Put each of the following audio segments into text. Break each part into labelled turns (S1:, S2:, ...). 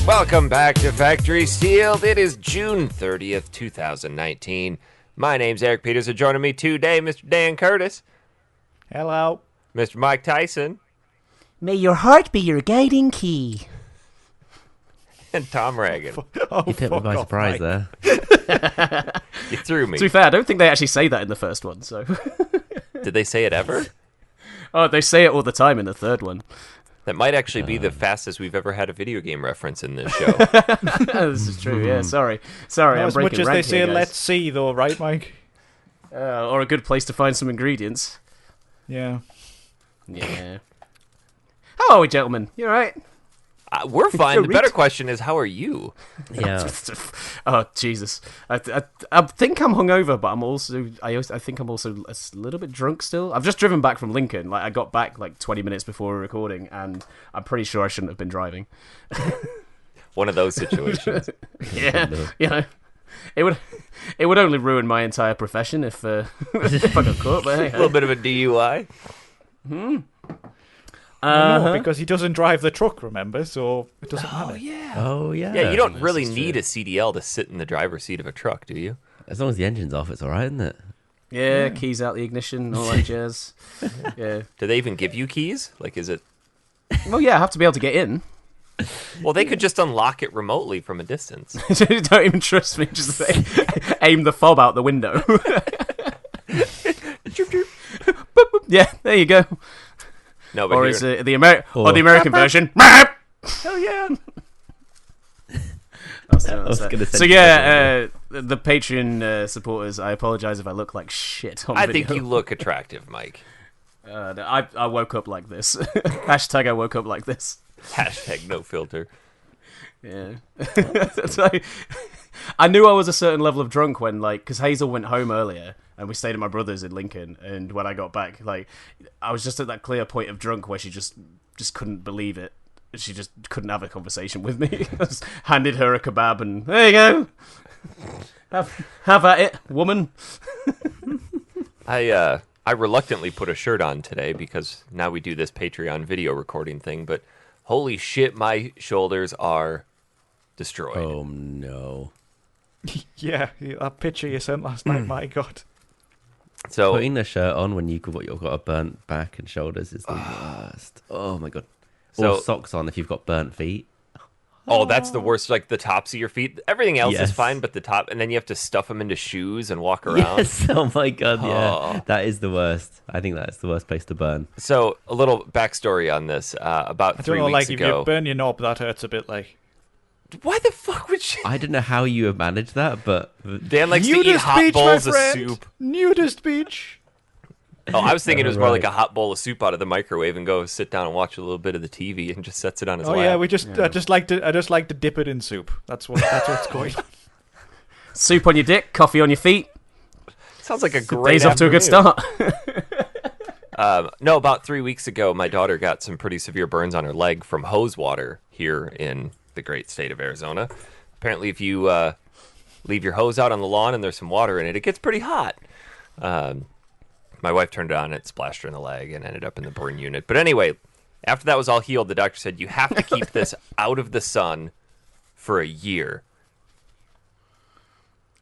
S1: Welcome back to Factory Sealed. It is June 30th, 2019. My name's Eric Peters, and joining me today, Mr. Dan Curtis.
S2: Hello.
S1: Mr. Mike Tyson.
S3: May your heart be your guiding key.
S1: And Tom Reagan.
S4: You took me by surprise there.
S1: You threw me.
S3: To be fair, I don't think they actually say that in the first one, so...
S1: Did they say it ever?
S3: Oh, they say it all the time in the third one.
S1: That might actually be the fastest we've ever had a video game reference in this show.
S3: This is true, yeah, sorry. Sorry,
S2: Not
S3: I'm
S2: as
S3: breaking
S2: much as
S3: rank
S2: they say,
S3: here, guys.
S2: let's see, though, right, Mike?
S3: Or a good place to find some ingredients.
S2: Yeah.
S3: Yeah. How are we, gentlemen? You alright?
S1: We're fine. The better question is, how are you?
S4: Yeah.
S3: Oh, Jesus. I think I'm hungover, but I think I'm also a little bit drunk still. I've just driven back from Lincoln. Like, I got back like 20 minutes before we were recording, and I'm pretty sure I shouldn't have been driving.
S1: One of those situations.
S3: Yeah, you know, it would only ruin my entire profession if if I got caught. But hey,
S1: A little bit of a DUI.
S2: No, because he doesn't drive the truck, remember? So it doesn't matter.
S4: Oh, yeah.
S1: Yeah, you don't really need a CDL to sit in the driver's seat of a truck, do you?
S4: As long as the engine's off, it's all right, isn't it?
S3: Yeah, keys out the ignition, all that jazz. Yeah.
S1: Do they even give you keys? Like, is it...
S3: Well, yeah, I have to be able to get in.
S1: Well, they could just unlock it remotely from a distance.
S3: Don't even trust me. Just aim the fob out the window. Yeah, there you go.
S1: No, but
S3: Or
S1: here-
S3: is it the American version?
S1: Hell yeah.
S3: So yeah, the Patreon supporters, I apologize if I look like shit on
S1: I
S3: video.
S1: think you look attractive, Mike.
S3: I woke up like this. Hashtag I woke up like this.
S1: Hashtag no filter.
S3: Yeah. That's like, I knew I was a certain level of drunk when, like, because Hazel went home earlier and we stayed at my brother's in Lincoln, and when I got back, like, I was just at that clear point of drunk where she just couldn't believe it. She just couldn't have a conversation with me. I just handed her a kebab and, there you go. Have at it, woman.
S1: I reluctantly put a shirt on today because now we do this Patreon video recording thing, but holy shit, my shoulders are destroyed.
S4: Oh, no.
S2: Yeah, that picture you sent last night, my God.
S1: So
S4: Putting a shirt on when you've got a burnt back and shoulders is the worst. Oh, my God.
S1: So-
S4: Or socks on if you've got burnt feet.
S1: oh, that's the worst, like the tops of your feet. Everything else is
S4: Yes.
S1: fine, but the top, and then you have to stuff them into shoes and walk around.
S4: Yes. Oh, my God, yeah.
S1: Oh.
S4: That is the worst. I think that's the worst place to burn.
S1: So a little backstory on this. About
S2: I
S1: 3
S2: don't know,
S1: weeks
S2: like, if
S1: ago.
S2: you burn your knob, that hurts a bit, like...
S1: Why the fuck would she...
S4: I don't know how you have managed that, but...
S1: Dan likes to eat hot bowls of soup.
S2: Nudist beach.
S1: Oh, I was thinking it was more
S4: Right.
S1: like a hot bowl of soup out of the microwave and go sit down and watch a little bit of the TV and just sets it on his
S2: Oh
S1: lap.
S2: yeah, I just like to dip it in soup. That's what's going on.
S3: Soup on your dick, coffee on your feet.
S1: Sounds like a great
S3: Day's off to a good
S1: afternoon.
S3: start.
S1: No, about 3 weeks ago, my daughter got some pretty severe burns on her leg from hose water here in the great state of Arizona. Apparently, if you leave your hose out on the lawn and there's some water in it, it gets pretty hot. My wife turned it on and it splashed her in the leg and ended up in the burn unit. But anyway, after that was all healed, the doctor said, you have to keep this out of the sun for a year.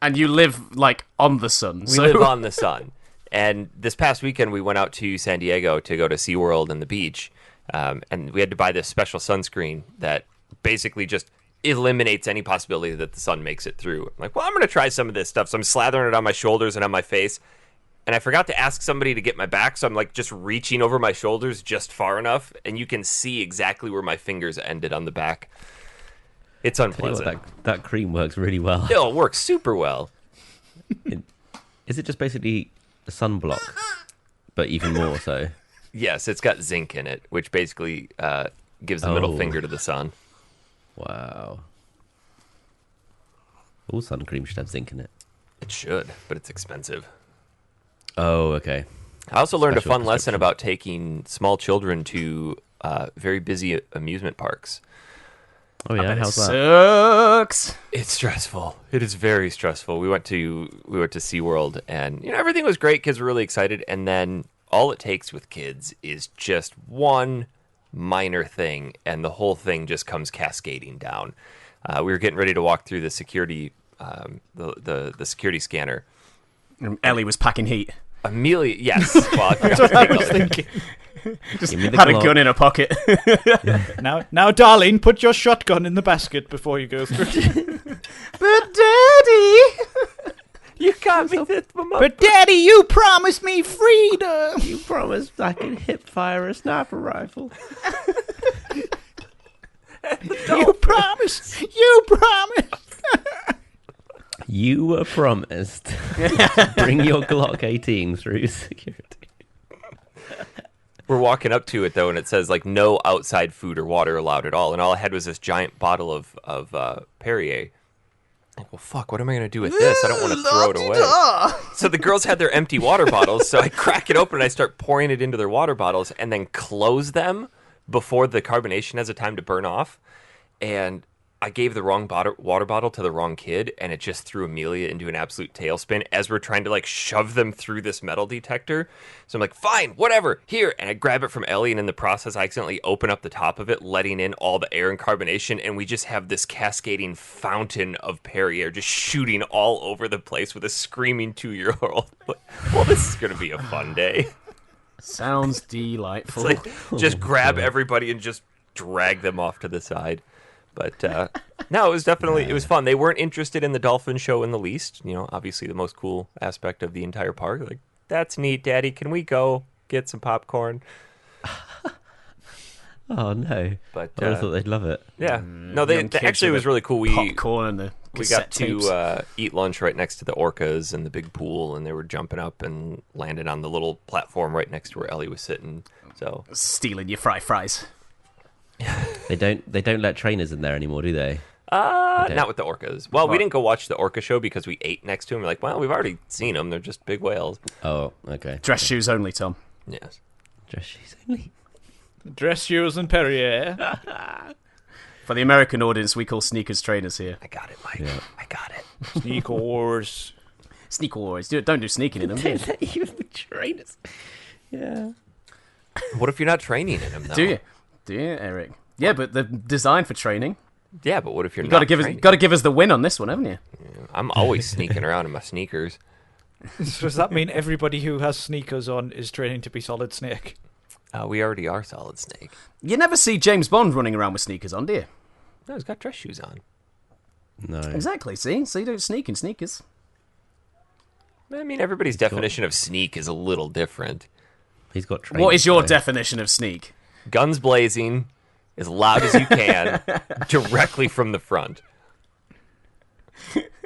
S3: And you live, like, on the sun.
S1: We
S3: so...
S1: live on the sun. And this past weekend, we went out to San Diego to go to SeaWorld and the beach. And we had to buy this special sunscreen that basically just eliminates any possibility that the sun makes it through. I'm like, well, I'm going to try some of this stuff. So I'm slathering it on my shoulders and on my face. And I forgot to ask somebody to get my back. So I'm like just reaching over my shoulders just far enough. And you can see exactly where my fingers ended on the back. It's
S4: Tell you
S1: unpleasant.
S4: what, that cream works really well.
S1: It works super well.
S4: Is it just basically a sunblock, but even more so?
S1: Yes, it's got zinc in it, which basically gives the middle
S4: Oh.
S1: finger to the sun.
S4: Wow. All sun cream should have zinc in it.
S1: It should, but it's expensive.
S4: Oh, okay.
S1: I also learned a
S4: Special
S1: fun lesson
S4: prescription.
S1: about taking small children to very busy amusement parks.
S4: Oh yeah, how's that?
S3: Sucks.
S1: It's stressful. It is very stressful. We went to SeaWorld, and everything was great. Kids were really excited, and then all it takes with kids is just one minor thing, and the whole thing just comes cascading down. We were getting ready to walk through the security the security scanner.
S3: And Ellie was packing heat.
S1: Amelia, yes. Well, I forgot
S2: That's what
S1: to
S2: I
S1: take
S2: was
S1: all the-
S2: thinking.
S3: Just
S4: Give me the
S3: had a
S4: Glock.
S3: gun in her pocket.
S2: Now, darling, put your shotgun in the basket before you go through.
S3: But Daddy!
S1: You got me this, Mama.
S2: But Daddy, you promised me freedom.
S4: You promised I could hip fire a sniper rifle.
S2: You promised. You promised.
S4: You were promised to bring your Glock 18 through security.
S1: We're walking up to it though, and it says like no outside food or water allowed at all. And all I had was this giant bottle of Perrier. Like, well, fuck, what am I gonna do with this? I don't want to throw it away. So the girls had their empty water bottles, so I crack it open and I start pouring it into their water bottles, and then close them before the carbonation has a time to burn off. And I gave the wrong water bottle to the wrong kid, and it just threw Amelia into an absolute tailspin as we're trying to like shove them through this metal detector. So I'm like, fine, whatever, here. And I grab it from Ellie, and in the process, I accidentally open up the top of it, letting in all the air and carbonation, and we just have this cascading fountain of Perrier just shooting all over the place with a screaming 2-year-old. Well, this is going to be a fun day.
S3: Sounds delightful.
S1: It's like, just grab everybody and just drag them off to the side. But no, it was definitely, it was fun. They weren't interested in the dolphin show in the least. Obviously the most cool aspect of the entire park. Like, that's neat, Daddy. Can we go get some popcorn?
S4: Oh no!
S1: But
S4: I thought they'd love it.
S1: yeah, no, they
S3: Young kids
S1: actually it
S3: with
S1: was really cool.
S3: Popcorn and the
S1: We got
S3: cassette tapes.
S1: to eat lunch right next to the orcas and the big pool, and they were jumping up and landed on the little platform right next to where Ellie was sitting. So
S3: Stealing your fries.
S4: They don't let trainers in there anymore, do they?
S1: not with the orcas. Well, we didn't go watch the orca show because we ate next to them. We're like, well, we've already seen them. They're just big whales.
S4: Oh, okay.
S3: Dress shoes only, Tom.
S1: Yes.
S4: Dress shoes only.
S2: Dress shoes and Perrier.
S3: For the American audience, we call sneakers trainers here.
S1: I got it, Mike.
S4: Yeah.
S1: I got it.
S2: Sneakers.
S3: Sneak wars. Don't do sneaking in them. do you?
S4: Don't let you with trainers. Yeah.
S1: What if you're not training in them, though?
S3: Do you? Do you, Eric? Yeah, but they're designed for training.
S1: Yeah, but what if you're
S3: You
S1: not
S3: got to
S1: training?
S3: give us the win on this one, haven't you?
S1: I'm always sneaking around in my sneakers.
S2: So does that mean everybody who has sneakers on is training to be Solid Snake?
S1: We already are Solid Snake.
S3: You never see James Bond running around with sneakers on, do you?
S1: No, he's got dress shoes on.
S4: No.
S3: Exactly. See, so you don't sneak in sneakers.
S1: I mean, everybody's definition of sneak is a little different.
S4: He's got trainers.
S3: What is your
S4: though.
S3: definition of sneak?
S1: Guns blazing, as loud as you can, directly from the front.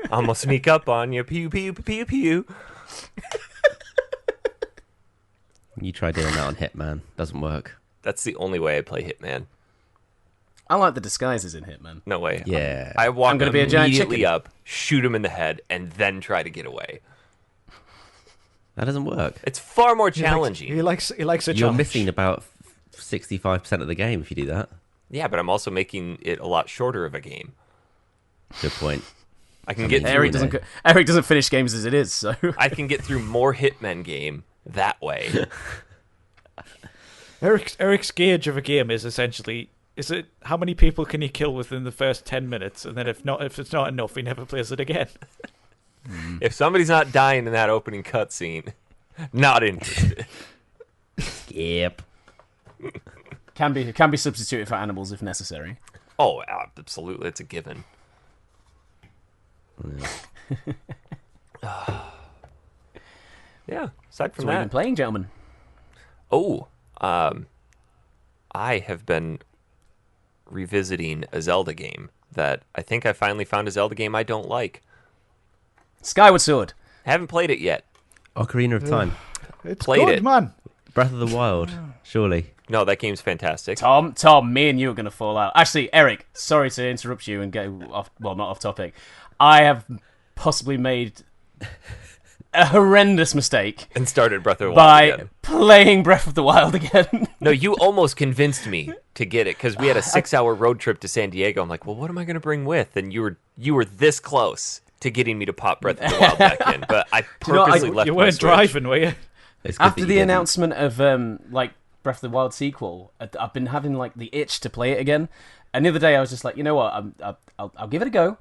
S1: I'm gonna sneak up on you, pew pew pew pew.
S4: You try doing that on Hitman. Doesn't work.
S1: That's the only way I play Hitman.
S3: I like the disguises in Hitman.
S1: No way.
S4: Yeah.
S1: I walk
S3: I'm gonna be a giant
S1: immediately
S3: chicken.
S1: up, shoot him in the head, and then try to get away.
S4: That doesn't work.
S1: It's far more challenging.
S2: He likes a
S4: You're
S2: challenge.
S4: missing about 65% of the game if you do that.
S1: Yeah, but I'm also making it a lot shorter of a game.
S4: Good point.
S1: I can get
S4: mean,
S1: through.
S3: Eric doesn't finish games as it is, so
S1: I can get through more Hitman game that way.
S2: Eric's gauge of a game is essentially how many people can he kill within the first 10 minutes, and then if it's not enough, he never plays it again.
S1: If somebody's not dying in that opening cutscene, not interested.
S4: Yep.
S3: can be substituted for animals if necessary.
S1: Oh, absolutely, it's a given. Yeah. Aside
S3: So
S1: from
S3: what have you been
S1: that,
S3: playing, gentlemen?
S1: I have been revisiting a Zelda game that I think I finally found a Zelda game I don't like.
S3: Skyward Sword.
S1: Haven't played it yet.
S4: Ocarina of Time.
S2: It's
S1: Played
S2: good,
S1: it.
S2: man.
S4: Breath of the Wild. Surely.
S1: No, that game's fantastic.
S3: Tom, me and you are going to fall out. Actually, Eric, sorry to interrupt you and go off, well, not off topic. I have possibly made a horrendous mistake
S1: And started Breath of the Wild
S3: by
S1: again.
S3: playing Breath of the Wild again.
S1: No, you almost convinced me to get it because we had a 6-hour road trip to San Diego. I'm like, well, what am I going to bring with? And you were this close to getting me to pop Breath of the Wild back in, but I
S3: you know,
S1: purposely left
S2: You
S1: my
S2: weren't
S1: Switch.
S2: driving, were you?
S4: It's good
S3: After
S4: that
S3: the
S4: you didn't.
S3: announcement of like Breath of the Wild sequel, I've been having like the itch to play it again. And the other day I was just like, you know what, I'll give it a go.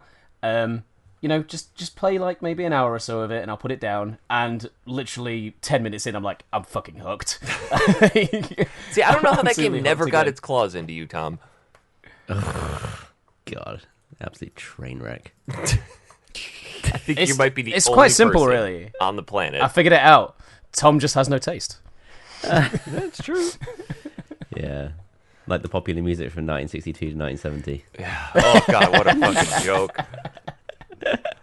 S3: You know, just play like maybe an hour or so of it, and I'll put it down. And literally 10 minutes in, I'm like, I'm fucking hooked.
S1: See, I don't know how that
S3: Absolutely
S1: game never
S3: hooked
S1: got
S3: again.
S1: its claws into you, Tom.
S4: God, absolute train wreck.
S1: I think you might be the
S3: it's
S1: only
S3: quite simple,
S1: person
S3: really.
S1: on the planet.
S3: I figured it out. Tom just has no taste.
S1: That's true.
S4: Yeah, like the popular music from 1962 to 1970.
S1: Oh God, what a fucking joke!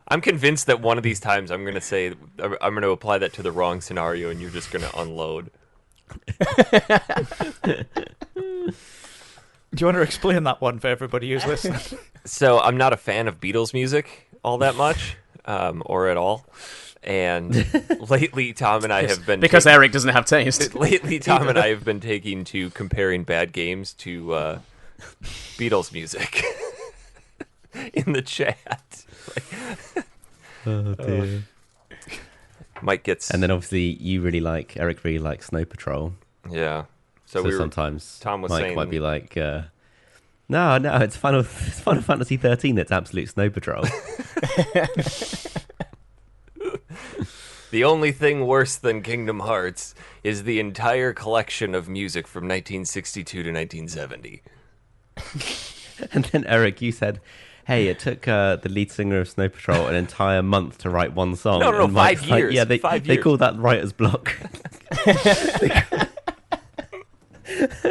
S1: I'm convinced that one of these times I'm going to apply that to the wrong scenario, and you're just going to unload.
S2: Do you want to explain that one for everybody who's listening?
S1: So I'm not a fan of Beatles music all that much, or at all. And lately, Tom and I have been
S3: Because Eric doesn't have taste.
S1: lately, Tom and I have been taking to comparing bad games to Beatles music in the chat.
S4: Oh dear.
S1: Mike gets
S4: And then obviously Eric really likes Snow Patrol.
S1: yeah. So
S4: So
S1: we were
S4: sometimes
S1: Tom was
S4: Mike
S1: saying-
S4: might be like, no, it's Final Fantasy 13 that's absolute Snow Patrol.
S1: the only thing worse than Kingdom Hearts is the entire collection of music from 1962 to 1970.
S4: And then Eric, you said, hey, it took the lead singer of Snow Patrol an entire month to write one song.
S1: No,
S4: And Mike's
S1: 5
S4: like,
S1: years.
S4: yeah, they
S1: 5
S4: they
S1: years.
S4: call that writer's block.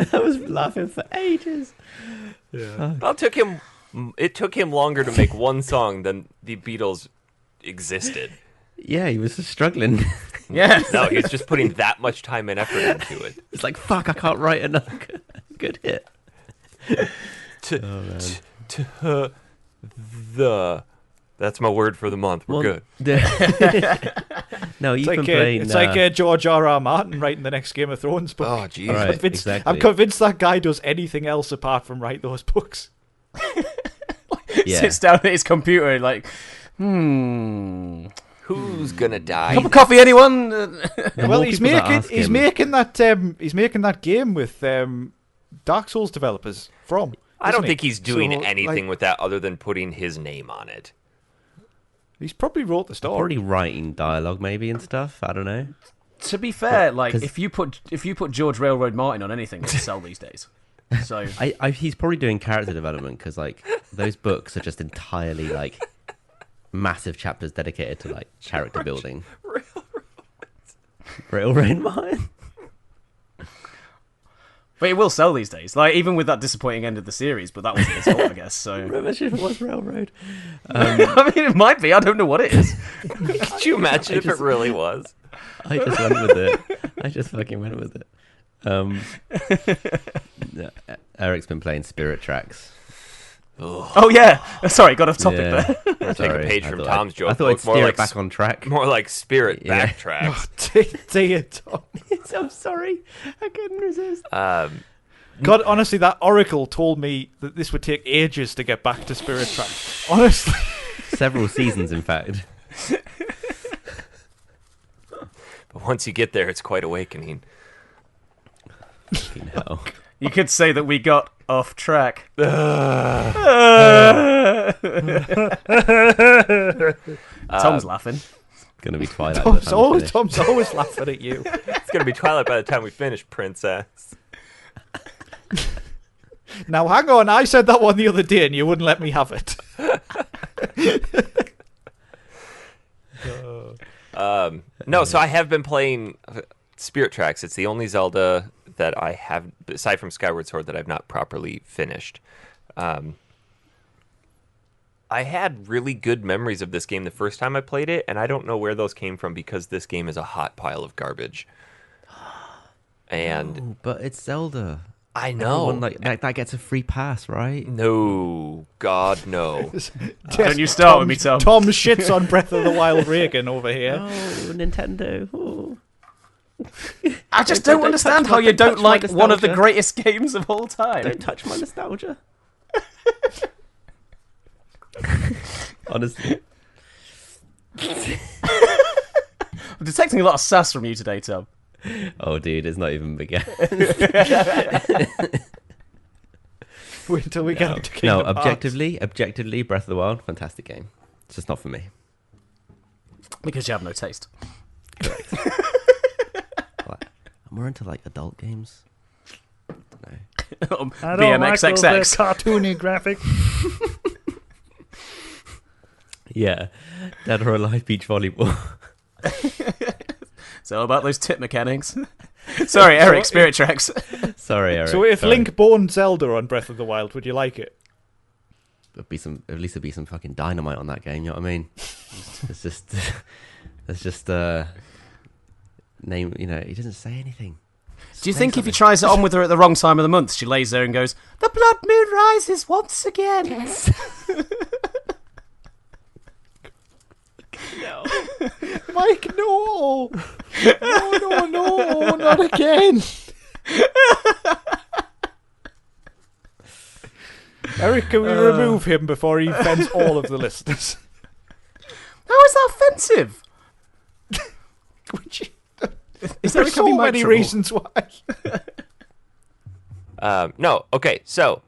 S4: I was laughing for ages.
S1: Well, it took him longer to make one song than the Beatles existed.
S4: Yeah, he was just struggling.
S3: Yeah.
S1: No, he was just putting that much time and effort into it.
S4: It's like, fuck, I can't write another good hit.
S1: That's my word for the month. We're good.
S4: No, you've been
S2: It's
S4: playing...
S2: like George R.R. Martin writing the next Game of Thrones book.
S1: Oh, jeez.
S4: Right.
S2: I'm convinced that guy does anything else apart from write those books.
S4: Yeah.
S3: Sits down at his computer like,
S1: Who's gonna die?
S3: cup of coffee, anyone?
S4: The
S2: Well,
S4: more
S2: he's
S4: people that
S2: making
S4: ask
S2: he's
S4: him-
S2: making that game with Dark Souls developers from.
S1: I don't
S2: isn't he?
S1: think he's doing
S2: So,
S1: anything
S2: like,
S1: with that other than putting his name on it.
S2: He's probably wrote the story.
S4: Already writing dialogue maybe and stuff. I don't know.
S3: To be fair, like
S4: 'cause-
S3: if you put George Railroad Martin on anything, it'll sell these days. So
S4: He's probably doing character development because like those books are just entirely like massive chapters dedicated to like character building. Railroad Mine.
S3: but it will sell these days. Like even with that disappointing end of the series, but that wasn't his fault, I guess. So
S4: Membership was Railroad.
S3: I mean, it might be. I don't know what it is.
S1: Could you imagine if it really was?
S4: I just went with it. I just fucking went with it. Yeah, Eric's been playing Spirit Tracks.
S3: Oh yeah. Sorry, got off topic there.
S1: We're taking a page
S4: I
S1: from
S4: thought
S1: Tom's joke.
S4: I thought I'd
S1: Look, more
S4: steer
S1: like
S4: it back on track.
S1: More like Spirit
S4: Yeah.
S1: backtracks.
S2: Dear Tom.
S4: I'm sorry, I couldn't resist.
S2: God, honestly, that Oracle told me that this would take ages to get back to Spirit Track. Honestly.
S4: Several seasons, in fact.
S1: But once you get there, it's quite awakening.
S4: Fucking hell.
S3: You could say that we got off track. Tom's laughing.
S4: Gonna be Twilight. by the time we finish.
S2: Tom's always laughing at you.
S1: It's gonna be Twilight by the time we finish, Princess.
S2: Now, hang on. I said that one the other day and you wouldn't let me have it.
S1: No, so I have been playing Spirit Tracks. It's the only Zelda that I have, aside from Skyward Sword, that I've not properly finished. I had really good memories of this game the first time I played it, and I don't know where those came from because this game is a hot pile of garbage. And
S4: Oh, but it's Zelda.
S1: I know.
S4: Everyone, that gets a free pass, right?
S1: No, God, no.
S3: Don't you start with me, Tom.
S2: Tom shits on Breath of the Wild Reagan over here.
S4: Oh, Nintendo. Oh.
S3: I just
S4: Don't
S3: don't understand
S4: touch
S3: how
S4: my-
S3: you
S4: don't
S3: don't
S4: touch my
S3: like one of the
S4: nostalgia.
S3: greatest games of all time.
S4: Don't touch my nostalgia. Honestly.
S3: I'm detecting a lot of sass from you today, Tom.
S4: Oh, dude, it's not even begun.
S2: Wait until we get up to Kingdom
S4: No,
S2: Hearts.
S4: objectively, Breath of the Wild, fantastic game. It's just not for me.
S3: Because you have no taste.
S4: Like, I'm more into like adult games. I don't know.
S2: I don't like those
S3: BMXXX.
S2: cartoony graphics.
S4: Yeah, Dead or Alive Beach Volleyball.
S3: It's all about those tip mechanics. Sorry, Eric, Spirit Tracks.
S4: Sorry, Eric.
S2: So if
S4: sorry.
S2: Link born Zelda on Breath of the Wild, would you like it?
S4: At least there'd be some fucking dynamite on that game. You know what I mean? It's just name. You know, he doesn't say anything.
S3: Do you think if he tries it on with her at the wrong time of the month, she lays there and goes, "The blood moon rises once again"?
S4: No.
S2: Mike, no! No, not again! Eric, can we remove him before he offends all of the listeners?
S3: How is that offensive? Is
S2: There's so many reasons why.
S1: No, okay, so,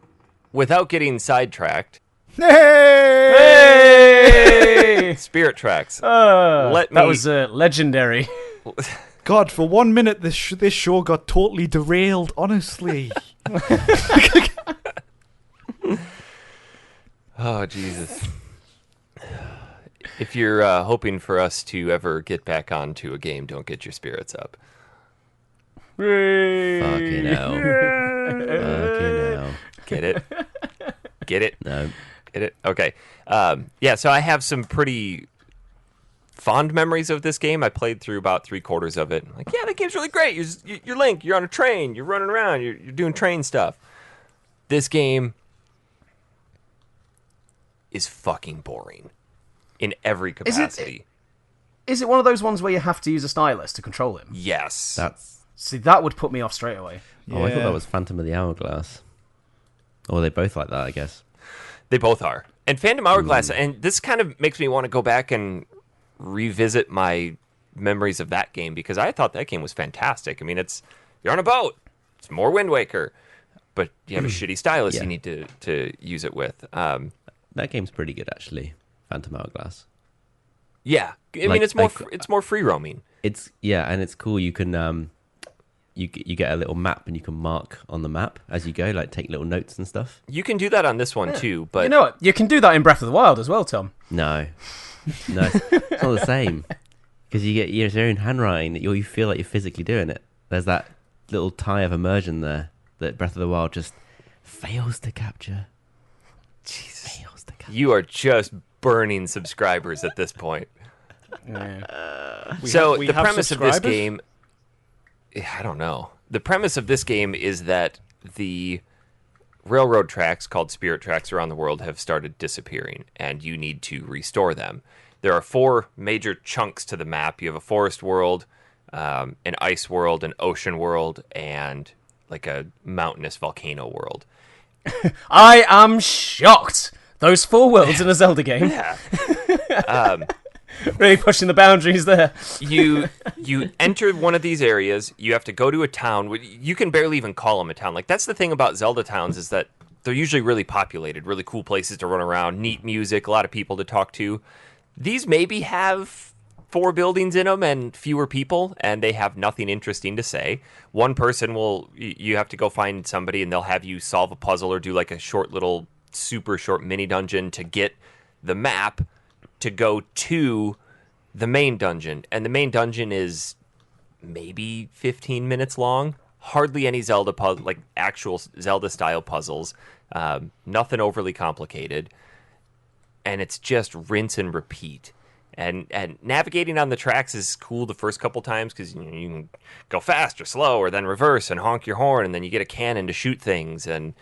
S1: without getting sidetracked,
S2: Hey!
S1: Spirit Tracks.
S3: That was legendary.
S2: God, for 1 minute, this show got totally derailed, honestly.
S1: Oh, Jesus. If you're hoping for us to ever get back onto a game, don't get your spirits up.
S4: Fucking hell. Fucking hell.
S1: Get it? Get it?
S4: No.
S1: Get it? Okay. Yeah, so I have some pretty fond memories of this game. I played through about 3/4 of it. Like, yeah, that game's really great. You're Link. You're on a train. You're running around. You're doing train stuff. This game is fucking boring in every capacity.
S3: Is it one of those ones where you have to use a stylus to control him?
S1: Yes.
S3: See, that would put me off straight away.
S4: Oh, I thought that was Phantom of the Hourglass. Or they both like that, I guess.
S1: They both are. And Phantom Hourglass, and this kind of makes me want to go back and revisit my memories of that game, because I thought that game was fantastic. I mean, you're on a boat. It's more Wind Waker. But you have a shitty stylus you need to use it with.
S4: That game's pretty good, actually. Phantom Hourglass.
S1: Yeah. I mean, it's more free roaming.
S4: And it's cool. You can you get a little map and you can mark on the map as you go, like take little notes and stuff.
S1: You can do that on this one too, but
S3: You know what? You can do that in Breath of the Wild as well, Tom.
S4: No, it's not the same, because you get your own handwriting. You feel like you're physically doing it. There's that little tie of immersion there that Breath of the Wild just fails to capture.
S1: Jesus.
S4: Fails to capture.
S1: You are just burning subscribers at this point.
S3: Yeah.
S1: The premise of this game, I don't know. The premise of this game is that the railroad tracks called Spirit Tracks around the world have started disappearing, and you need to restore them. There are 4 major chunks to the map. You have a forest world, an ice world, an ocean world, and like a mountainous volcano world.
S3: I am shocked. Those 4 worlds in a Zelda game.
S1: Yeah.
S3: Really pushing the boundaries there.
S1: You enter one of these areas. You have to go to a town. You can barely even call them a town. Like, that's the thing about Zelda towns, is that they're usually really populated, really cool places to run around, neat music, a lot of people to talk to. These maybe have 4 buildings in them and fewer people, and they have nothing interesting to say. One person you have to go find somebody, and they'll have you solve a puzzle or do like a super short mini dungeon to get the map to go to the main dungeon. And the main dungeon is maybe 15 minutes long. Hardly any actual Zelda style puzzles. Nothing overly complicated. And it's just rinse and repeat. And navigating on the tracks is cool the first couple times because you can go fast or slow or then reverse and honk your horn, and then you get a cannon to shoot things, and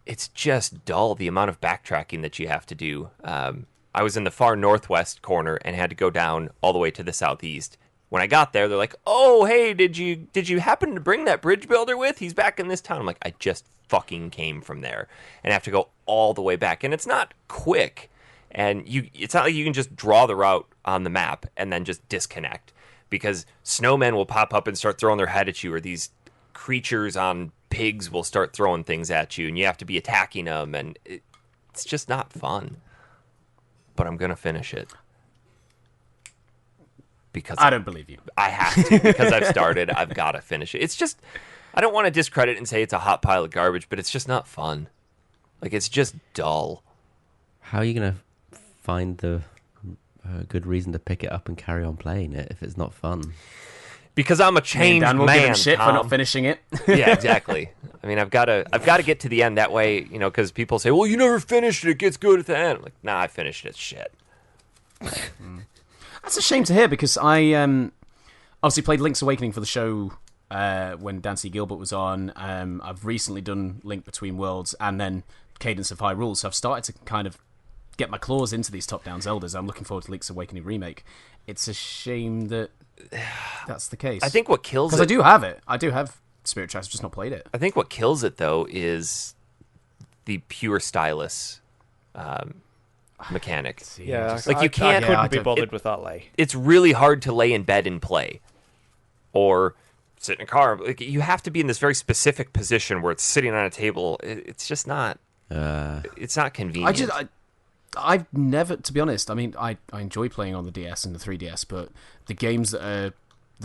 S1: it's just dull the amount of backtracking that you have to do. I was in the far northwest corner and had to go down all the way to the southeast. When I got there, they're like, "Oh, hey, did you happen to bring that bridge builder with? He's back in this town." I'm like, "I just fucking came from there and have to go all the way back." And it's not quick. And it's not like you can just draw the route on the map and then just disconnect, because snowmen will pop up and start throwing their head at you, or these creatures on pigs will start throwing things at you, and you have to be attacking them, and it's just not fun. But I'm gonna finish it because
S3: I don't believe you.
S1: I have to, because I've started. I've got to finish it. It's just, I don't want to discredit and say it's a hot pile of garbage, but it's just not fun. Like, it's just dull.
S4: How are you going to find the good reason to pick it up and carry on playing it if it's not fun?
S1: Because I'm a changed
S3: Dan will
S1: man,
S3: give him shit
S1: Tom.
S3: for not finishing it.
S1: Yeah, exactly. I mean, I've got to get to the end that way, because people say, "Well, you never finished it. It gets good at the end." I'm like, nah, I finished it. Shit.
S3: That's a shame to hear, because I obviously played Link's Awakening for the show when Dan C. Gilbert was on. I've recently done Link Between Worlds and then Cadence of Hyrule, so I've started to kind of get my claws into these top-down Zeldas. I'm looking forward to Link's Awakening Remake. It's a shame that that's the case.
S1: I think what kills it...
S3: Because I do have it. I do have Spirit Tracks, I've just not played it.
S1: I think what kills it, though, is the pure stylus mechanic.
S2: Yeah,
S1: Like, you can't...
S2: I couldn't be bothered with that lay.
S1: It's really hard to lay in bed and play. Or sit in a car. Like, you have to be in this very specific position where it's sitting on a table. It's just not... it's not convenient.
S3: I've never, to be honest, I mean, I enjoy playing on the DS and the 3DS, but the games that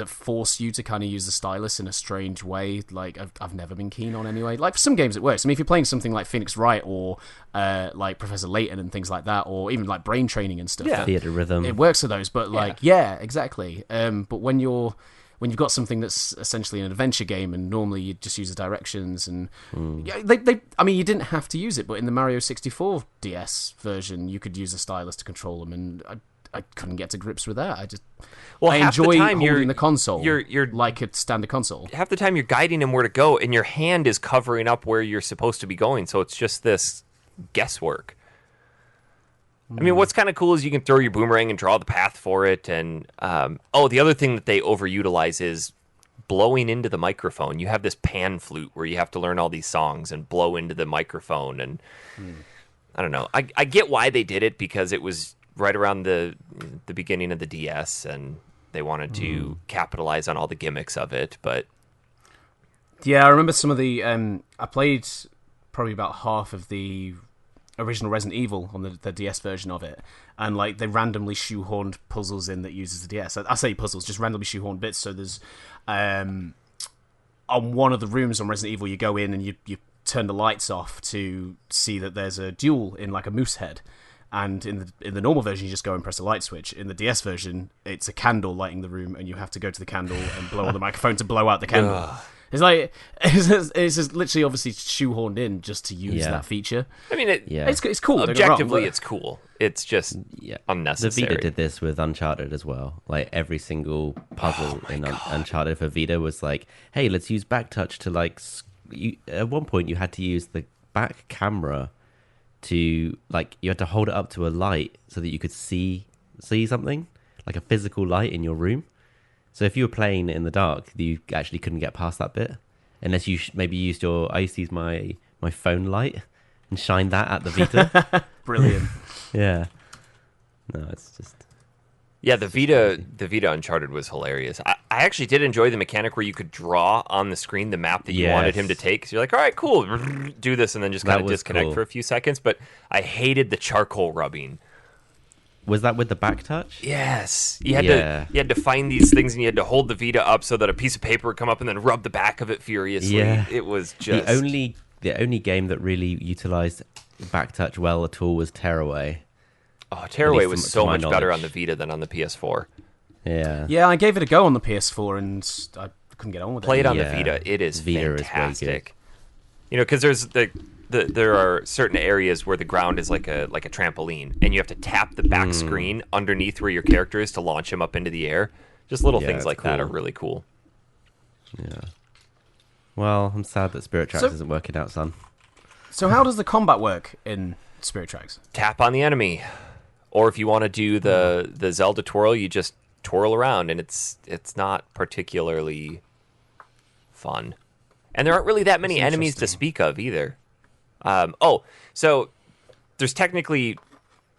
S3: force you to kind of use the stylus in a strange way, like, I've never been keen on anyway. Like, for some games it works. I mean, if you're playing something like Phoenix Wright or like Professor Layton and things like that, or even like Brain Training and stuff,
S4: Theater Rhythm,
S3: it works for those. But like, yeah exactly. But when you've got something that's essentially an adventure game, and normally you just use the directions, and I mean, you didn't have to use it, but in the Mario 64 DS version, you could use a stylus to control them, and I couldn't get to grips with that. I enjoy holding the console. You're like a standard console.
S1: Half the time you're guiding him where to go, and your hand is covering up where you're supposed to be going, so it's just this guesswork. I mean, what's kind of cool is you can throw your boomerang and draw the path for it. And, the other thing that they overutilize is blowing into the microphone. You have this pan flute where you have to learn all these songs and blow into the microphone. And I don't know. I get why they did it, because it was right around the beginning of the DS, and they wanted to capitalize on all the gimmicks of it. But
S3: yeah, I remember some of the... I played probably about half of the original Resident Evil on the DS version of it, and like they randomly shoehorned puzzles in that uses the DS. I say puzzles, just randomly shoehorned bits. So there's on one of the rooms on Resident Evil, you go in and you turn the lights off to see that there's a duel in like a moose head. And in the normal version, you just go and press a light switch. In the DS version, it's a candle lighting the room, and you have to go to the candle and blow on the microphone to blow out the candle. It's like it's just literally obviously shoehorned in just to use that feature.
S1: I mean,
S3: it's cool.
S1: Objectively, it's cool. It's just unnecessary.
S4: The Vita did this with Uncharted as well. Like, every single puzzle in Uncharted for Vita was like, hey, let's use backtouch to like. At one point, you had to use the back camera to like, you had to hold it up to a light so that you could see something, like a physical light in your room. So if you were playing in the dark, you actually couldn't get past that bit unless you maybe used I used to use my phone light and shine that at the Vita.
S3: Brilliant.
S4: Yeah. No, it's just...
S1: Yeah, the Vita Uncharted was hilarious. I actually did enjoy the mechanic where you could draw on the screen the map that you wanted him to take. So you're like, all right, cool, do this, and then just kind of disconnect for a few seconds. But I hated the charcoal rubbing.
S4: Was that with the back touch?
S1: Yes. You had to find these things, and you had to hold the Vita up so that a piece of paper would come up and then rub the back of it furiously.
S4: Yeah.
S1: It was just...
S4: The only game that really utilized back touch well at all was Tearaway.
S1: Oh, Tearaway was so much better on the Vita than on the PS4.
S4: Yeah.
S3: Yeah, I gave it a go on the PS4, and I couldn't get on with it.
S1: Play it on the Vita. It is
S4: Vita
S1: fantastic.
S4: Is really good.
S1: Because there's there are certain areas where the ground is like a trampoline, and you have to tap the back screen underneath where your character is to launch him up into the air. Just little things like that are really cool.
S4: Yeah. Well, I'm sad that Spirit Tracks isn't working out, son.
S3: So how does the combat work in Spirit Tracks?
S1: Tap on the enemy, or if you want to do the Zelda twirl, you just twirl around, and it's not particularly fun. And there aren't really that many enemies to speak of either. So there's technically,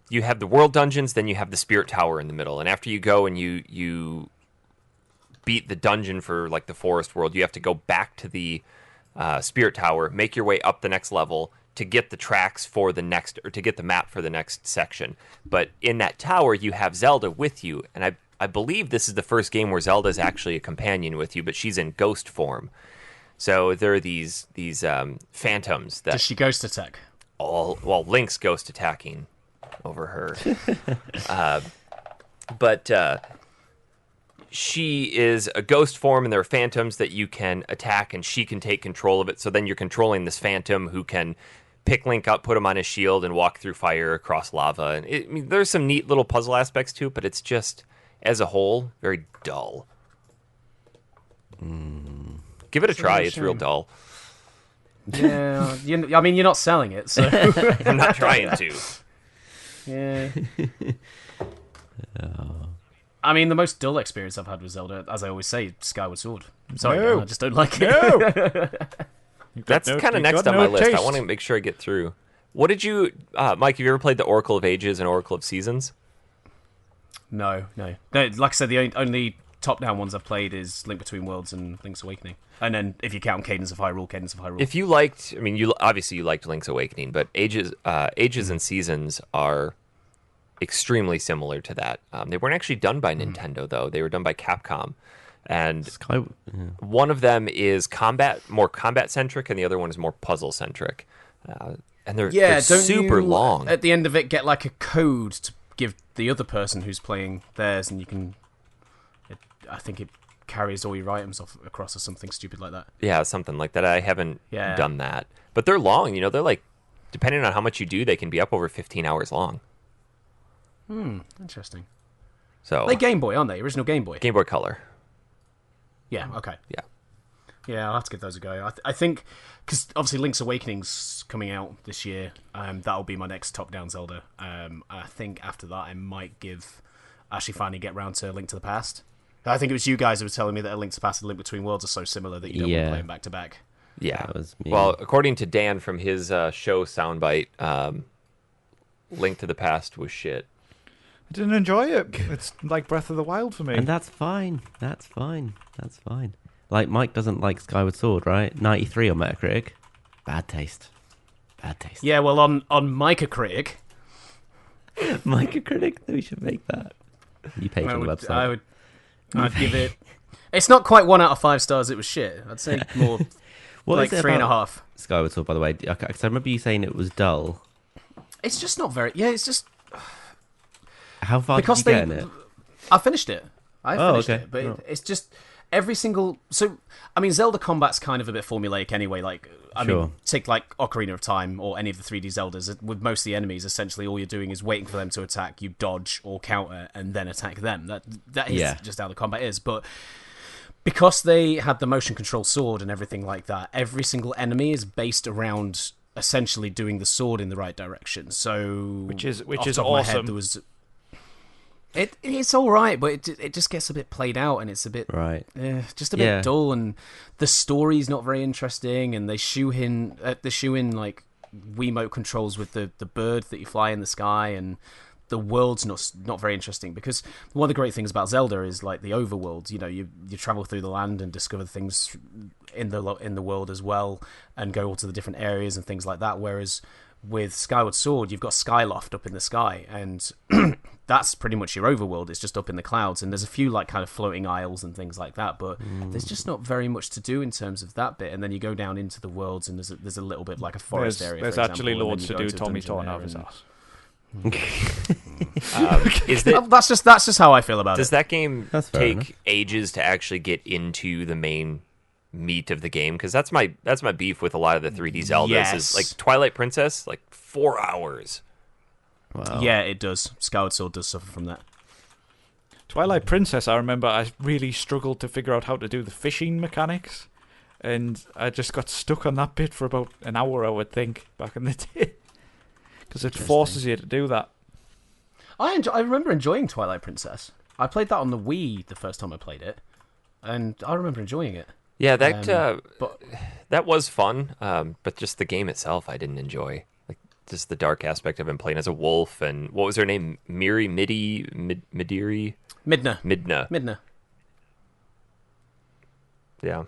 S1: you have the world dungeons, then you have the Spirit Tower in the middle, and after you go and you beat the dungeon for like the forest world, you have to go back to the Spirit Tower, make your way up the next level to get the tracks for the next, or to get the map for the next section. But in that tower, you have Zelda with you, and I believe this is the first game where Zelda is actually a companion with you, but she's in ghost form. So there are these phantoms that...
S3: Does she ghost attack?
S1: Link's ghost attacking over her. But she is a ghost form, and there are phantoms that you can attack, and she can take control of it. So then you're controlling this phantom who can pick Link up, put him on his shield, and walk through fire across lava. And there's some neat little puzzle aspects to it, but it's just, as a whole, very dull. Give it a try. It's real dull.
S3: Yeah, I mean, you're not selling it, so...
S1: I'm not trying to.
S3: Yeah. I mean, the most dull experience I've had with Zelda, as I always say, Skyward Sword. Sorry,
S2: No.
S3: man, I just don't like it.
S2: No!
S1: That's kind of next on my list. I want to make sure I get through. What did you... Mike, have you ever played the Oracle of Ages and Oracle of Seasons?
S3: No. Like I said, the only top-down ones I've played is Link Between Worlds and Link's Awakening. And then, if you count Cadence of Hyrule.
S1: If you liked... I mean, you liked Link's Awakening, but Ages and Seasons are extremely similar to that. They weren't actually done by Nintendo, though. They were done by Capcom. And one of them is more combat-centric, and the other one is more puzzle-centric. And they're super long.
S3: At the end of it, get like a code to give the other person who's playing theirs, and you can... I think it carries all your items across or something stupid like that.
S1: Yeah, something like that. I haven't done that. But they're long, they're like, depending on how much you do, they can be up over 15 hours long.
S3: Interesting.
S1: So
S3: they're Game Boy, aren't they? Original Game Boy?
S1: Game Boy Color.
S3: Yeah, okay.
S1: Yeah.
S3: Yeah, I'll have to give those a go. I think, because obviously Link's Awakening's coming out this year, that'll be my next top-down Zelda. I think after that I might actually finally get round to Link to the Past. I think it was you guys who were telling me that A Link to the Past and Link Between Worlds are so similar that you don't want to play them back-to-back.
S1: Yeah.
S4: That was me.
S1: Well, according to Dan from his show soundbite, Link to the Past was shit.
S2: I didn't enjoy it. It's like Breath of the Wild for me.
S4: And that's fine. That's fine. Like, Mike doesn't like Skyward Sword, right? 93 on Metacritic. Bad taste.
S3: Yeah, well, on Microcritic...
S4: Microcritic? We should make that. You page on the website.
S3: I'd give it... It's not quite 1 out of 5 stars. It was shit. I'd say more like 3.5.
S4: Skyward Sword, by the way. Because I remember you saying it was dull.
S3: It's just not very... Yeah, it's just...
S4: How far did you get in it?
S3: I finished it.
S4: Okay.
S3: But it's just... Every single... So, I mean, Zelda combat's kind of a bit formulaic anyway. Like, I mean, take like Ocarina of Time or any of the 3D Zeldas. With most of the enemies, essentially all you're doing is waiting for them to attack, you dodge or counter, and then attack them. That is just how the combat is. But because they had the motion control sword and everything like that, every single enemy is based around essentially doing the sword in the right direction. So... Which is awesome. It's all right, but it just gets a bit played out, and it's a bit just a bit dull, and the story's not very interesting. And they shoe in like Wiimote controls with the bird that you fly in the sky, and the world's not very interesting. Because one of the great things about Zelda is like the overworld. You travel through the land and discover things in the world as well, and go to the different areas and things like that. Whereas with Skyward Sword, you've got Skyloft up in the sky, and that's pretty much your overworld. It's just up in the clouds, and there's a few like kind of floating isles and things like that, but there's just not very much to do in terms of that bit. And then you go down into the worlds, and there's a little bit like a forest area.
S2: There's actually loads to do. Tommy Tornado's
S3: that's just how I feel about it.
S1: Does that game take ages to actually get into the main meat of the game, because that's my beef with a lot of the 3D Zeldas.
S3: Yes.
S1: Is like Twilight Princess, like 4 hours.
S4: Wow.
S3: Yeah, it does. Skyward Sword does suffer from that.
S2: Twilight Princess, I remember I really struggled to figure out how to do the fishing mechanics, and I just got stuck on that bit for about an hour, I would think, back in the day, because it forces you to do that.
S3: I remember enjoying Twilight Princess. I played that on the Wii the first time I played it, and I remember enjoying it.
S1: Yeah, that
S3: But
S1: that was fun, but just the game itself I didn't enjoy. Like, just the dark aspect of him playing as a wolf, and what was her name? Midiri?
S3: Midna.
S1: Yeah.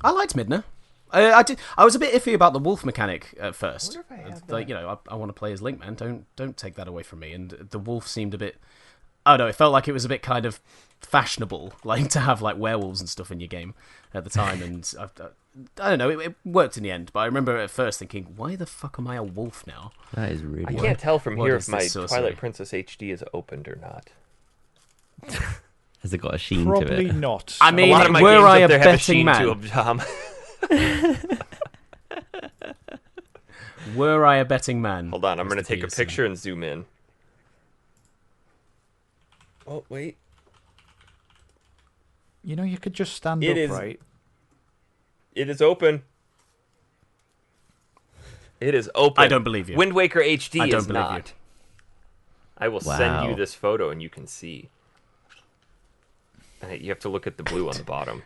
S3: I liked Midna. I did. I was a bit iffy about the wolf mechanic at first. Like, I want to play as Link, man. Don't take that away from me. And the wolf seemed a bit. I don't know. It felt like it was a bit kind of fashionable, like to have like werewolves and stuff in your game at the time. And I don't know. It worked in the end. But I remember at first thinking, why the fuck am I a wolf now?
S4: That is really
S1: I
S4: weird.
S1: can't tell from
S3: What
S1: here
S3: is
S1: if my
S3: this sorcery?
S1: Twilight Princess HD is opened or not.
S4: Has it got a sheen to
S2: Probably
S4: it?
S2: not.
S3: I mean,
S1: a lot of my
S3: were
S1: games
S3: I
S1: up
S3: a
S1: there have a
S3: betting
S1: sheen to
S3: man?
S1: them.
S3: Were I a betting man?
S1: Hold on, I'm going to
S3: Mr.
S1: take a
S3: Peterson.
S1: picture and zoom in. Oh, wait.
S2: You could just stand
S1: It is-
S2: upright.
S1: It is open. It is open.
S3: I don't believe you.
S1: Wind Waker HD
S3: I don't
S1: is
S3: believe
S1: not.
S3: you.
S1: I will
S4: Wow.
S1: send you this photo and you can see. And you have to look at the blue on the bottom.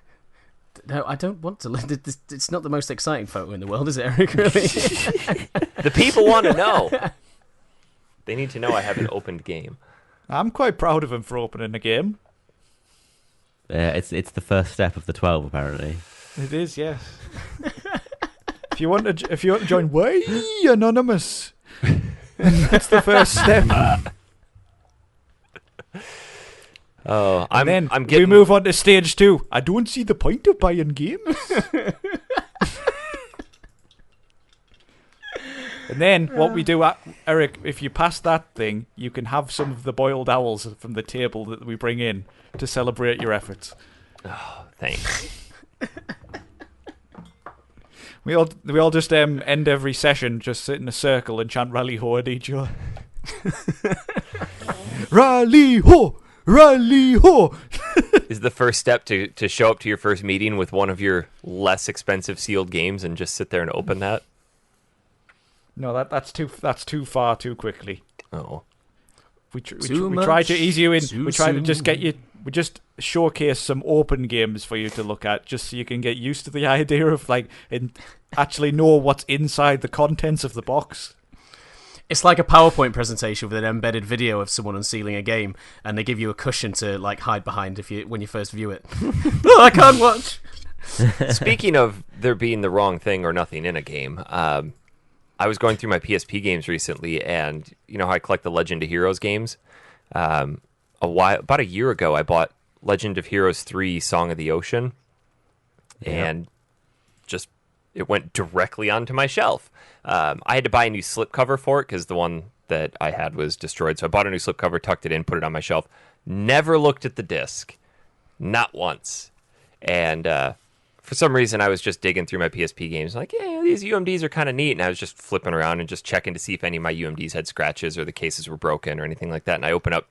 S3: No, I don't want to. It's not the most exciting photo in the world, is it, Eric? Really?
S1: The people want to know. They need to know I have an opened game.
S2: I'm quite proud of him for opening a game.
S4: It's the first step of the 12, apparently.
S2: It is, yes. If you want to join, Way Anonymous, that's the first step.
S1: Oh,
S2: And then
S1: I'm getting.
S2: we move on to stage 2. I don't see the point of buying games. And then what we do, Eric, if you pass that thing, you can have some of the boiled owls from the table that we bring in to celebrate your efforts.
S1: Thanks.
S2: We all just end every session just sit in a circle and chant Rally Ho at each other. Rally Ho! Rally Ho!
S1: Is the first step to show up to your first meeting with one of your less expensive sealed games and just sit there and open that?
S2: No, that's too far too quickly.
S1: Oh.
S2: We
S3: Too
S2: try to
S3: much,
S2: ease you in.
S3: too
S2: We try to just
S3: soon.
S2: get you. We just showcase some open games for you to look at, just so you can get used to the idea of and actually know what's inside the contents of the box.
S3: It's like a PowerPoint presentation with an embedded video of someone unsealing a game, and they give you a cushion to hide behind when you first view it. Oh, I can't watch.
S1: Speaking of there being the wrong thing or nothing in a game, I was going through my PSP games recently, and you know how I collect the Legend of Heroes games? About a year ago, I bought Legend of Heroes 3 Song of the Ocean, and just it went directly onto my shelf. I had to buy a new slipcover for it because the one that I had was destroyed. So I bought a new slipcover, tucked it in, put it on my shelf. Never looked at the disc. Not once. And for some reason, I was just digging through my PSP games. Like, yeah, these UMDs are kind of neat. And I was just flipping around and just checking to see if any of my UMDs had scratches or the cases were broken or anything like that. And I open up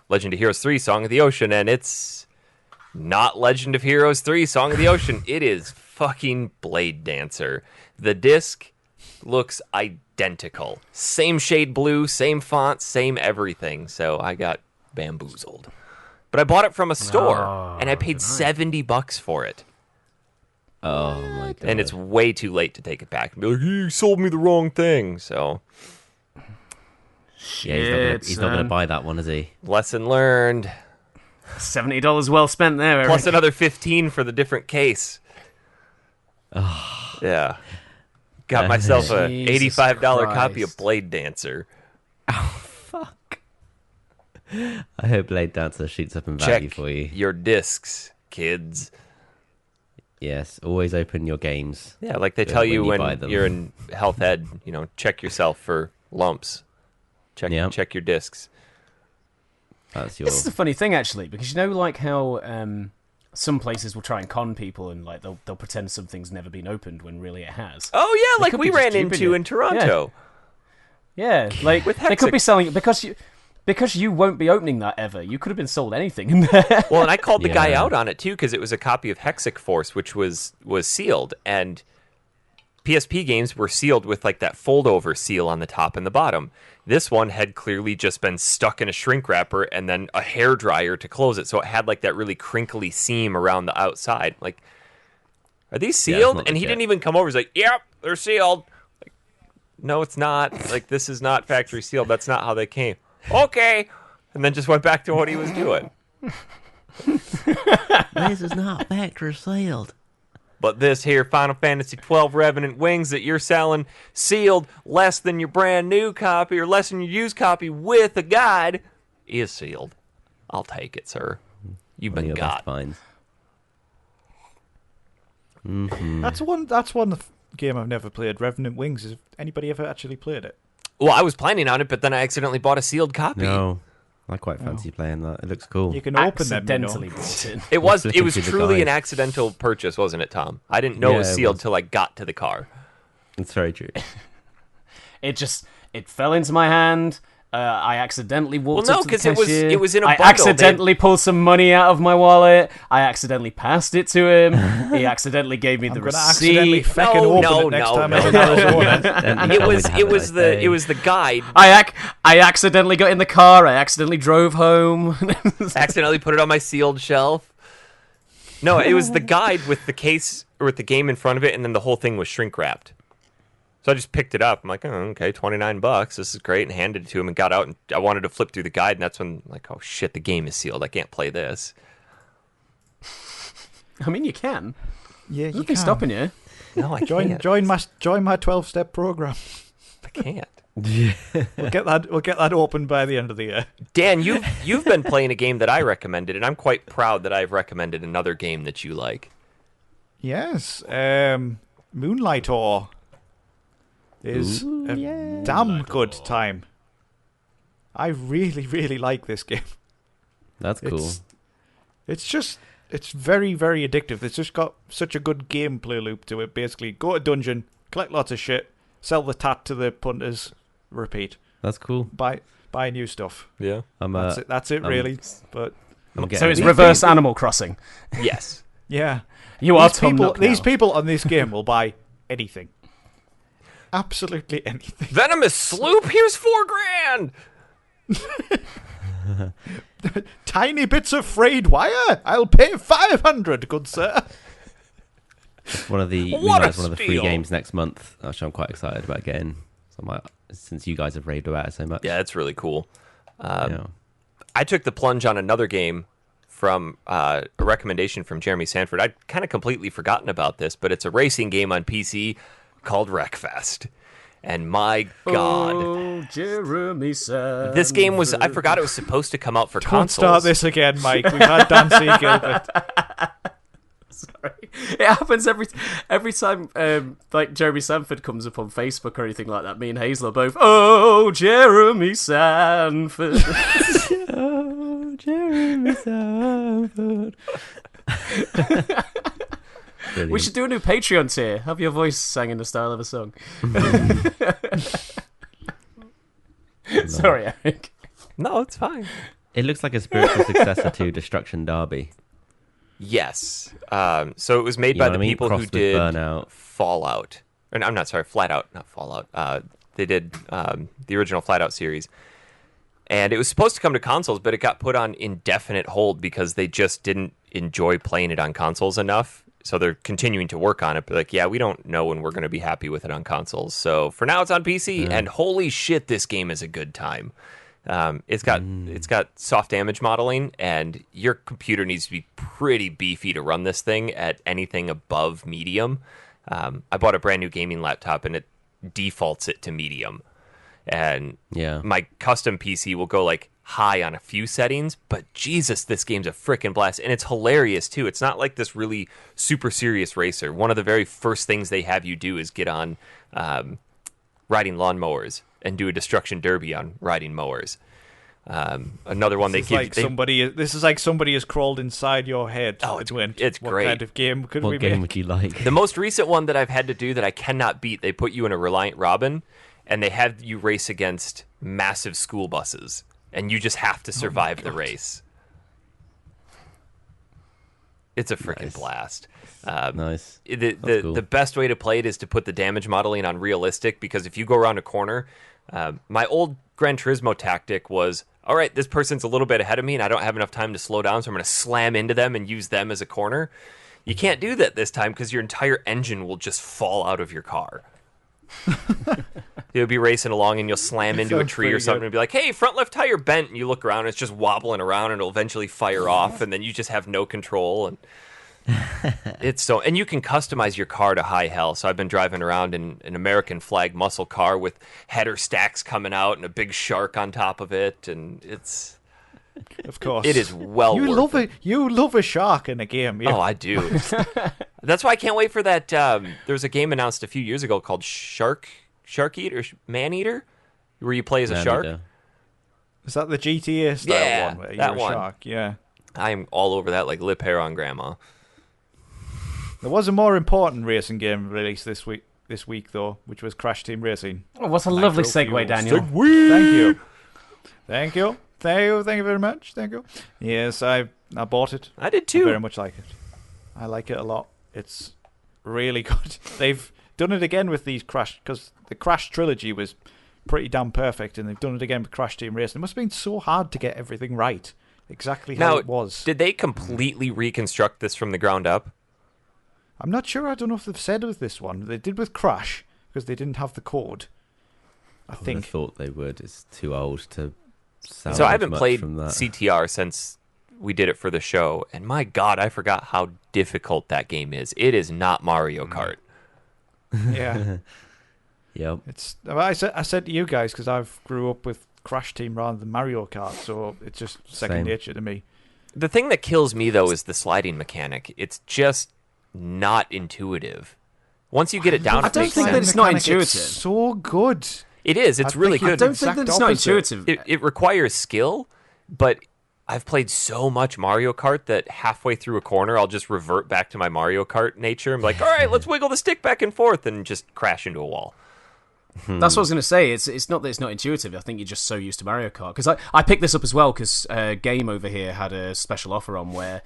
S1: Legend of Heroes 3 Song of the Ocean, and it's not Legend of Heroes 3 Song of the Ocean. It is fucking Blade Dancer. The disc looks identical. Same shade blue, same font, same everything. So I got bamboozled. But I bought it from a store, and I paid $70 for it.
S4: Oh my god!
S1: And it's way too late to take it back and be like, you sold me the wrong thing. So,
S4: yeah, he's not gonna buy that one, is he?
S1: lesson learned.
S3: $70 well spent there, Eric.
S1: Plus another 15 for the different case. Yeah. Got myself a
S3: Jesus
S1: $85 copy of
S3: Christ.
S1: Blade Dancer.
S4: Fuck. I hope Blade Dancer shoots up in value
S1: Check
S4: for you.
S1: your discs, kids.
S4: Yes, always open your games.
S1: Yeah, like they
S4: Good
S1: tell you
S4: when you buy
S1: when
S4: them.
S1: you're in health ed, check yourself for lumps. Check your discs.
S4: That's your.
S3: This is a funny thing, actually, because like how some places will try and con people and like they'll pretend something's never been opened when really it has.
S1: Oh yeah,
S3: It
S1: like
S3: could
S1: we
S3: be just
S1: ran
S3: stupid,
S1: into
S3: yeah.
S1: in Toronto.
S3: Yeah, like
S1: With
S3: they could
S1: Hexic.
S3: be selling it because you won't be opening that ever. You could have been sold anything in there.
S1: Well, and I called the guy
S4: Yeah.
S1: out on it too because it was a copy of Hexic Force, which was sealed, and PSP games were sealed with like that fold-over seal on the top and the bottom. This one had clearly just been stuck in a shrink wrapper and then a hair dryer to close it, so it had like that really crinkly seam around the outside. Like, are these
S4: Yeah, it's
S1: sealed?
S4: not
S1: And he
S4: legit.
S1: didn't even come over. He's like, "Yep, they're sealed." Like, no, it's not. Like, this is not factory sealed. That's not how they came. Okay, and then just went back to what he was doing.
S4: This is not factory sealed.
S1: But this here Final Fantasy XII Revenant Wings that you're selling sealed less than your brand new copy or less than your used copy with a guide is sealed. I'll take it, sir. You've
S4: One of
S1: been
S4: your best
S1: got.
S4: finds.
S2: That's one game I've never played. Revenant Wings. Has anybody ever actually played it?
S1: Well, I was planning on it, but then I accidentally bought a sealed copy.
S4: No, I quite fancy playing that. It looks cool.
S2: You can open them.
S3: Accidentally bought it.
S1: It was
S4: Flipping
S1: it was
S4: through the
S1: truly an
S4: guide.
S1: accidental purchase, wasn't it, Tom? I didn't know it was
S4: Yeah, it
S1: sealed
S4: was.
S1: till I got to the car.
S4: It's very true.
S3: It fell into my hand. I accidentally walked
S1: Well, no,
S3: up to the
S1: 'cause it was-
S3: cashier.
S1: it was in a
S3: I
S1: bundle.
S3: accidentally pulled some money out of my wallet. I accidentally passed it to him. He accidentally gave me
S2: I'm
S3: the
S2: gonna accidentally
S3: receipt.
S2: feckin'
S1: No,
S2: open
S1: no,
S2: it next
S1: no,
S2: time
S1: no,
S2: I'm in
S1: no.
S2: Arizona.
S1: It was the guide.
S3: I accidentally got in the car. I accidentally drove home.
S1: Accidentally put it on my sealed shelf. No, it was the guide with the case or with the game in front of it, and then the whole thing was shrink wrapped. So I just picked it up. I'm like, oh, okay, $29. This is great, and handed it to him and got out. And I wanted to flip through the guide, and that's when, like, oh shit, the game is sealed. I can't play this.
S3: I mean, you can.
S2: Yeah, you
S3: Nothing's
S2: can.
S3: stopping you.
S1: No, I
S2: Join
S1: can't.
S2: join my 12-step program.
S1: I can't.
S2: We'll get that open by the end of the year.
S1: Dan, you've been playing a game that I recommended, and I'm quite proud that I've recommended another game that you like.
S2: Yes, Moonlight Ore is a damn good time. I really, really like this game.
S4: That's cool.
S2: It's very, very addictive. It's just got such a good gameplay loop to it. Basically, go to dungeon, collect lots of shit, sell the tat to the punters, repeat.
S4: That's cool.
S2: Buy new stuff.
S1: Yeah.
S2: That's it really. But
S4: I'm
S3: So it's
S4: getting-
S3: reverse Animal Crossing.
S1: Yes.
S2: yeah,
S3: You are
S2: these
S3: Tom
S2: people.
S3: Nook
S2: These
S3: now.
S2: people on this game will buy anything. Absolutely anything.
S1: Venomous Sloop. Here's $4,000.
S2: Tiny bits of frayed wire. I'll pay 500, good sir.
S4: one of the
S1: What a
S4: Moonlight's one of the free
S1: steal.
S4: games next month. Actually, I'm quite excited about getting. So since you guys have raved about it so much.
S1: Yeah, it's really cool.
S4: Yeah.
S1: I took the plunge on another game from a recommendation from Jeremy Sanford. I'd kind of completely forgotten about this, but it's a racing game on PC called Wreckfest. And my God,
S3: Oh, Jeremy Sanford.
S1: this game was, I forgot it was supposed to come out for
S2: Don't
S1: consoles.
S2: start this again, Mike. We've had Dan C. Gilbert.
S3: Sorry. It happens every time like Jeremy Sanford comes up on Facebook or anything like that. Me and Hazel are both, oh, Jeremy Sanford.
S4: Oh, Jeremy Sanford.
S3: We should do a new Patreon tier. Have your voice sang in the style of a song. Sorry, Eric.
S1: No, it's fine.
S4: It looks like a spiritual successor to Destruction Derby.
S1: Yes. So it was made
S4: You
S1: by
S4: know
S1: the
S4: what I mean?
S1: people who
S4: Crossed with
S1: did
S4: Burnout.
S1: Fallout. Or, I'm not sorry, Flat Out, not Fallout. They did the original Flat Out series. And it was supposed to come to consoles, but it got put on indefinite hold because they just didn't enjoy playing it on consoles enough. So they're continuing to work on it. But like, yeah, we don't know when we're going to be happy with it on consoles. So for now, it's on PC. And holy shit, this game is a good time. It's got soft damage modeling, and your computer needs to be pretty beefy to run this thing at anything above medium. I bought a brand new gaming laptop, and it defaults it to medium. And
S4: Yeah.
S1: my custom PC will go like high on a few settings, but Jesus, this game's a freaking blast, and it's hilarious too. It's not like this really super serious racer. One of the very first things they have you do is get on riding lawnmowers and do a destruction derby on riding mowers, Another one
S2: This is like somebody has crawled inside your head.
S1: Oh,
S2: and went,
S1: it's
S2: what
S1: great.
S2: Kind of game could we
S4: What game
S2: make?
S4: would you like?
S1: The most recent one that I've had to do that I cannot beat, they put you in a Reliant Robin, and they have you race against massive school buses, and you just have to survive the race. It's a freaking blast.
S4: Nice.
S1: The best way to play it is to put the damage modeling on realistic, because if you go around a corner, my old Gran Turismo tactic was, all right, this person's a little bit ahead of me and I don't have enough time to slow down, so I'm going to slam into them and use them as a corner. You can't do that this time because your entire engine will just fall out of your car. You'll be racing along and you'll slam into a tree or something and be like, hey, front left tire bent, and you look around and it's just wobbling around and it'll eventually fire off, and then you just have no control. And and you can customize your car to high hell. So I've been driving around in an American flag muscle car with header stacks coming out and a big shark on top of it, and it's
S2: Of course,
S1: it is well.
S2: You love a shark in a game. Yeah.
S1: Oh, I do. That's why I can't wait for that. There was a game announced a few years ago called Shark Eater, Man Eater, where you play as a shark.
S4: Eater.
S2: Is that the GTA style one? Where
S1: that
S2: you're a
S1: one.
S2: Shark? Yeah.
S1: I am all over that like lip hair on grandma.
S2: There was a more important racing game released this week though, which was Crash Team Racing.
S3: Oh, what a lovely segue,
S2: Fuels.
S3: Daniel.
S2: Thank you very much. Thank you. Yes, I bought it.
S1: I did too.
S2: I very much like it. I like it a lot. It's really good. They've done it again with these Crash, because the Crash trilogy was pretty damn perfect, and they've done it again with Crash Team Racing. It must have been so hard to get everything right, exactly how it was.
S1: Did they completely reconstruct this from the ground up?
S2: I'm not sure. I don't know if they've said with this one. They did with Crash, because they didn't have the code. I
S4: I
S2: think.
S4: thought they would. It's too old to salvage
S1: So I haven't
S4: much
S1: played
S4: from that.
S1: CTR since we did it for the show, and my God, I forgot how difficult that game is. It is not Mario Kart.
S2: Yeah.
S4: Yep.
S2: I said to you guys, because I've grew up with Crash Team rather than Mario Kart, so it's just second
S4: Same.
S2: nature to me.
S1: The thing that kills me, though, is the sliding mechanic. It's just not intuitive. Once you get it down,
S3: I don't think that it's not intuitive.
S2: It's so good.
S1: it is. It's really
S2: think
S1: good.
S3: I don't think that it's not
S2: opposite.
S3: intuitive.
S1: It requires skill, but I've played so much Mario Kart that halfway through a corner, I'll just revert back to my Mario Kart nature. I'm like, all right, let's wiggle the stick back and forth, and just crash into a wall.
S3: That's what I was going to say. It's not that it's not intuitive. I think you're just so used to Mario Kart. Because I picked this up as well because Game over here had a special offer on where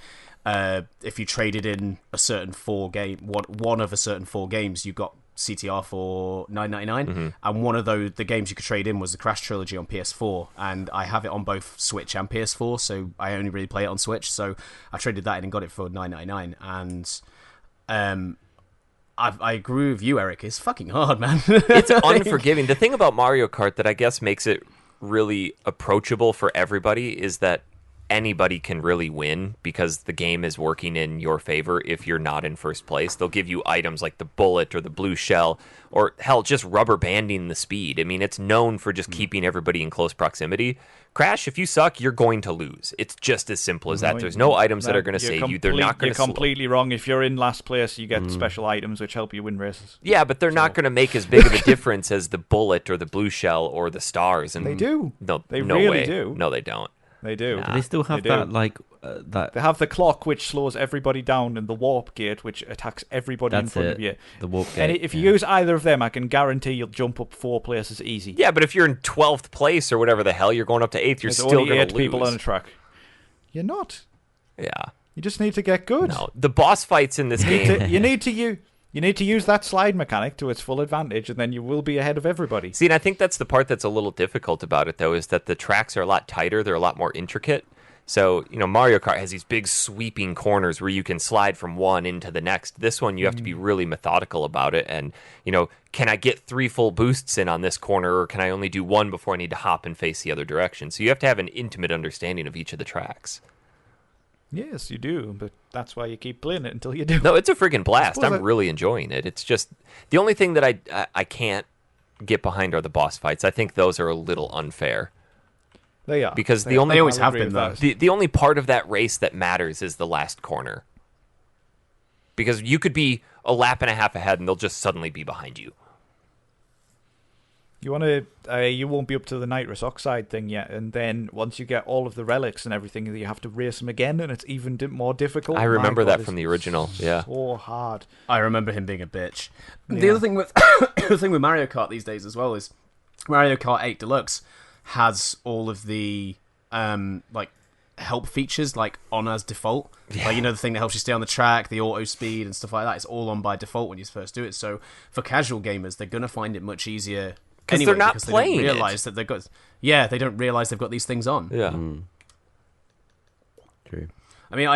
S3: if you traded in a certain one of a certain 4 games, you got CTR for $9.99, and one of the games you could trade in was the Crash trilogy on PS4, and I have it on both Switch and PS4, so I only really play it on Switch. So I traded that in and got it for $9.99, and I agree with you, Eric. It's fucking hard, man.
S1: It's unforgiving. The thing about Mario Kart that I guess makes it really approachable for everybody is that anybody can really win because the game is working in your favor if you're not in first place. They'll give you items like the bullet or the blue shell, or hell, just rubber banding the speed. I mean, it's known for just keeping everybody in close proximity. Crash, if you suck, you're going to lose. It's just as simple as that. There's no items that are going to save you. They're not going to.
S2: You're completely wrong. If you're in last place, you get special items which help you win races.
S1: Yeah, but they're not going to make as big of a difference as the bullet or the blue shell or the stars. And
S2: They do.
S1: No,
S2: They
S1: no
S2: really
S1: way.
S2: do.
S1: No, they don't.
S2: They do.
S4: Do they still have
S2: They do.
S4: that, like, that...
S2: They have the clock which slows everybody down, and the warp gate which attacks everybody in
S4: That's
S2: front
S4: it.
S2: of you.
S4: The warp
S2: And
S4: gate,
S2: if you
S4: yeah.
S2: use either of them, I can guarantee you'll jump up 4 places easy.
S1: Yeah, but if you're in 12th place or whatever the hell, you're going up to 8th, you're
S2: There's
S1: still
S2: only
S1: going
S2: 8
S1: to lose.
S2: people on a track. You're not.
S1: Yeah.
S2: You just need to get good.
S1: No, the boss fights in this game.
S2: You need to use that slide mechanic to its full advantage, and then you will be ahead of everybody.
S1: See, and I think that's the part that's a little difficult about it, though, is that the tracks are a lot tighter. They're a lot more intricate. So, Mario Kart has these big sweeping corners where you can slide from one into the next. This one, you have to be really methodical about it. And, can I get 3 full boosts in on this corner, or can I only do 1 before I need to hop and face the other direction? So you have to have an intimate understanding of each of the tracks.
S2: Yes, you do, but that's why you keep playing it until you do.
S1: No, it's a friggin' blast.
S2: suppose
S1: I'm really enjoying it. It's just the only thing that I can't get behind are the boss fights. I think those are a little unfair.
S2: They are.
S1: Because
S2: They
S3: always have
S2: agree
S3: been,
S2: with
S3: though.
S2: that.
S1: The only part of that race that matters is the last corner. Because you could be a lap and a half ahead and they'll just suddenly be behind you.
S2: You want to? You won't be up to the nitrous oxide thing yet, and then once you get all of the relics and everything, you have to race them again, and it's even more difficult.
S1: I remember
S2: My God,
S1: that from the original. Yeah.
S2: so hard.
S3: I remember him being a bitch. The
S2: Yeah.
S3: other thing with the thing with Mario Kart these days as well is Mario Kart 8 Deluxe has all of the like help features like on as default.
S1: Yeah.
S3: Like, you know, the thing that helps you stay on the track, the auto speed and stuff like that. It's all on by default when you first do it. So for casual gamers, they're gonna find it much easier.
S1: Because
S3: Anyway,
S1: they're not
S3: because
S1: playing
S3: they don't realize that they've got. Yeah, they don't realize they've got these things on.
S1: Yeah.
S4: True.
S3: I mean,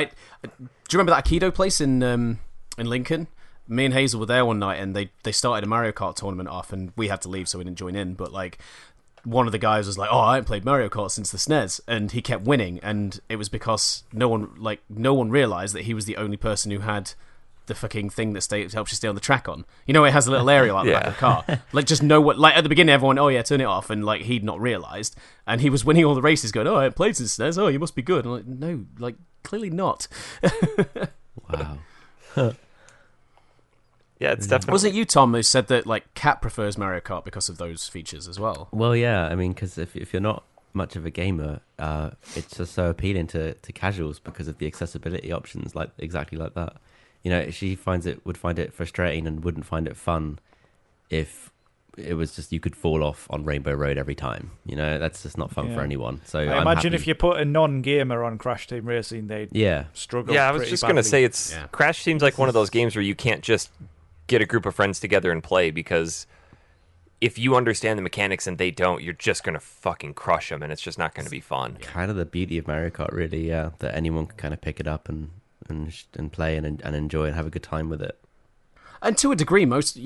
S3: do you remember that Aikido place in Lincoln? Me and Hazel were there one night, and they started a Mario Kart tournament off, and we had to leave, so we didn't join in. But like, one of the guys was like, "Oh, I haven't played Mario Kart since the SNES," and he kept winning, and it was because no one realized that he was the only person who had the fucking thing that helps you stay on the track on. You know, it has a little area like the back of the car. Like, just know what. Like at the beginning, everyone, oh yeah, turn it off, and like he'd not realized, and he was winning all the races, going, "Oh, I haven't played since SNES. Oh, you must be good." I'm like, no, like clearly not.
S4: Wow.
S1: Yeah, it's definitely.
S3: Was it you, Tom, who said that like Kat prefers Mario Kart because of those features as well?
S4: Well, yeah. I mean, because if you're not much of a gamer, it's just so appealing to casuals because of the accessibility options, like exactly like that. You know, she would find it frustrating and wouldn't find it fun if it was just you could fall off on Rainbow Road every time. You know, that's just not fun for anyone. So
S2: I imagine if you put a non-gamer on Crash Team Racing, they'd struggle.
S1: Yeah, I was just going to say Crash seems like one of those games where you can't just get a group of friends together and play, because if you understand the mechanics and they don't, you're just going to fucking crush them, and it's just not going to be fun.
S4: Kind of the beauty of Mario Kart, really, that anyone can kind of pick it up and play and enjoy and have a good time with it.
S3: And to a degree, most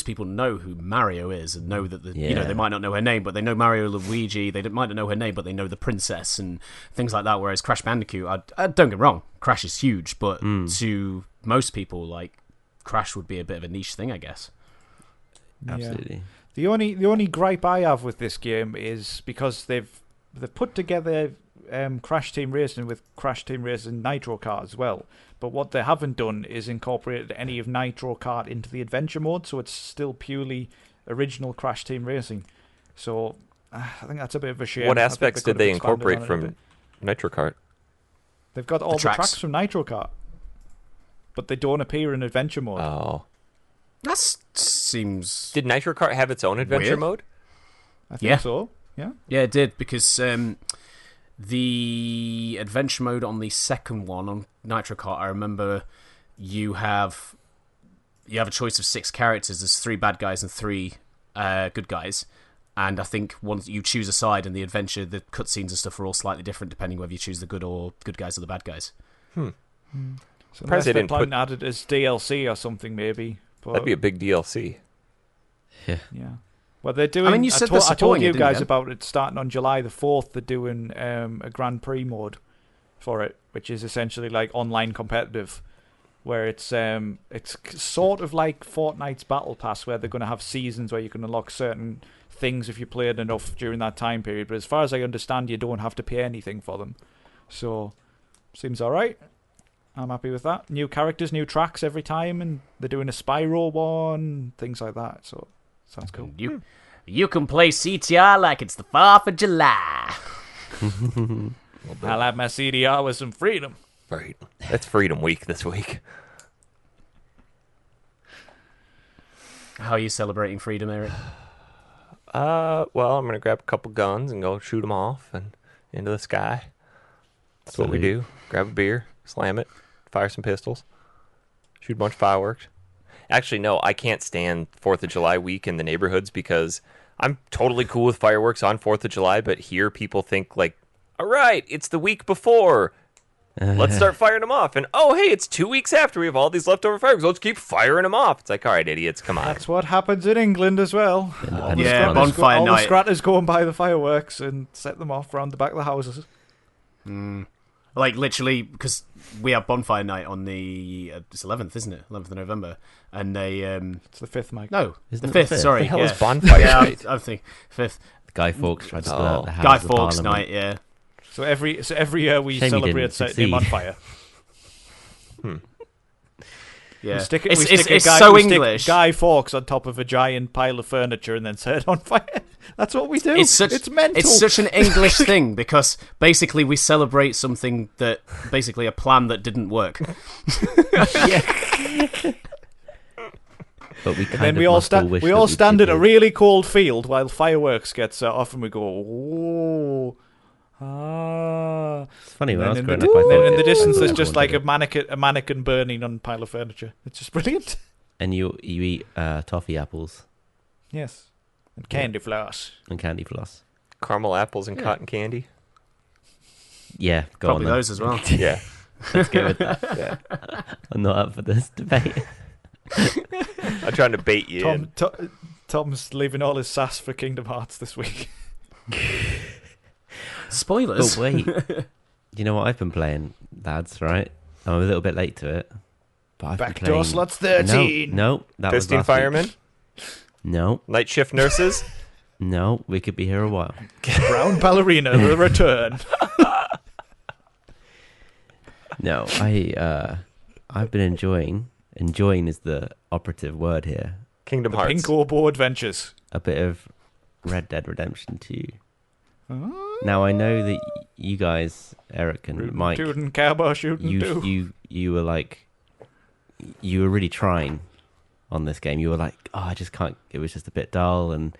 S3: people know who Mario is and know that they might not know her name, but they know Mario, Luigi. They might not know her name, but they know the princess and things like that. Whereas Crash Bandicoot, I don't get me wrong, Crash is huge, but to most people, like, Crash would be a bit of a niche thing, I guess.
S4: Absolutely.
S2: The only gripe I have with this game is because they've put together Crash Team Racing with Crash Team Racing Nitro Kart as well. But what they haven't done is incorporated any of Nitro Kart into the adventure mode, so it's still purely original Crash Team Racing. So I think that's a bit of a shame.
S1: What aspects did they incorporate from Nitro Kart?
S2: They've got all the tracks from Nitro Kart, but they don't appear in adventure mode.
S1: Oh.
S3: That seems...
S1: Did Nitro Kart have its own adventure
S3: weird.
S1: mode?
S2: I think so, yeah.
S3: Yeah, it did, because the adventure mode on the second one, on Nitro Kart, I remember you have a choice of 6 characters. There's 3 bad guys and 3 good guys. And I think once you choose a side in the adventure, the cutscenes and stuff are all slightly different depending whether you choose the good guys or the bad guys.
S2: So unless they're planning to add it as DLC or something, maybe. But
S1: that'd be a big DLC.
S2: Yeah. Well, they're doing.
S3: I mean, you said
S2: I told you guys
S3: you?
S2: about it starting on July the 4th. They're doing a Grand Prix mode for it, which is essentially like online competitive, where it's sort of like Fortnite's Battle Pass, where they're going to have seasons where you can unlock certain things if you played enough during that time period. But as far as I understand, you don't have to pay anything for them. So, seems all right. I'm happy with that. New characters, new tracks every time, and they're doing a Spyro one, things like that. So, sounds cool.
S3: You can play CTR like it's the 4th of July.
S2: I'll have my CDR with some freedom.
S1: Right. That's Freedom Week this week.
S3: How are you celebrating freedom, Eric?
S1: Well, I'm going to grab a couple guns and go shoot them off and into the sky. That's what we do. Grab a beer, slam it, fire some pistols, shoot a bunch of fireworks. Actually, no, I can't stand 4th of July week in the neighborhoods because I'm totally cool with fireworks on 4th of July, but here people think like, all right, it's the week before. Let's start firing them off. And, oh, hey, it's 2 weeks after we have all these leftover fireworks. Let's keep firing them off. It's like, all right, idiots, come on.
S2: That's what happens in England as well.
S3: Bonfire night.
S2: All the scratters go and buy the fireworks and set them off around the back of the houses.
S3: Like, literally, because we have bonfire night on the... it's 11th, isn't it? 11th of November. And they...
S2: It's the 5th, Mike.
S3: No,
S4: Isn't
S3: the
S4: it
S3: 5th,
S4: the 5th?
S3: sorry.
S1: The hell
S3: yeah.
S1: is bonfire night?
S3: I'm thinking 5th.
S4: Guy Fawkes tried to split out the House
S3: Guy
S4: of
S3: Fawkes
S4: Parliament.
S3: night, yeah.
S2: So every year we
S4: Shame you
S2: celebrate
S4: didn't
S2: setting him on
S4: succeed.
S2: fire.
S3: Yeah,
S2: We stick,
S3: it's,
S2: we stick
S3: it's
S2: a guy,
S3: so
S2: we stick
S3: English.
S2: Guy Fawkes on top of a giant pile of furniture and then set it on fire. That's what we do. It's mental.
S3: It's such an English thing because basically we celebrate something that basically a plan that didn't work.
S4: But we
S2: And then we all stand in a really cold field while fireworks get set off, and we go, "Oh, ah!"
S4: It's funny when I was
S2: And
S4: growing
S2: then
S4: up. I
S2: in
S4: thought
S2: the
S4: it-
S2: distance, there's
S4: everyone
S2: just like
S4: did it.
S2: a mannequin burning on a pile of furniture. It's just brilliant.
S4: And you eat toffee apples
S2: Yes, and candy floss.
S4: and candy floss.
S1: Caramel apples and cotton candy.
S4: Yeah, go
S3: Probably
S4: on. Then.
S3: those as well.
S1: Yeah.
S4: Let's go with that.
S1: Yeah.
S4: I'm not up for this debate.
S1: I'm trying to bait you in.
S2: Tom's leaving all his sass for Kingdom Hearts this week.
S3: Spoilers.
S4: But wait, you know what I've been playing, lads? Right, I'm a little bit late to it, but I've been
S2: Backdoor
S4: playing.
S2: Slots 13.
S4: No, that was
S1: Fisting
S4: last week.
S1: firemen?
S4: No,
S1: Night shift nurses?
S4: no, we could be here a while.
S2: Brown Ballerina, the return.
S4: No, I've been enjoying. Enjoying is the operative word here.
S1: Kingdom
S2: The
S1: Hearts.
S2: Pink Orbo Adventures.
S4: A bit of Red Dead Redemption 2. Now I know that you guys, Eric and Mike,
S2: Tootin' cowboy shooting too.
S4: you were like, you were really trying on this game. You were like, oh, I just can't. It was just a bit dull, and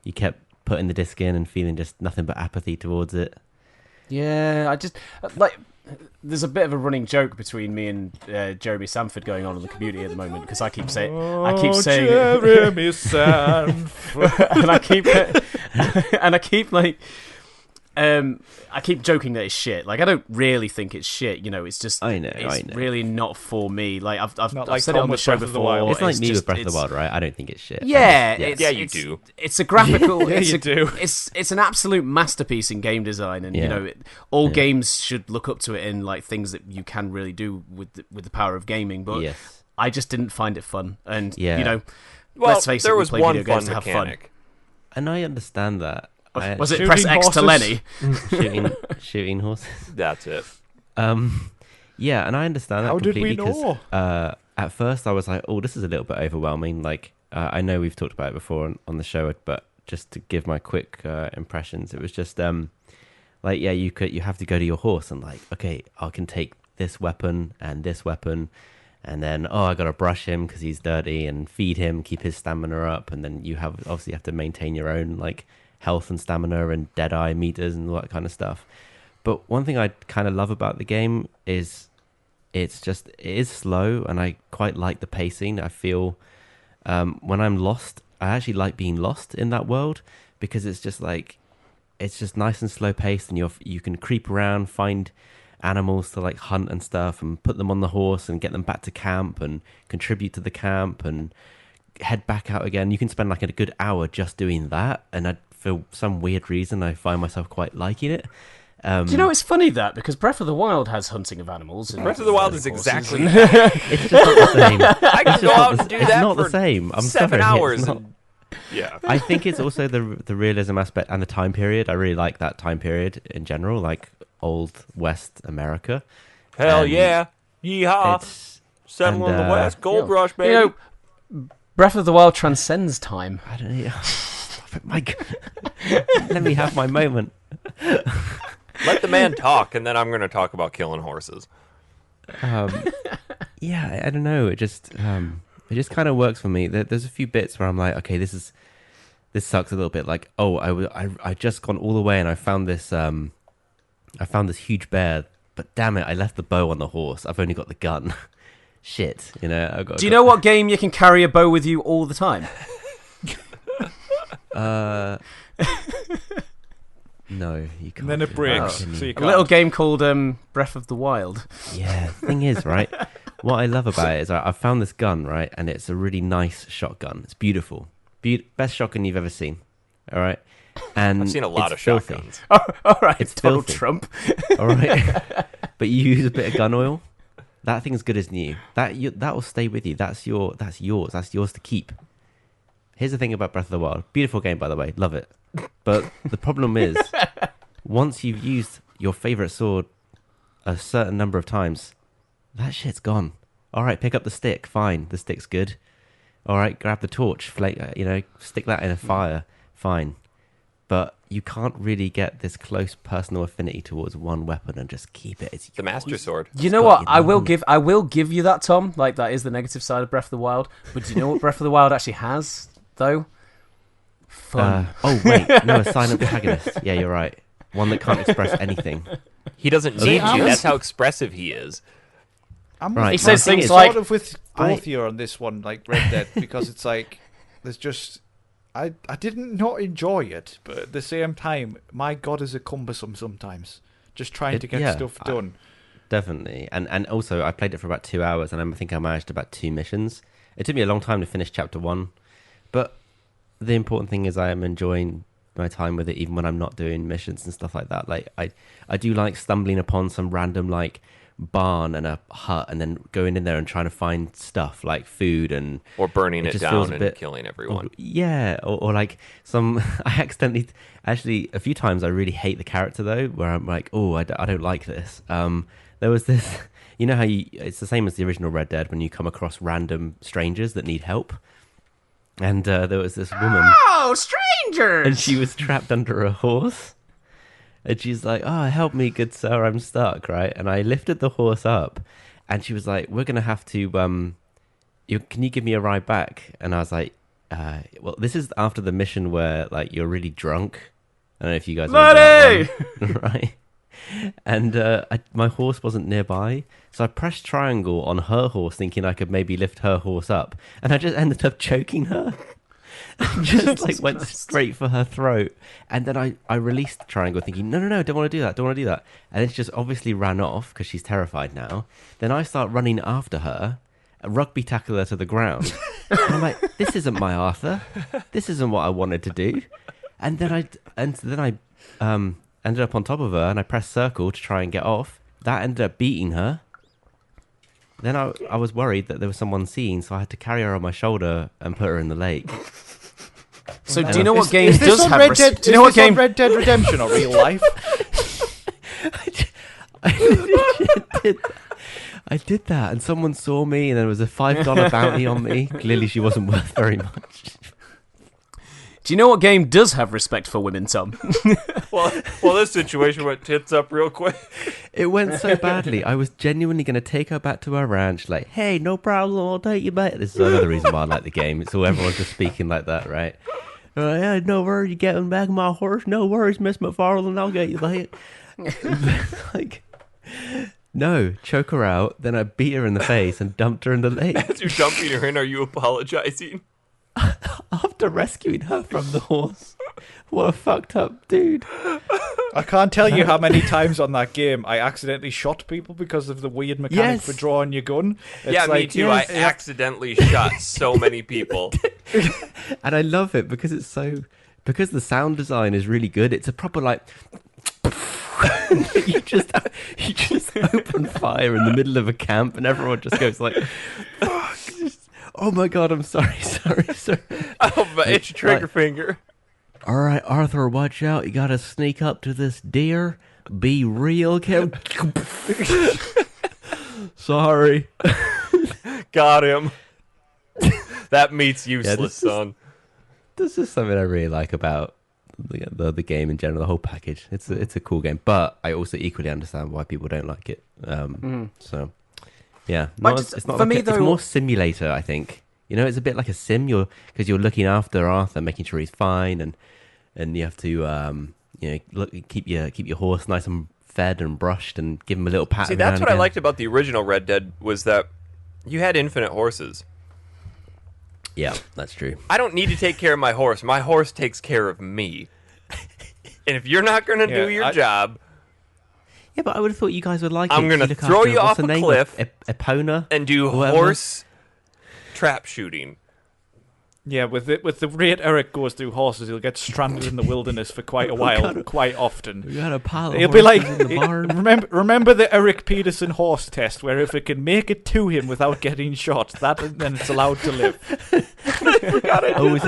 S4: you kept putting the disc in and feeling just nothing but apathy towards it.
S3: Yeah, I just like. There's a bit of a running joke between me and Jeremy Sanford going on in the community at the moment because I keep saying,
S2: Jeremy Sanford.
S3: and I keep like, I keep joking that it's shit. Like I don't really think it's shit. You know, it's just
S4: I know.
S3: really not for me. Like I've
S2: Not like
S3: said it
S2: Tom
S3: on the
S2: with
S3: show
S2: Breath of the
S3: before.
S2: Wild.
S4: It's like me
S3: just-
S4: with Breath of the
S3: it's-
S4: Wild, right? I don't think it's shit.
S3: Yeah,
S1: Yeah, you do.
S3: It's a graphical.
S2: Yeah,
S3: it's
S2: you
S3: a,
S2: do.
S3: It's an absolute masterpiece in game design, and you
S4: Yeah.
S3: know, all games should look up to it in like things that you can really do with the power of gaming. But
S4: Yes.
S3: I just didn't find it fun, and
S4: Yeah.
S3: you know,
S1: Well,
S3: let's face it,
S1: there
S3: we
S1: was
S3: play
S1: one
S3: video games
S1: fun
S3: to have fun.
S1: mechanic.
S4: And I understand that.
S3: Was it
S2: Shooting
S3: press X to
S2: horses.
S3: Lenny?
S4: shooting horses?
S1: That's it.
S4: Yeah, and I understand that
S2: How did
S4: completely
S2: we know?
S4: at first I was like, oh, this is a little bit overwhelming. Like, I know we've talked about it before on the show, but just to give my quick impressions, it was just like, yeah, you have to go to your horse and like, okay, I can take this weapon and this weapon, and then I got to brush him because he's dirty and feed him, keep his stamina up, and then you obviously have to maintain your own like health and stamina and deadeye meters and all that kind of stuff. But one thing I kind of love about the game is it is slow, and I quite like the pacing. I feel when I'm lost, I actually like being lost in that world because it's just nice and slow paced, and you can creep around, find animals to like hunt and stuff, and put them on the horse and get them back to camp and contribute to the camp and head back out again. You can spend like a good hour just doing that, and for some weird reason I find myself quite liking it.
S3: Do you know it's funny that because Breath of the Wild has hunting of animals. And
S1: Breath of the Wild is
S3: horses
S1: exactly
S3: and-
S1: that.
S4: It's just not the same.
S1: I can go out and do
S4: It's
S1: that
S4: not
S1: for
S4: the same. I'm
S1: 7
S4: sorry,
S1: hours.
S4: it's not.
S1: And, yeah.
S4: I think it's also the realism aspect and the time period. I really like that time period in general, like old West America.
S1: Hell
S4: And
S1: yeah. Yeehaw.
S4: It's
S1: Settle
S4: and,
S1: in the West. Gold
S3: yeah.
S1: Rush, baby.
S3: You know, Breath of the Wild transcends time.
S4: I don't know. Stop it, Mike. Let me have my moment.
S1: Let the man talk, and then I'm going to talk about killing horses.
S4: Yeah, I don't know. It just kind of works for me. There's a few bits where I'm like, okay, this sucks a little bit. Like, I just gone all the way and I found this huge bear, but damn it, I left the bow on the horse. I've only got the gun. Shit, you know.
S3: Do you know what game you can carry a bow with you all the time?
S4: No, you can't.
S2: And then it
S4: do
S2: breaks,
S4: that.
S2: so you
S3: A
S2: can't.
S3: little game called Breath of the Wild.
S4: Yeah, the thing is, right, what I love about it is I found this gun, right, and it's a really nice shotgun. It's beautiful. Best shotgun you've ever seen, all right? And
S1: I've seen a lot of
S4: it's filthy,
S1: shotguns.
S3: Oh, all right,
S4: It's
S3: Donald
S4: filthy.
S3: Trump.
S4: all right? But you use a bit of gun oil, that thing's good as new. That will stay with you. That's yours. That's yours to keep. Here's the thing about Breath of the Wild. Beautiful game, by the way. Love it. But the problem is, once you've used your favorite sword a certain number of times, that shit's gone. All right, pick up the stick. Fine, the stick's good. All right, grab the torch. Stick that in a fire. Fine. But you can't really get this close personal affinity towards one weapon and just keep it. It's
S1: The Master Sword.
S3: You know what? I will give you that, Tom. Like, that is the negative side of Breath of the Wild. But do you know what Breath of the Wild actually has, though? Fun.
S4: Oh wait, no, a silent protagonist. Yeah, you're right. One that can't express anything.
S1: He doesn't need to. That's how expressive he is.
S2: I'm
S4: Right.
S3: He says things
S2: sort
S3: like,
S2: of with both you on this one, like Red Dead, because it's like there's just I didn't not enjoy it, but at the same time, my God, is it cumbersome sometimes. Just trying to get stuff done.
S4: Definitely, and also I played it for about 2 hours, and I think I managed about 2 missions. It took me a long time to finish chapter 1, but the important thing is I am enjoying my time with it, even when I'm not doing missions and stuff like that. Like I do like stumbling upon some random like barn and a hut, and then going in there and trying to find stuff like food and
S1: or burning it
S4: just
S1: down
S4: feels a
S1: and
S4: bit-
S1: killing everyone.
S4: or like some I accidentally actually a few times I really hate the character though, where I'm like, oh, I don't like this. There was this, you know how it's the same as the original Red Dead when you come across random strangers that need help, and there was this woman,
S3: "Oh, strangers!"
S4: and she was trapped under a horse. And she's like, oh, help me, good sir, I'm stuck, right? And I lifted the horse up, and she was like, we're going to have to, can you give me a ride back? And I was like, well, this is after the mission where, like, you're really drunk. I don't know if you guys remember that one, right? And my horse wasn't nearby, so I pressed triangle on her horse, thinking I could maybe lift her horse up. And I just ended up choking her. Just like went straight for her throat, and then I released the triangle thinking no, don't want to do that, and then she just obviously ran off because she's terrified now. Then I start running after her, rugby tackle her to the ground, and I'm like, this isn't my Arthur, this isn't what I wanted to do. And then I ended up on top of her, and I pressed circle to try and get off. That ended up beating her. Then I was worried that there was someone seeing, so I had to carry her on my shoulder and put her in the lake.
S3: So do you know what game
S2: Is this
S3: does
S2: on
S3: have...
S2: Red Dead?
S3: Do you know what game...
S2: Red Dead Redemption or real life?
S4: I did that, and someone saw me, and there was a $5 bounty on me. Clearly, she wasn't worth very much.
S3: Do you know what game does have respect for women, Tom?
S1: Well, this situation went tits up real quick.
S4: It went so badly. I was genuinely going to take her back to her ranch, like, hey, no problem, I'll take you back. This is another reason why I like the game. It's all everyone's just speaking like that, right? Yeah, no worries, you getting back my horse? No worries, Miss McFarlane, I'll get you back. Like, no, choke her out, then I beat her in the face and dumped her in the lake.
S1: As you're dumping her in, are you apologizing?
S4: After rescuing her from the horse. What a fucked up dude.
S2: I can't tell you how many times on that game I accidentally shot people because of the weird mechanic for drawing your gun. It's
S1: me too. I accidentally shot so many people.
S4: And I love it because because the sound design is really good. It's a proper like you just open fire in the middle of a camp and everyone just goes like, fuck. Oh my God, I'm sorry.
S1: Oh, but it's trigger finger.
S4: All right, Arthur, watch out. You got to sneak up to this deer. Be real careful. Sorry.
S1: Got him. That meat's useless, son.
S4: This is something I really like about the game in general, the whole package. It's a cool game, but I also equally understand why people don't like it. So, yeah. It's not
S3: for me, though,
S4: it's more simulator, I think. You know, it's a bit like a sim. Because you're looking after Arthur, making sure he's fine, and you have to keep your horse nice and fed and brushed, and give him a little pat.
S1: See,
S4: every now
S1: that's
S4: and
S1: what I
S4: again.
S1: liked about the original Red Dead was that you had infinite horses.
S4: Yeah, that's true.
S1: I don't need to take care of my horse. My horse takes care of me. And if you're not going to do your job...
S4: Yeah, but I would have thought you guys would like it.
S1: I'm going to throw you off a cliff
S4: Epona
S1: and do horse trap shooting.
S2: Yeah, with the rate Eric goes through horses, he'll get stranded in the wilderness for quite a while, quite often.
S4: We got a pile of
S2: He'll be like,
S4: in the barn.
S2: remember the Eric Peterson horse test, where if it can make it to him without getting shot, then it's allowed to live.
S4: Oh, is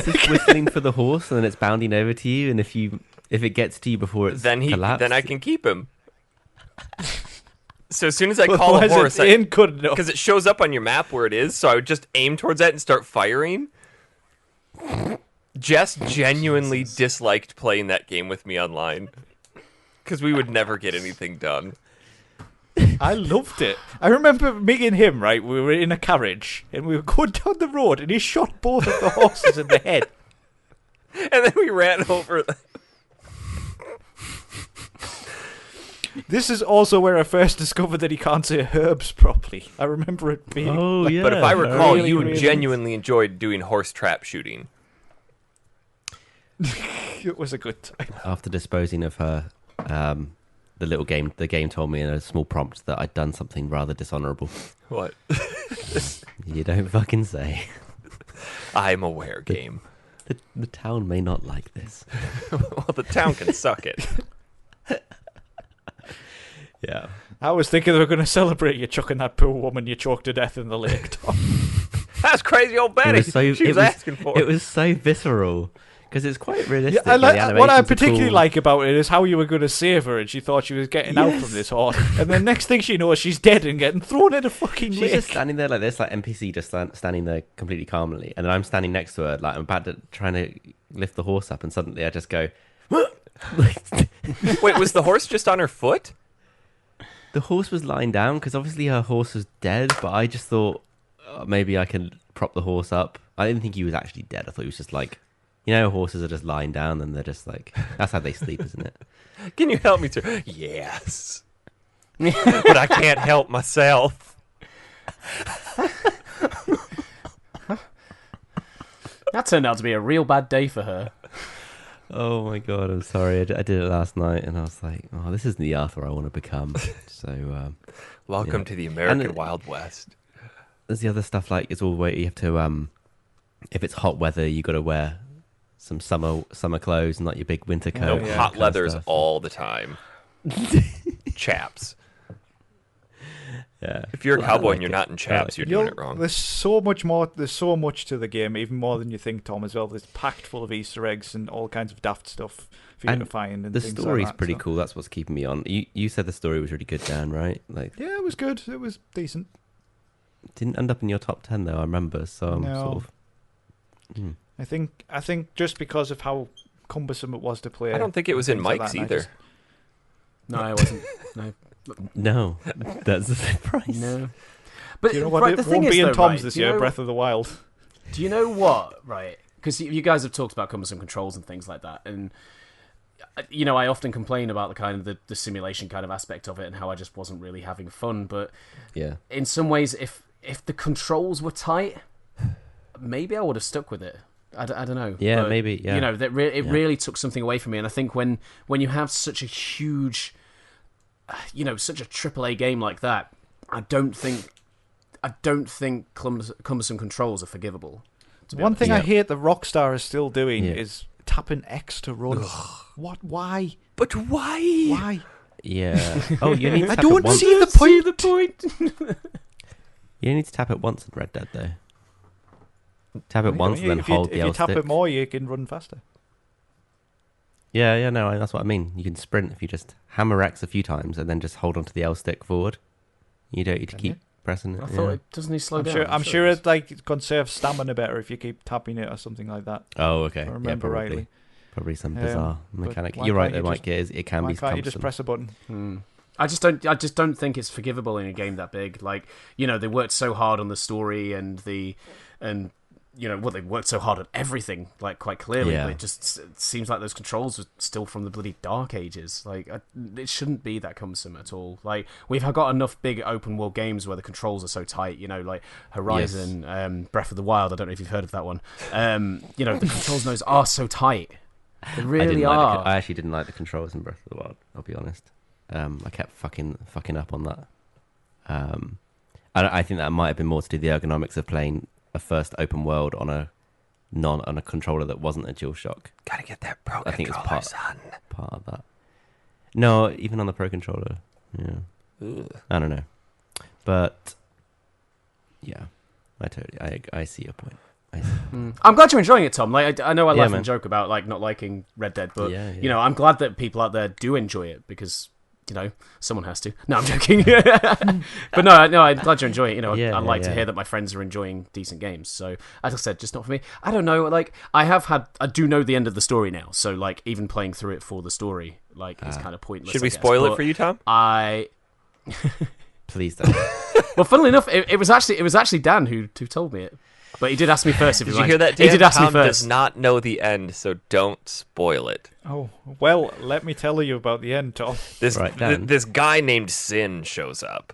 S4: this whistling for the horse, and then it's bounding over to you, and if it gets to you before it's
S1: then
S4: collapsed,
S1: I can keep him. So as soon as I call a
S2: Otherwise
S1: horse,
S2: it ain't good enough.
S1: because it shows up on your map where it is, so I would just aim towards that and start firing. Jess genuinely disliked playing that game with me online because we would never get anything done.
S2: I loved it. I remember me and him, right? We were in a carriage and we were going down the road and he shot both of the horses in the head.
S1: And then we ran over.
S2: This is also where I first discovered that he can't say herbs properly. I remember it being...
S4: Oh, yeah.
S1: But if I recall,
S2: really,
S1: you
S2: really-
S1: genuinely enjoyed doing horse trap shooting.
S2: It was a good time.
S4: After disposing of her, the game told me in a small prompt that I'd done something rather dishonourable.
S1: What?
S4: You don't fucking say.
S1: I'm aware, game.
S4: The town may not like this.
S1: Well, the town can suck it.
S4: Yeah.
S2: I was thinking they were going to celebrate you chucking that poor woman you choked to death in the lake, Tom.
S1: That's crazy old Betty. She was asking for
S4: it was so visceral because it's quite
S2: Yeah,
S4: realistic.
S2: I like,
S4: the
S2: what I
S4: animations are
S2: particularly
S4: cool.
S2: like about it is how you were going to save her and she thought she was getting out from this horse. And the next thing she knows, she's dead and getting thrown in a fucking
S4: She's
S2: lake.
S4: just standing there like this, like NPC just standing there completely calmly, and then I'm standing next to her, like I'm about to trying to lift the horse up, and suddenly I just go.
S1: Wait, was the horse just on her foot?
S4: The horse was lying down because obviously her horse was dead, but I just thought maybe I can prop the horse up. I didn't think he was actually dead. I thought he was just like, horses are just lying down and they're just like, that's how they sleep, isn't it?
S1: Can you help me through? Yes. But I can't help myself.
S3: That turned out to be a real bad day for her.
S4: Oh my god, I'm sorry. I did it last night and I was like, oh, this isn't the Arthur I want to become. So,
S1: Welcome
S4: Yeah.
S1: to the American
S4: And-
S1: Wild West.
S4: there's the other stuff like it's all where you have to, if it's hot weather, you got to wear some summer clothes and like your big winter coat.
S1: No
S4: and that
S1: hot
S4: kind of
S1: leathers
S4: stuff.
S1: all the time. Chaps.
S4: Yeah.
S1: If you're a
S4: Well, I
S1: cowboy
S4: like
S1: and you're
S4: it.
S1: not in
S4: I
S1: chaps,
S4: like
S1: you're doing it wrong.
S2: There's so much more. There's so much to the game, even more than you think, Tom. As well, it's packed full of Easter eggs and all kinds of daft stuff for you
S4: And
S2: to find. And
S4: The
S2: things
S4: story's
S2: like that,
S4: pretty
S2: so.
S4: cool. That's what's keeping me on. You said the story was really good, Dan, right? Like,
S2: Yeah, it was good. It was decent.
S4: didn't end up in your top 10 though. I remember. So I'm
S2: No.
S4: sort of.
S2: I think just because of how cumbersome it was to play.
S1: I don't think it was in
S2: things like
S1: Mike's
S2: that, and I
S1: either.
S2: just-
S3: No, I wasn't. No.
S4: No, that's the surprise.
S3: No. But
S2: You know what?
S3: right,
S2: It
S3: the thing
S2: won't
S3: is,
S2: be in
S3: though,
S2: Tom's
S3: right,
S2: this
S3: do you
S2: year.
S3: know-
S2: Breath of the Wild.
S3: Do you know what? Right, because you guys have talked about cumbersome controls and things like that, and I often complain about the kind of the simulation kind of aspect of it and how I just wasn't really having fun. But
S4: Yeah.
S3: in some ways, if the controls were tight, maybe I would have stuck with it. I don't know.
S4: Yeah,
S3: But,
S4: maybe, yeah.
S3: it really took something away from me. And I think when you have such a huge, such a AAA game like that, I don't think cumbersome controls are forgivable. to be
S2: One
S3: honest.
S2: thing I
S4: Yeah.
S2: hate that Rockstar is still doing
S4: Yeah.
S2: is tapping X to run. What? Why?
S1: But why?
S2: Why?
S4: Yeah. Oh, you need to
S2: I
S4: tap
S2: don't
S4: it once.
S2: see the point.
S4: You need to tap it once in Red Dead though. Tap it once and then
S2: if
S4: hold
S2: you,
S4: the
S2: if
S4: L
S2: you tap
S4: stick.
S2: it more, you can run faster.
S4: Yeah, no, that's what I mean. You can sprint if you just hammer X a few times and then just hold onto the L stick forward. You don't need to
S2: Can
S4: keep
S2: you?
S4: pressing it.
S3: I thought it doesn't he slow
S2: I'm
S3: down?
S2: sure. I'm sure
S3: it
S2: it like conserves stamina better if you keep tapping it or something like that.
S4: Oh, okay.
S2: If I
S4: Yeah,
S2: remember
S4: probably.
S2: rightly.
S4: Probably some
S2: but
S4: bizarre mechanic.
S2: why
S4: You're right,
S2: can't
S4: though,
S2: you
S4: Mike. It can
S2: Why
S4: be
S2: can't you just
S4: cumbersome.
S2: press a button?
S3: I just don't think it's forgivable in a game that big. Like, they worked so hard on the story and they worked so hard on everything, like, quite clearly.
S4: Yeah.
S3: But it just seems like those controls are still from the bloody Dark Ages. Like, it shouldn't be that cumbersome at all. Like, we've got enough big open world games where the controls are so tight. Like Horizon, Breath of the Wild. I don't know if you've heard of that one. The controls in those are so tight. They really are.
S4: I actually didn't like the controls in Breath of the Wild. I'll be honest. I kept fucking up on that. I think that might have been more to do with the ergonomics of playing a first open world on a controller that wasn't a DualShock.
S1: Gotta get that pro
S4: I think it's
S1: controller,
S4: part-
S1: son.
S4: Part of that. No, even on the Pro controller. Yeah,
S1: Ugh.
S4: I don't know, but yeah, I see your point.
S3: I'm glad you're enjoying it, Tom. Like, I know I
S4: Yeah,
S3: laugh
S4: man.
S3: and joke about like not liking Red Dead, but
S4: Yeah.
S3: I'm glad that people out there do enjoy it because someone has to. No, I'm joking. But no, I'm glad you enjoy it.
S4: Yeah,
S3: I like to
S4: yeah.
S3: hear that my friends are enjoying decent games. So, as I said, just not for me. I don't know. Like, I do know the end of the story now. So, like, even playing through it for the story, like, is kind of pointless.
S1: Should
S3: I
S1: we
S3: guess.
S1: spoil it
S3: But
S1: for you, Tom?
S4: Please don't.
S3: Well, funnily enough, it was actually Dan who told me it. But he did ask me first. If
S1: Did
S3: he
S1: you
S3: liked
S1: hear that,
S3: it.
S1: Dan?
S3: He did ask
S1: Tom
S3: me first.
S1: does not know the end, so don't spoil it.
S2: Oh, well, let me tell you about the end, Tom.
S1: This
S4: Right, Dan.
S1: this guy named Sin shows up.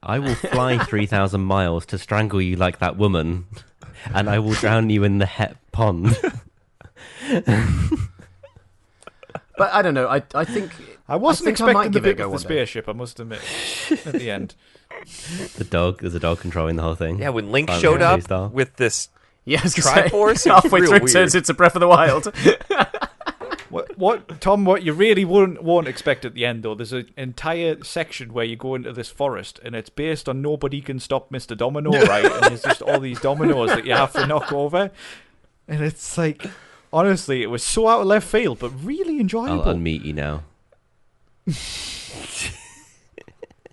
S4: I will fly 3,000 miles to strangle you like that woman, and I will drown you in the Het pond.
S3: But I don't know. I think
S2: I wasn't
S3: think I might
S2: expecting the
S3: give it a
S2: bit
S3: go
S2: with the
S3: one day.
S2: spaceship, I must admit, at the end.
S4: There's a dog controlling the whole thing.
S1: Yeah, when Link
S4: Silent
S1: showed
S4: Hill
S1: up
S4: style.
S1: with this
S3: Yeah, I was gonna say,
S1: Triforce, it was
S3: halfway
S1: real
S3: through it
S1: weird.
S3: turns into Breath of the Wild.
S2: Tom, what you really won't expect at the end, though, there's an entire section where you go into this forest, and it's based on Nobody Can Stop Mr. Domino, right? And there's just all these dominoes that you have to knock over. And it's like, honestly, it was so out of left field, but really
S4: I'll
S2: enjoyable.
S4: unmute you now.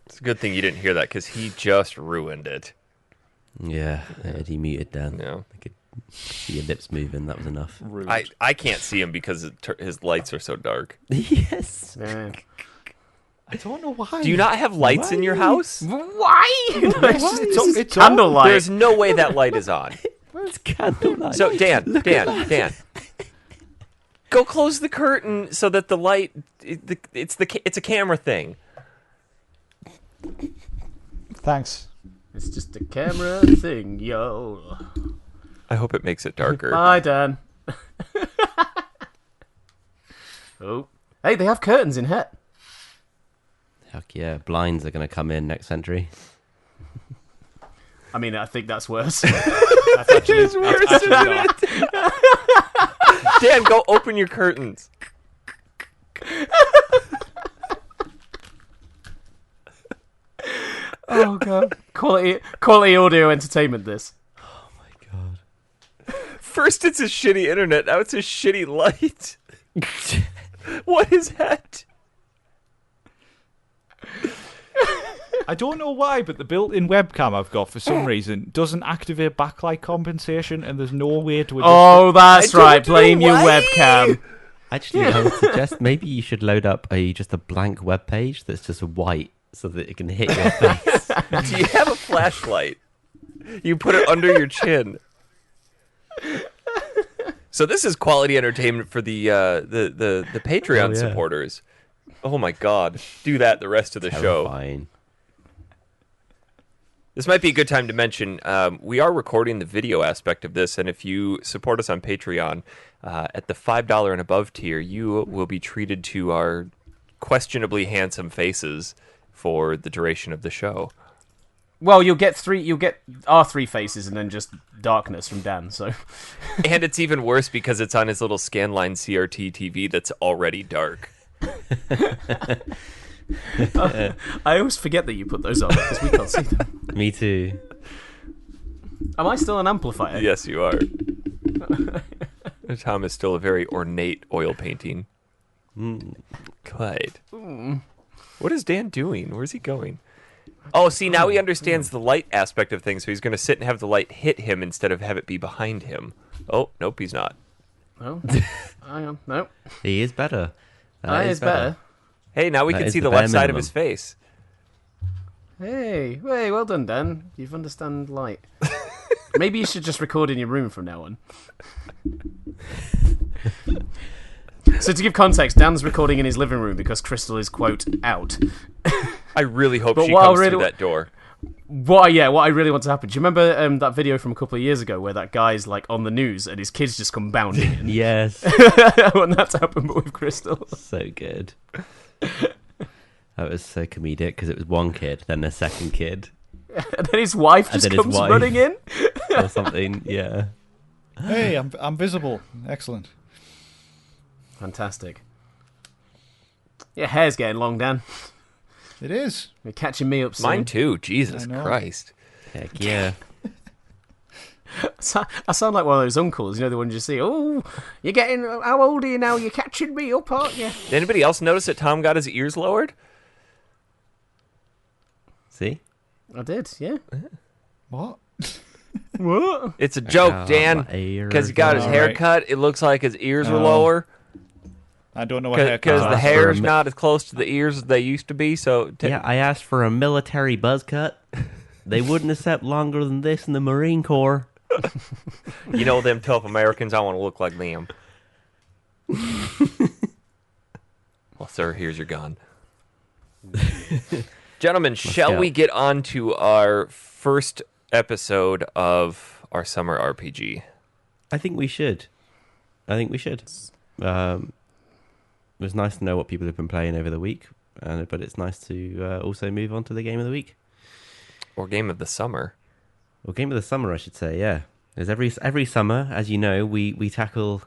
S1: It's a good thing you didn't hear that because he just ruined it.
S4: Yeah, he muted Dan.
S1: No.
S4: I could see your lips moving. That was enough.
S2: Rude.
S1: I can't see him because his lights are so dark.
S4: Yes.
S3: Yeah.
S2: I don't know why.
S1: Do you not have lights in your house?
S3: Why?
S2: It's
S3: candlelight.
S1: There's no way that light is on.
S4: It's candlelight.
S1: So Dan, go close the curtain so that the light. It's a camera thing.
S2: Thanks.
S3: It's just a camera thing, yo.
S1: I hope it makes it darker.
S3: Bye, Dan. Oh, hey, they have curtains in Het.
S4: Heck yeah, blinds are going to come in next century.
S3: I mean, I think that's worse.
S2: That's actually, that's actually not.
S1: Dan, go open your curtains.
S3: Oh god, quality audio entertainment. This.
S4: Oh my god.
S1: First, it's a shitty internet. Now it's a shitty light. What is that?
S2: I don't know why, but the built-in webcam I've got for some reason doesn't activate backlight compensation, and there's no way to adjust
S3: Oh,
S2: it.
S3: that's
S1: I don't
S3: right.
S1: know
S3: Blame your
S1: why.
S3: webcam.
S4: Actually, I would suggest maybe you should load up just a blank web page that's just white so that it can hit your face.
S1: Do you have a flashlight? You put it under your chin. So this is quality entertainment for the Patreon
S4: Oh, yeah.
S1: supporters. Oh my god. Do that the rest of the show.
S4: Terrifying.
S1: This might be a good time to mention, we are recording the video aspect of this, and if you support us on Patreon, at the $5 and above tier, you will be treated to our questionably handsome faces for the duration of the show.
S3: Well, you'll get our three faces and then just darkness from Dan. So,
S1: And it's even worse because it's on his little Scanline CRT TV that's already dark.
S3: I always forget that you put those on because we can't see them.
S4: Me too.
S3: Am I still an amplifier?
S1: Yes, you are. Tom is still a very ornate oil painting. Clyde. What is Dan doing? Where's he going? Oh, see, now he understands the light aspect of things, so he's going to sit and have the light hit him instead of have it be behind him. Oh, nope, he's not.
S3: No. Hang on. No.
S4: He is better.
S3: That is better.
S1: Hey, now we
S4: That
S1: can
S4: is
S1: see
S4: the
S1: the left
S4: bare
S1: side of
S4: minimum.
S1: his face.
S3: Hey, well done, Dan. You've understand light. Maybe you should just record in your room from now on. So to give context, Dan's recording in his living room because Crystal is, quote, out.
S1: I really hope
S3: But
S1: she
S3: what I
S1: comes
S3: really
S1: through
S3: wa-
S1: that door.
S3: What I really want to happen. Do you remember that video from a couple of years ago where that guy's like on the news and his kids just come bounding in?
S4: Yes.
S3: I want that to happen, but with Crystal.
S4: So good. That was so comedic because it was one kid, then a second kid,
S3: And then his wife
S4: And
S3: just
S4: then his
S3: comes
S4: wife.
S3: running in.
S4: or something. Yeah.
S2: Hey, I'm visible. Excellent.
S3: Fantastic. Your hair's getting long, Dan.
S2: It is.
S3: You're catching me up soon.
S1: Mine too, Jesus
S2: I know.
S1: Christ.
S4: Heck yeah.
S3: I sound like one of those uncles, you know, the ones you see. Oh, you're getting. How old are you now? You're catching me up, aren't you?
S1: Did anybody else notice that Tom got his ears lowered?
S3: I did, yeah.
S2: What?
S3: What?
S1: It's a joke, Dan. Because he got his hair
S2: Alright.
S1: cut, it looks like his ears were
S2: Oh.
S1: lower.
S2: I don't know what haircut.
S1: Because the
S4: asked for
S1: hair's
S4: a mi-
S1: not as close to the ears as they used to be. So
S4: Yeah, I asked for a military buzz cut. They wouldn't accept longer than this in the Marine Corps.
S1: you know them tough Americans. I want to look like them. Well, sir, here's your gun. Gentlemen, shall
S4: go.
S1: we get on to our first episode of our summer RPG?
S4: I think we should. It was nice to know what people have been playing over the week, but it's nice to also move on to the game of the week.
S1: Or game of the summer.
S4: Or game of the summer, I should say, yeah. Because every summer, as you know, we tackle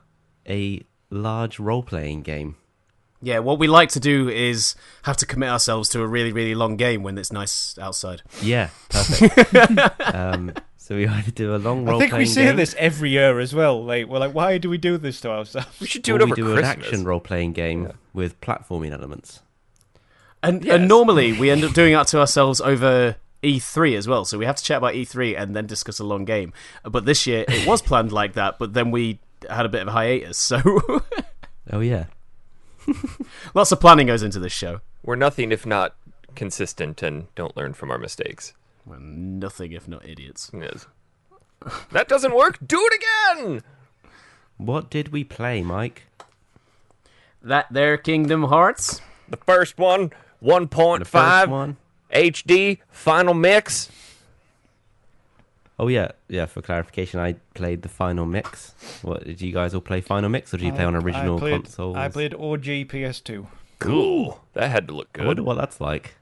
S4: a large role-playing game.
S3: Yeah, what we like to do is have to commit ourselves to a really, really long game when it's nice outside.
S4: Yeah, perfect. So we either do a long role-playing
S2: I think we say
S4: game,
S2: this every year as well. Like, we're like, why do we do this to ourselves?
S1: We should do
S4: or
S1: it over
S4: we do
S1: Christmas.
S4: an action role-playing game with platforming elements.
S3: And
S1: Yes.
S3: and normally we end up doing that to ourselves over E3 as well. So we have to chat about E3 and then discuss a long game. But this year it was planned like that, but then we had a bit of a hiatus. So
S4: Oh, yeah.
S3: lots of planning goes into this show.
S1: We're nothing if not consistent and don't learn from our mistakes.
S3: We're nothing if not idiots.
S1: Yes. That doesn't work. Do it again.
S4: What did we play, Mike?
S3: That there Kingdom Hearts.
S1: The first one,
S4: The first
S1: 1.5
S4: one?
S1: HD final mix.
S4: Oh, yeah. Yeah, for clarification, I played the Final Mix. What, did you guys all play Final Mix, or did you play on original consoles?
S2: I played OG PS2.
S1: Cool. That had to look
S4: I wonder
S1: good.
S4: what that's like.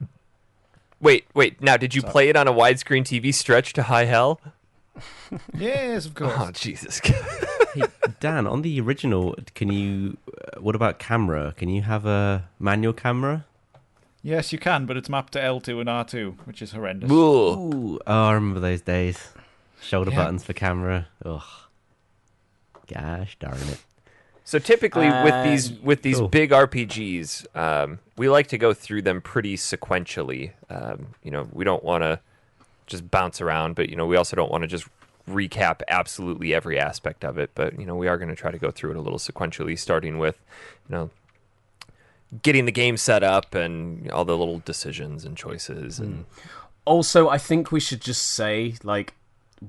S1: Wait. Now, did you play it on a widescreen TV stretch to high hell?
S2: Yes, of course.
S1: Oh, Jesus.
S4: Hey, Dan, on the original, can you... what about camera? Can you have a manual camera?
S2: Yes, you can, but it's mapped to L2 and R2, which is horrendous.
S1: Ooh.
S4: Ooh, oh, I remember those days. Shoulder
S2: Yeah.
S4: buttons for camera. Ugh. Gosh darn it.
S1: So typically with these
S4: Cool.
S1: big RPGs, we like to go through them pretty sequentially. We don't want to just bounce around, but we also don't want to just recap absolutely every aspect of it. But we are going to try to go through it a little sequentially, starting with getting the game set up and all the little decisions and choices. And
S3: Also, I think we should just say, like,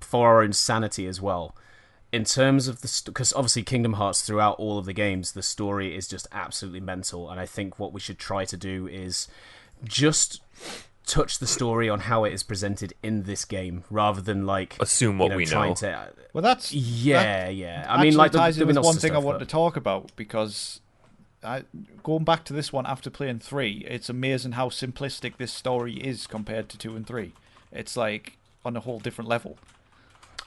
S3: for our own sanity as well, in terms of the... Because obviously Kingdom Hearts, throughout all of the games, the story is just absolutely mental. And I think what we should try to do is just touch the story on how it is presented in this game, rather than, like...
S1: assume what we know.
S3: trying to...
S2: Well, that's...
S3: Yeah. I mean,
S2: actually
S3: like,
S2: ties in
S3: there'll be
S2: with
S3: lots
S2: one
S3: of
S2: thing I
S3: stuff,
S2: wanted
S3: but-
S2: to talk about, because going back to this one after playing 3, it's amazing how simplistic this story is compared to 2 and 3. It's like on a whole different level.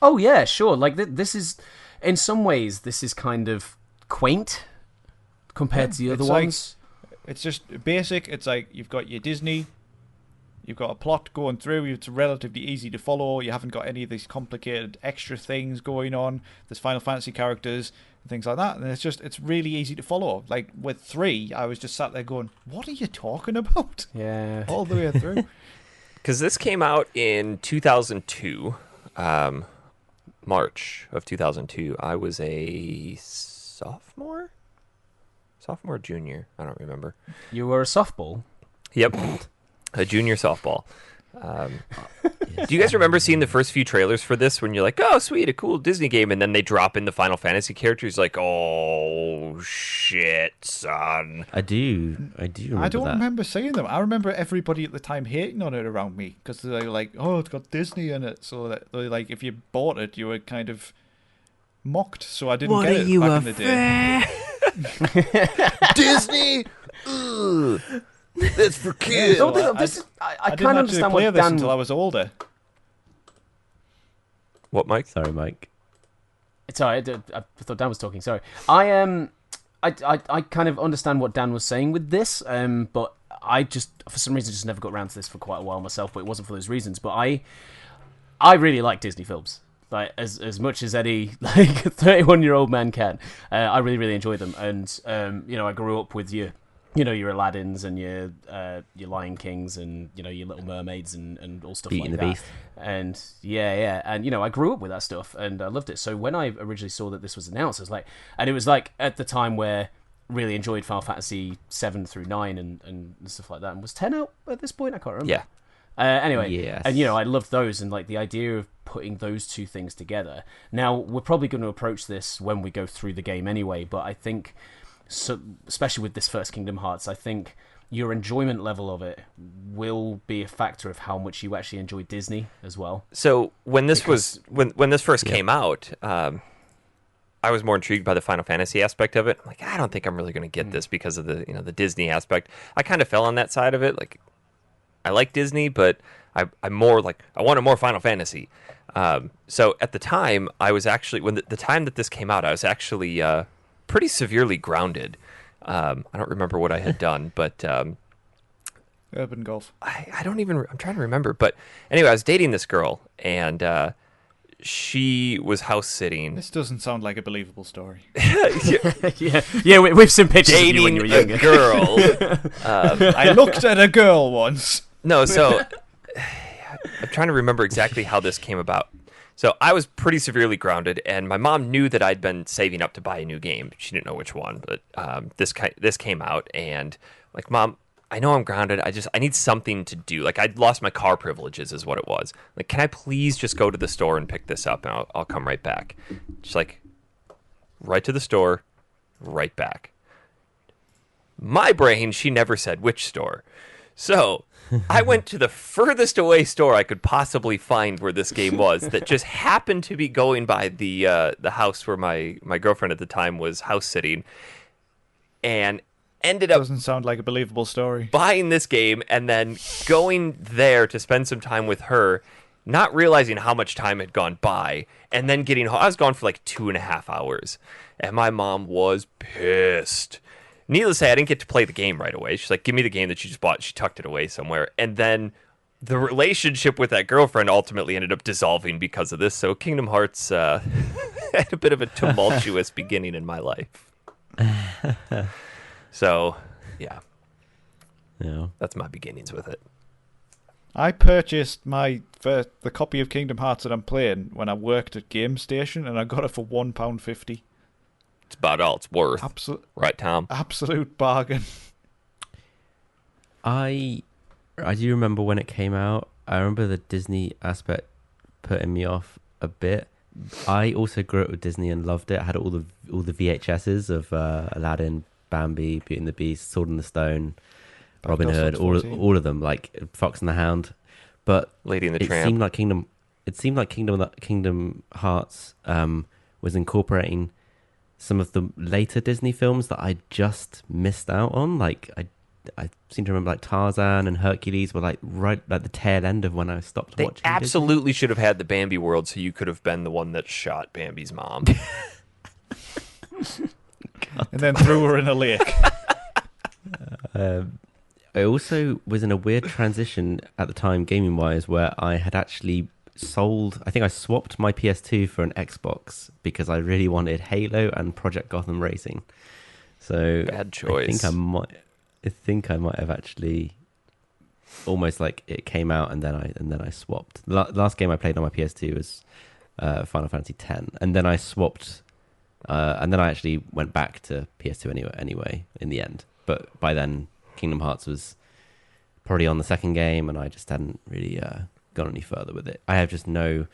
S3: Oh, yeah, sure. Like, this is... In some ways, this is kind of quaint compared to the other
S2: it's like-
S3: ones.
S2: It's just basic. It's like you've got your Disney, you've got a plot going through. It's relatively easy to follow. You haven't got any of these complicated extra things going on. There's Final Fantasy characters and things like that, and it's really easy to follow. Like with 3, I was just sat there going, "What are you talking about?"
S3: Yeah.
S2: All the way through.
S1: Because this came out in 2002, March of 2002. I was a sophomore, junior. I don't remember.
S3: You were a softball.
S1: Yep, a junior softball. Do you guys remember seeing the first few trailers for this when you're like, oh, sweet, a cool Disney game, and then they drop in the Final Fantasy characters like, oh, shit, son.
S4: I do remember
S2: I don't
S4: that.
S2: remember seeing them. I remember everybody at the time hating on it around me because they were like, "Oh, it's got Disney in it." So that like, if you bought it, you were kind of mocked. So I didn't get it back in the day.
S1: Disney? Ugh. That's for kids.
S2: So
S3: No,
S2: I
S3: I
S2: didn't
S3: kind of
S2: actually
S3: understand
S2: play
S3: what
S2: this
S3: Dan...
S2: until I was older.
S1: What, Mike?
S4: Sorry, Mike.
S3: Sorry, I thought Dan was talking. Sorry. I kind of understand what Dan was saying with this, but I just, for some reason, just never got around to this for quite a while myself, but it wasn't for those reasons. But I really like Disney films. Like, as much as any, like, 31-year-old man can. I really, really enjoy them. And, I grew up with your your Aladdins and your Lion Kings and your Little Mermaids and all stuff
S4: Beauty
S3: like
S4: and the
S3: that.
S4: Beast.
S3: And yeah, and I grew up with that stuff and I loved it. So when I originally saw that this was announced, I was like, and it was like at the time where really enjoyed Final Fantasy 7 through 9 and stuff like that. And was 10 out at this point? I can't remember.
S1: Yeah.
S3: Anyway,
S4: Yes.
S3: and I loved those and like the idea of putting those two things together. Now we're probably going to approach this when we go through the game anyway, but I think, so, especially with this first Kingdom Hearts, I think your enjoyment level of it will be a factor of how much you actually enjoy Disney as well.
S1: So when this
S3: Because-
S1: when this first came out, I was more intrigued by the Final Fantasy aspect of it. Like, I don't think I'm really going to get this because of the the Disney aspect. I kind of fell on that side of it. Like, I like Disney, but I'm more like I wanted more Final Fantasy. So at the time, I was actually when the time that this came out, I was actually pretty severely grounded. I don't remember what I had done, but
S2: Urban Golf.
S1: I don't even. I'm trying to remember, but anyway, I was dating this girl, and she was house sitting.
S2: This doesn't sound like a believable story.
S3: We've seen pictures of you when
S1: Dating
S3: you were
S1: a
S3: younger.
S1: girl.
S2: I looked at a girl once.
S1: No, so I'm trying to remember exactly how this came about. So I was pretty severely grounded, and my mom knew that I'd been saving up to buy a new game. She didn't know which one, but this came out, and like, Mom, I know I'm grounded. I need something to do. Like, I'd lost my car privileges, is what it was. Like, can I please just go to the store and pick this up, and I'll come right back. Just like, right to the store, right back. My brain, she never said which store. So I went to the furthest away store I could possibly find where this game was that just happened to be going by the house where my girlfriend at the time was house sitting, and ended up
S2: Doesn't sound like a believable story.
S1: buying this game and then going there to spend some time with her, not realizing how much time had gone by, and then getting home. I was gone for like 2.5 hours, and my mom was pissed. Needless to say, I didn't get to play the game right away. She's like, give me the game that you just bought. She tucked it away somewhere. And then the relationship with that girlfriend ultimately ended up dissolving because of this. So Kingdom Hearts had a bit of a tumultuous beginning in my life. So, yeah,
S4: Yeah.
S1: that's my beginnings with it.
S2: I purchased the copy of Kingdom Hearts that I'm playing when I worked at Game Station, and I got it for £1.50.
S1: It's about all it's worth. Right, Tom?
S2: Absolute bargain.
S4: I do remember when it came out. I remember the Disney aspect putting me off a bit. I also grew up with Disney and loved it. I had all the VHSs of Aladdin, Bambi, Beauty and the Beast, Sword in the Stone, Robin Hood, all of them, like Fox and the Hound. But
S1: Lady and the
S4: it
S1: Tramp.
S4: seemed like Kingdom Hearts was incorporating some of the later Disney films that I just missed out on. Like I seem to remember like Tarzan and Hercules were like right at the tail end of when I stopped
S1: They
S4: watching.
S1: absolutely should have had the Bambi world, so you could have been the one that shot Bambi's mom.
S2: And then threw her in a lake.
S4: I also was in a weird transition at the time, gaming wise, where I had actually I think I swapped my PS2 for an Xbox because I really wanted Halo and Project Gotham Racing. So
S1: Bad choice.
S4: I think I might have actually almost like it came out and then I swapped. The last game I played on my PS2 was Final Fantasy X, and then I swapped, and then I actually went back to PS2 anyway in the end. But by then, Kingdom Hearts was probably on the second game, and I just hadn't really gone any further with it. I have just no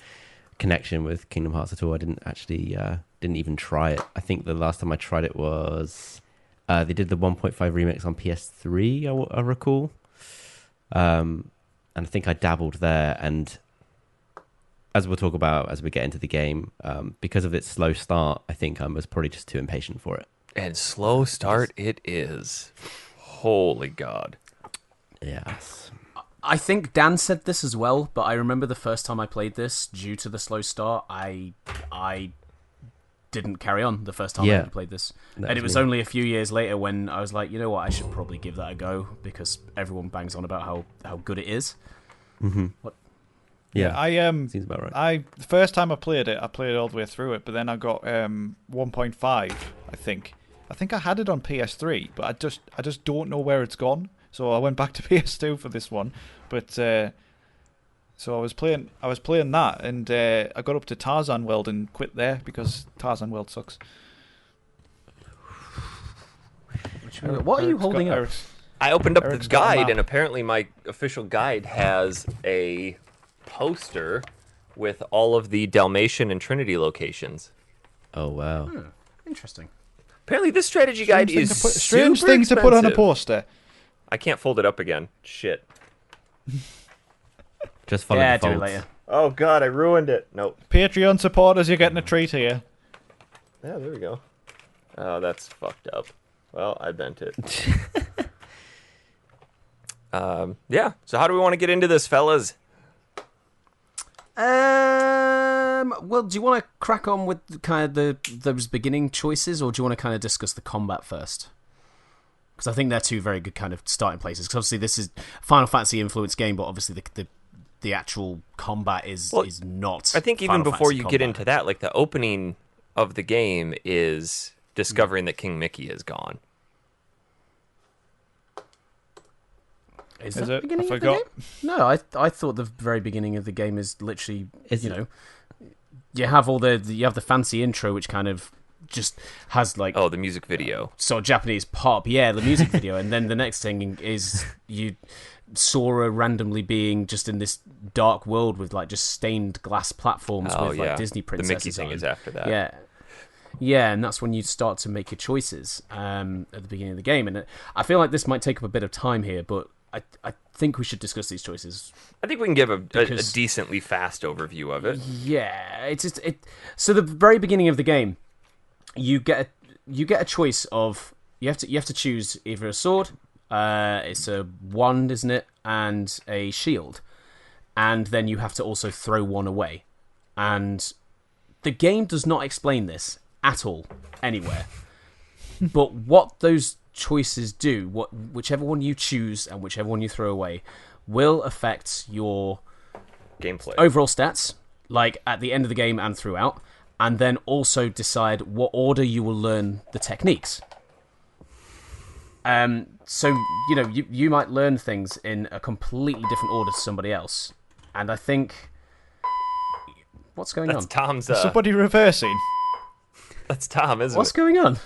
S4: connection with Kingdom Hearts at all. I didn't actually didn't even try it. I think the last time I tried it was they did the 1.5 remix on PS3, I recall. And I think I dabbled there, and as we'll talk about as we get into the game, because of its slow start, I think I was probably just too impatient for it.
S1: And slow start it is. Holy God.
S4: Yes.
S3: I think Dan said this as well, but I remember the first time I played this, due to the slow start, I didn't carry on the first time I ever played this. And it was only a few years later when I was like, you know what, I should probably give that a go, because everyone bangs on about how good it is.
S4: Mm-hmm.
S3: What?
S4: Yeah,
S2: seems
S4: about right.
S2: The first time I played it all the way through it, but then I got 1.5, I think think I had it on PS3, but I just don't know where it's gone. So I went back to PS2 for this one, but so I was playing that, and I got up to Tarzan World and quit there because Tarzan World sucks.
S3: What are you holding up?
S1: I opened up
S2: Eric's
S1: the
S2: got a
S1: guide,
S2: map.
S1: and apparently my official guide has a poster with all of the Dalmatian and Trinity locations.
S4: Oh wow.
S3: Interesting.
S1: Apparently, this strategy guide is
S2: Strange
S1: super
S2: thing to put on a
S1: expensive.
S2: poster.
S1: I can't fold it up again. Shit.
S4: Just follow
S3: Yeah,
S4: the
S3: do it
S4: folds.
S3: later.
S1: Oh god, I ruined it. Nope.
S2: Patreon supporters, you're getting a treat here.
S1: Yeah, there we go. Oh, that's fucked up. Well, I bent it. Yeah. So how do we want to get into this, fellas?
S3: Well, do you want to crack on with kind of those beginning choices, or do you want to kind of discuss the combat first? Because I think they're two very good kind of starting places. Because obviously this is Final Fantasy influenced game, but obviously the actual combat is not.
S1: I think even
S3: Final
S1: before
S3: Fantasy
S1: you get
S3: combat.
S1: into that, like the opening of the game is discovering that King Mickey is gone.
S3: Is
S2: Is
S3: that
S2: it?
S3: the beginning
S2: I
S3: of the
S2: forgot.
S3: game? No, I thought the very beginning of the game is literally
S4: Is
S3: you
S4: it?
S3: know you have you have the fancy intro which kind of just has like
S1: Oh, the music video.
S3: sort of Japanese pop, yeah, the music video, and then the next thing is you Sora randomly being just in this dark world with like just stained glass platforms
S1: Oh,
S3: with
S1: yeah.
S3: like Disney
S1: The
S3: princesses
S1: Mickey thing
S3: on.
S1: is after that.
S3: Yeah, and that's when you start to make your choices at the beginning of the game, and I feel like this might take up a bit of time here, but I think we should discuss these choices.
S1: I think we can give a
S3: Because-
S1: decently fast overview of it.
S3: Yeah, it's just So the very beginning of the game, you get a choice of you have to choose either a sword, it's a wand, isn't it, and a shield, and then you have to also throw one away, and the game does not explain this at all anywhere. But what those choices do, whichever one you choose and whichever one you throw away, will affect your
S1: Gameplay.
S3: overall stats, like at the end of the game and throughout, and then also decide what order you will learn the techniques. So you know you might learn things in a completely different order to somebody else, and I think what's going
S1: That's
S3: on?
S1: Tom's.
S2: Somebody reversing.
S1: That's Tom, isn't
S3: What's
S1: it?
S3: going on?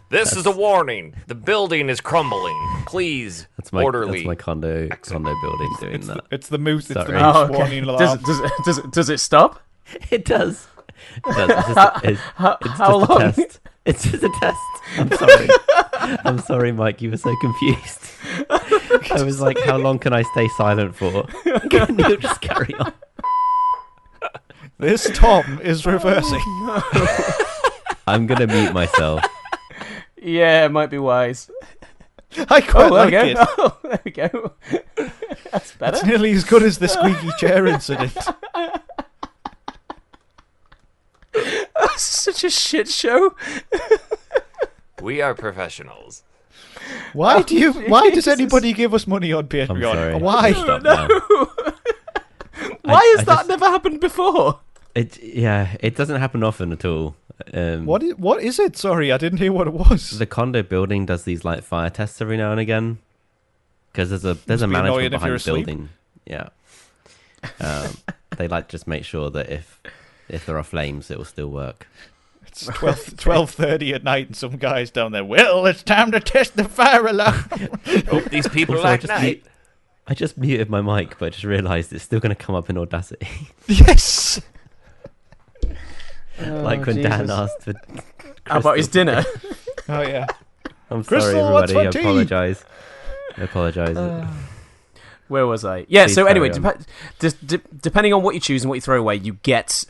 S1: This is a warning. The building is crumbling. Please, orderly.
S4: That's my condo building doing
S2: It's
S4: that.
S2: it's the moose. It's the
S4: Sorry.
S2: moose
S3: Oh, okay.
S2: warning alarm.
S3: Does it stop?
S4: It does. It does. It's just, it's
S3: How
S4: just
S3: long?
S4: a test. It's just a test. I'm sorry. I'm sorry, Mike. You were so confused. I was like, how long can I stay silent for? And you'll just carry on.
S2: This Tom is reversing.
S4: I'm going to mute myself.
S3: Yeah, it might be wise.
S2: I quite
S3: Oh,
S2: like
S3: there we
S2: it.
S3: go. Oh, there we go. That's better.
S2: It's nearly as good as the squeaky chair incident.
S3: That's such a shit show.
S1: We are professionals.
S2: Why does
S3: Jesus.
S2: anybody give us money on
S4: I'm
S2: Patreon?
S4: sorry.
S2: Why?
S4: Stop now.
S3: Why has
S4: I
S3: that
S4: just-
S3: never happened before?
S4: It doesn't happen often at all.
S2: What is it? Sorry, I didn't hear what it was.
S4: The condo building does these like fire tests every now and again because there's a
S2: be annoying
S4: management
S2: if
S4: behind
S2: you're
S4: the
S2: asleep.
S4: building. Yeah, they like just make sure that if there are flames, it will still work.
S2: It's 12:30 at night, and some guy's down there. Well, it's time to test the fire alarm.
S1: Hope these people
S4: Also,
S1: like night.
S4: I just muted my mic, but I just realised it's still going to come up in Audacity.
S2: Yes.
S4: Like when Dan asked for.
S3: How about his dinner?
S2: Oh yeah.
S4: I'm
S2: Crystal,
S4: sorry,
S2: what's
S4: everybody.
S2: for
S4: I
S2: tea?
S4: apologise. I apologise.
S3: Where was I? Yeah,
S4: Please
S3: so anyway,
S4: carry on.
S3: depending on what you choose and what you throw away, you get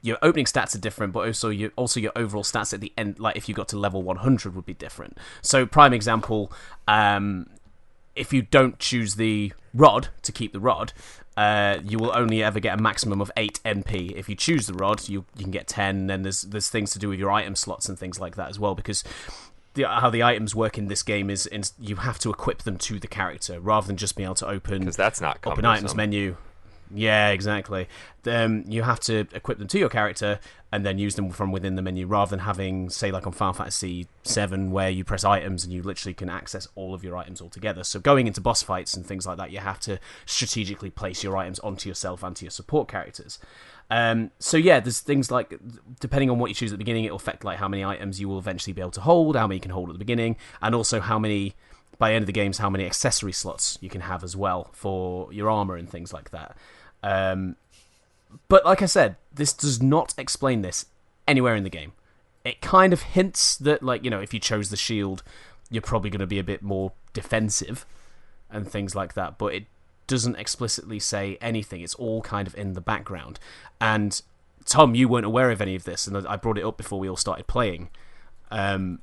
S3: your opening stats are different, but also your overall stats at the end, like if you got to level 100, would be different. So prime example, if you don't choose the rod to keep the rod, you will only ever get a maximum of 8 NP. If you choose the rod, you can get 10, and there's things to do with your item slots and things like that as well, because how the items work in this game is you have to equip them to the character rather than just being able to open
S1: 'Cause that's not
S3: items
S1: cumbersome.
S3: menu. Yeah, exactly. You have to equip them to your character and then use them from within the menu, rather than having, say, like on Final Fantasy VII, where you press items and you literally can access all of your items all together. So going into boss fights and things like that, you have to strategically place your items onto yourself and to your support characters. So yeah, there's things like, depending on what you choose at the beginning, it'll affect like how many items you will eventually be able to hold, how many you can hold at the beginning, and also how many, by the end of the games, how many accessory slots you can have as well for your armor and things like that. But like I said, this does not explain this anywhere in the game. It kind of hints that, like, you know, if you chose the shield, you're probably going to be a bit more defensive and things like that, but it doesn't explicitly say anything. It's all kind of in the background. And Tom, you weren't aware of any of this, and I brought it up before we all started playing. Like,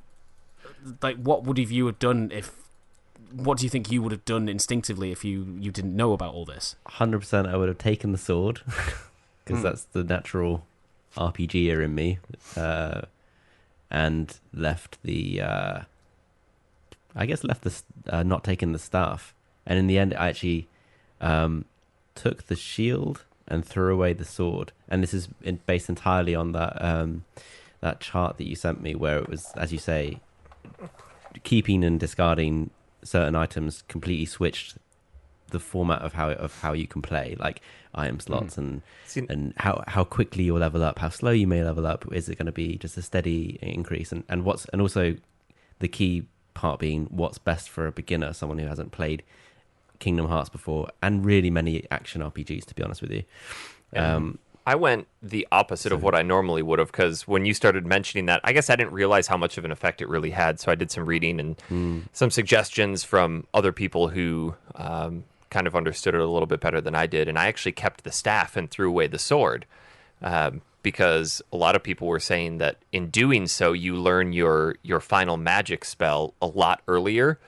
S3: what would you have done if... What do you think you would have done instinctively if you didn't know about all this?
S4: 100% I would have taken the sword, because that's the natural RPGer in me, and left the... not taking the staff. And in the end, I actually took the shield and threw away the sword. And this is based entirely on that chart that you sent me, where it was, as you say, keeping and discarding certain items completely switched the format of how you can play, like item slots and how quickly you'll level up, how slow you may level up. Is it going to be just a steady increase, and also the key part being what's best for a beginner, someone who hasn't played Kingdom Hearts before, and really many action RPGs, to be honest with you.
S1: I went the opposite of what I normally would have, because when you started mentioning that, I guess I didn't realize how much of an effect it really had. So I did some reading and some suggestions from other people who kind of understood it a little bit better than I did. And I actually kept the staff and threw away the sword, because a lot of people were saying that in doing so, you learn your final magic spell a lot earlier.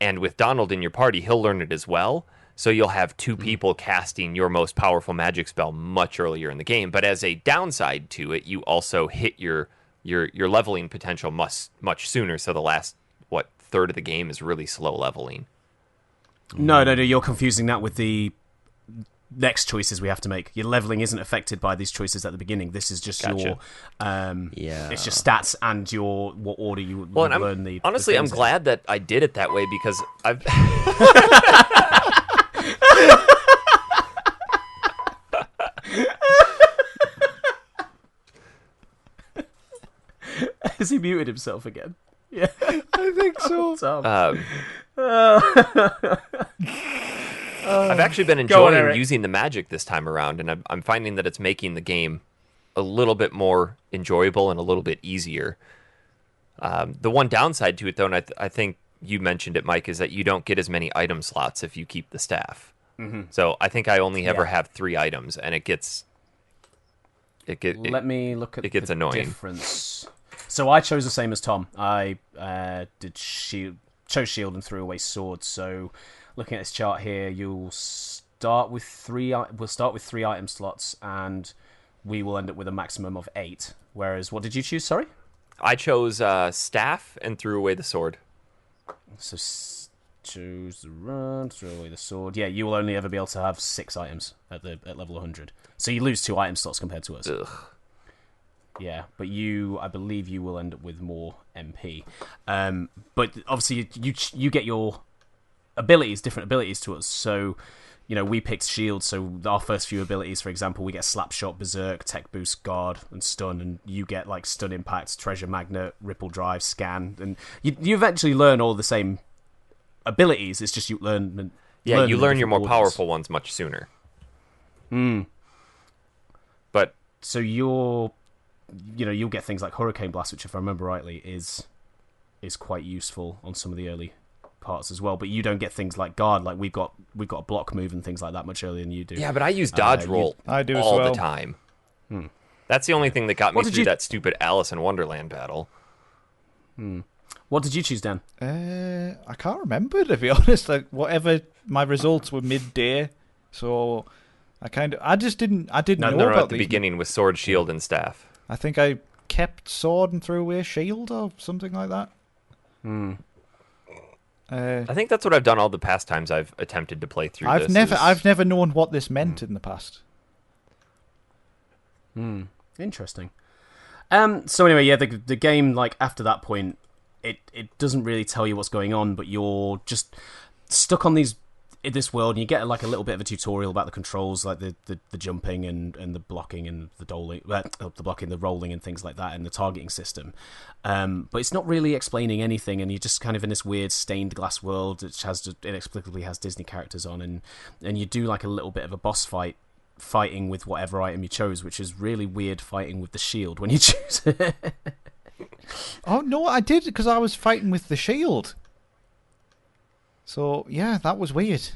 S1: And with Donald in your party, he'll learn it as well. So you'll have two people casting your most powerful magic spell much earlier in the game. But as a downside to it, you also hit your leveling potential much sooner. So the last, third of the game is really slow leveling.
S3: No, you're confusing that with the next choices we have to make. Your leveling isn't affected by these choices at the beginning. This is just your it's just stats and your what order you learn the...
S1: Honestly, I'm glad that I did it that way, because I've...
S3: Has he muted himself again? Yeah,
S2: I think so.
S1: I've actually been enjoying using the magic this time around, and I'm finding that it's making the game a little bit more enjoyable and a little bit easier. The one downside to it, though, and I think you mentioned it, Mike, is that you don't get as many item slots if you keep the staff. Mm-hmm. So I think I only ever have 3 items, and it gets...
S3: Let me look at
S1: the
S3: annoying difference. So I chose the same as Tom. I chose shield and threw away sword. So looking at this chart here, you'll start with 3. We'll start with 3 item slots, and we will end up with a maximum of 8. Whereas, what did you choose? Sorry,
S1: I chose staff and threw away the sword.
S3: So choose the run, throw away the sword. Yeah, you will only ever be able to have 6 items at level 100. So you lose 2 item slots compared to us.
S1: Ugh.
S3: Yeah, but I believe you will end up with more MP. But obviously, you get your abilities, different abilities to us. So, you know, we picked shield. So our first few abilities, for example, we get slapshot, berserk, tech boost, guard, and stun. And you get like stun impact, treasure magnet, ripple drive, scan, and you eventually learn all the same abilities. It's just you learn.
S1: Yeah, you learn your more powerful ones much sooner. But
S3: so you'll get things like Hurricane Blast, which, if I remember rightly, is quite useful on some of the early parts as well. But you don't get things like guard. Like we've got a block move and things like that much earlier than you do.
S1: Yeah, but I use dodge roll
S2: I do
S1: all
S2: as well.
S1: the time. That's the only thing that got me through that stupid Alice in Wonderland battle.
S3: What did you choose, Dan?
S2: I can't remember, to be honest. Like, whatever, my results were midday, so I didn't know about
S1: at the beginning with sword, shield, and staff.
S2: I think I kept sword and threw away shield or something like that.
S1: I think that's what I've done all the past times I've attempted to play through
S2: I've never known what this meant in the past.
S3: Interesting. So anyway, yeah, the game, like, after that point, it doesn't really tell you what's going on, but you're just stuck on in this world, and you get like a little bit of a tutorial about the controls, like the jumping and the blocking and the the rolling and things like that, and the targeting system. But it's not really explaining anything, and you're just kind of in this weird stained glass world which inexplicably has Disney characters on, and you do like a little bit of a boss fighting with whatever item you chose, which is really weird, fighting with the shield when you choose it.
S2: Oh no, I did, because I was fighting with the shield. So, yeah, that was weird.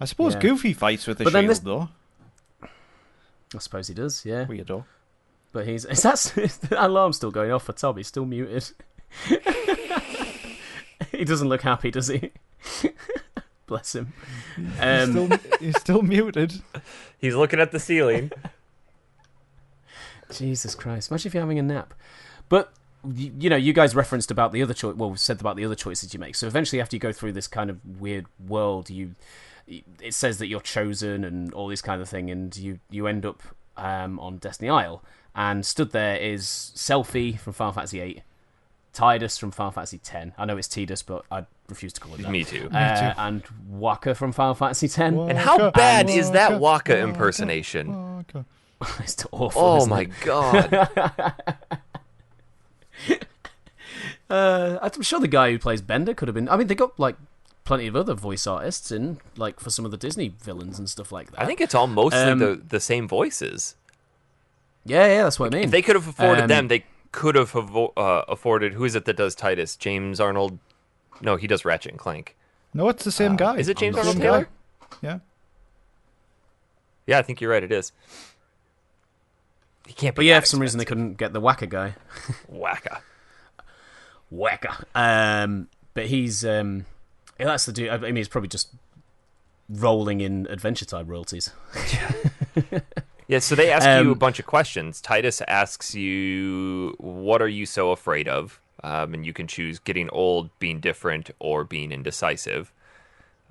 S2: I suppose Goofy fights with the shield, though.
S3: I suppose he does, yeah.
S2: Weirdo.
S3: But is the alarm's still going off for Tom? He's still muted. He doesn't look happy, does he? Bless him.
S2: He's still muted.
S1: He's looking at the ceiling.
S3: Jesus Christ. Imagine if you're having a nap. But... you guys referenced about the other said about the other choices you make. So eventually, after you go through this kind of weird world, it says that you're chosen and all this kind of thing, and you end up on Destiny Isle, and stood there is Selphie from Final Fantasy VIII, Tidus from Final Fantasy X. I know it's Tidus, but I refuse to call it that.
S1: Me too.
S3: And Wakka from Final Fantasy X.
S1: And how bad is that Wakka impersonation?
S3: It's awful.
S1: Oh my god.
S3: I'm sure the guy who plays Bender could have been. I mean, they got like plenty of other voice artists in, like, for some of the Disney villains and stuff like that.
S1: I think it's all mostly the same voices.
S3: Yeah, that's what I mean.
S1: If they could have afforded them, they could have afforded. Who is it that does Tidus? James Arnold? No, he does Ratchet and Clank.
S2: No, it's the same guy.
S1: Is it James Arnold
S2: sure.
S1: Taylor?
S2: Yeah.
S1: Yeah, I think you're right. It is. He can't be.
S3: But yeah, for some reason they couldn't get the Wakka guy. Wakka. But he's that's the dude. I mean, he's probably just rolling in Adventure Time royalties.
S1: Yeah, so they ask you a bunch of questions. Tidus asks you, what are you so afraid of? And you can choose getting old, being different, or being indecisive.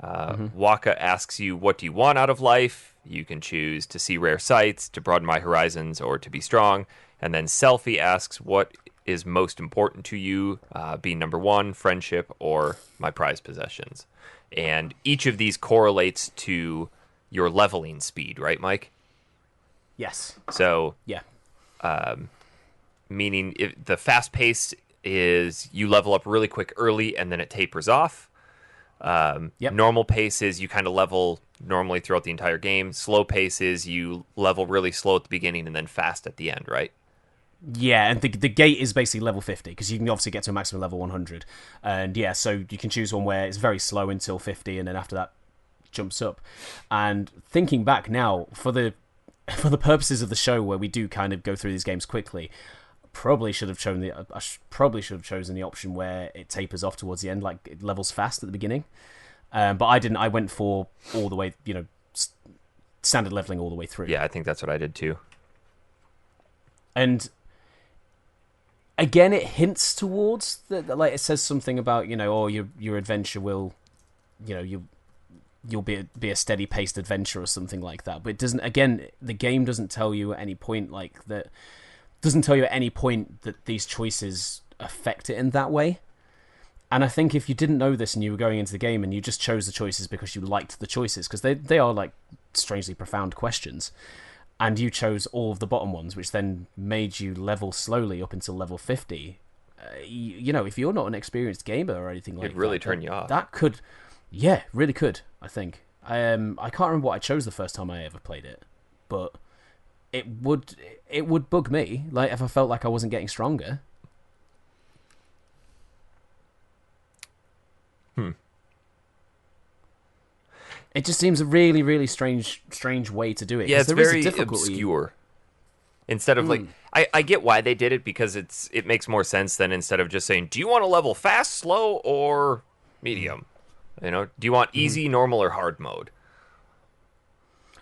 S1: Wakka asks you, what do you want out of life? You can choose to see rare sights, to broaden my horizons, or to be strong. And then Selphie asks, what is most important to you? Being number one, friendship, or my prized possessions. And each of these correlates to your leveling speed, right, Mike?
S3: Yes.
S1: So,
S3: yeah.
S1: Meaning the fast pace is you level up really quick early and then it tapers off. Normal pace is you kind of level normally throughout the entire game. Slow pace is you level really slow at the beginning and then fast at the end, right?
S3: Yeah, and the gate is basically level 50, because you can obviously get to a maximum level 100. And yeah, so you can choose one where it's very slow until 50, and then after that jumps up. And thinking back now, for the purposes of the show where we do kind of go through these games quickly, probably should have chosen the option where it tapers off towards the end, like it levels fast at the beginning. But I didn't. I went for all the way, standard leveling all the way through.
S1: Yeah, I think that's what I did too.
S3: And again, it hints towards that. Like, it says something about your adventure will, you'll be a steady paced adventure or something like that. But it doesn't. Again, the game doesn't tell you at any point like that. Doesn't tell you at any point that these choices affect it in that way. And I think if you didn't know this and you were going into the game and you just chose the choices because you liked the choices, because they are like strangely profound questions, and you chose all of the bottom ones, which then made you level slowly up until level 50, if you're not an experienced gamer or anything like that,
S1: it'd really turn you off.
S3: That could, really could, I think. I can't remember what I chose the first time I ever played it, but it would bug me, like, if I felt like I wasn't getting stronger. It just seems a really, really strange way to do it.
S1: Yeah, it's
S3: there
S1: very
S3: is a difficulty.
S1: obscure. Instead of I get why they did it, because it makes more sense than instead of just saying, do you want to level fast, slow, or medium? Do you want easy, normal, or hard mode?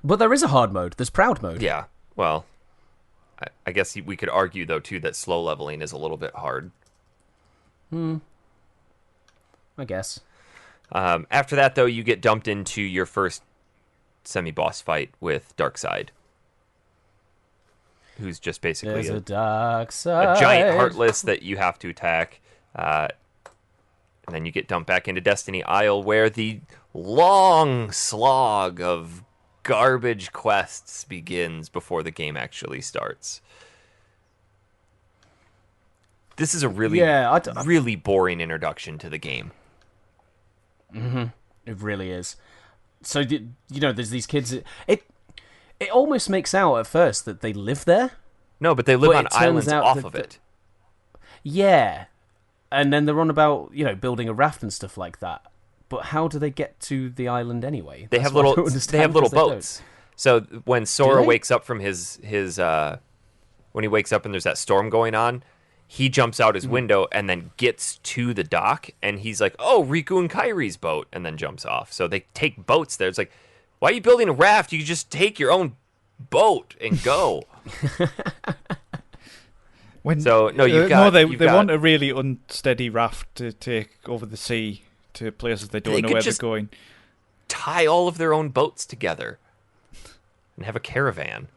S3: But there is a hard mode. There's proud mode.
S1: Yeah. Well, I guess we could argue though too that slow leveling is a little bit hard.
S3: I guess.
S1: After that, though, you get dumped into your first semi-boss fight with Darkseid, who's just basically
S3: There's a dark side.
S1: a giant Heartless that you have to attack. And then you get dumped back into Destiny Isle, where the long slog of garbage quests begins before the game actually starts. This is a really boring introduction to the game.
S3: Mm-hmm. It really is. So, there's these kids. It almost makes out at first that they live there.
S1: No, but they live on islands off of it.
S3: Yeah. And then they're on about, building a raft and stuff like that. But how do they get to the island anyway?
S1: They have little boats. So when Sora wakes up from his when he wakes up and there's that storm going on, he jumps out his window and then gets to the dock, and he's like, "Oh, Riku and Kairi's boat," and then jumps off. So they take boats there. It's like, why are you building a raft? You can just take your own boat and go.
S2: They want a really unsteady raft to take over the sea to places they don't know where they're going.
S1: Tie all of their own boats together and have a caravan.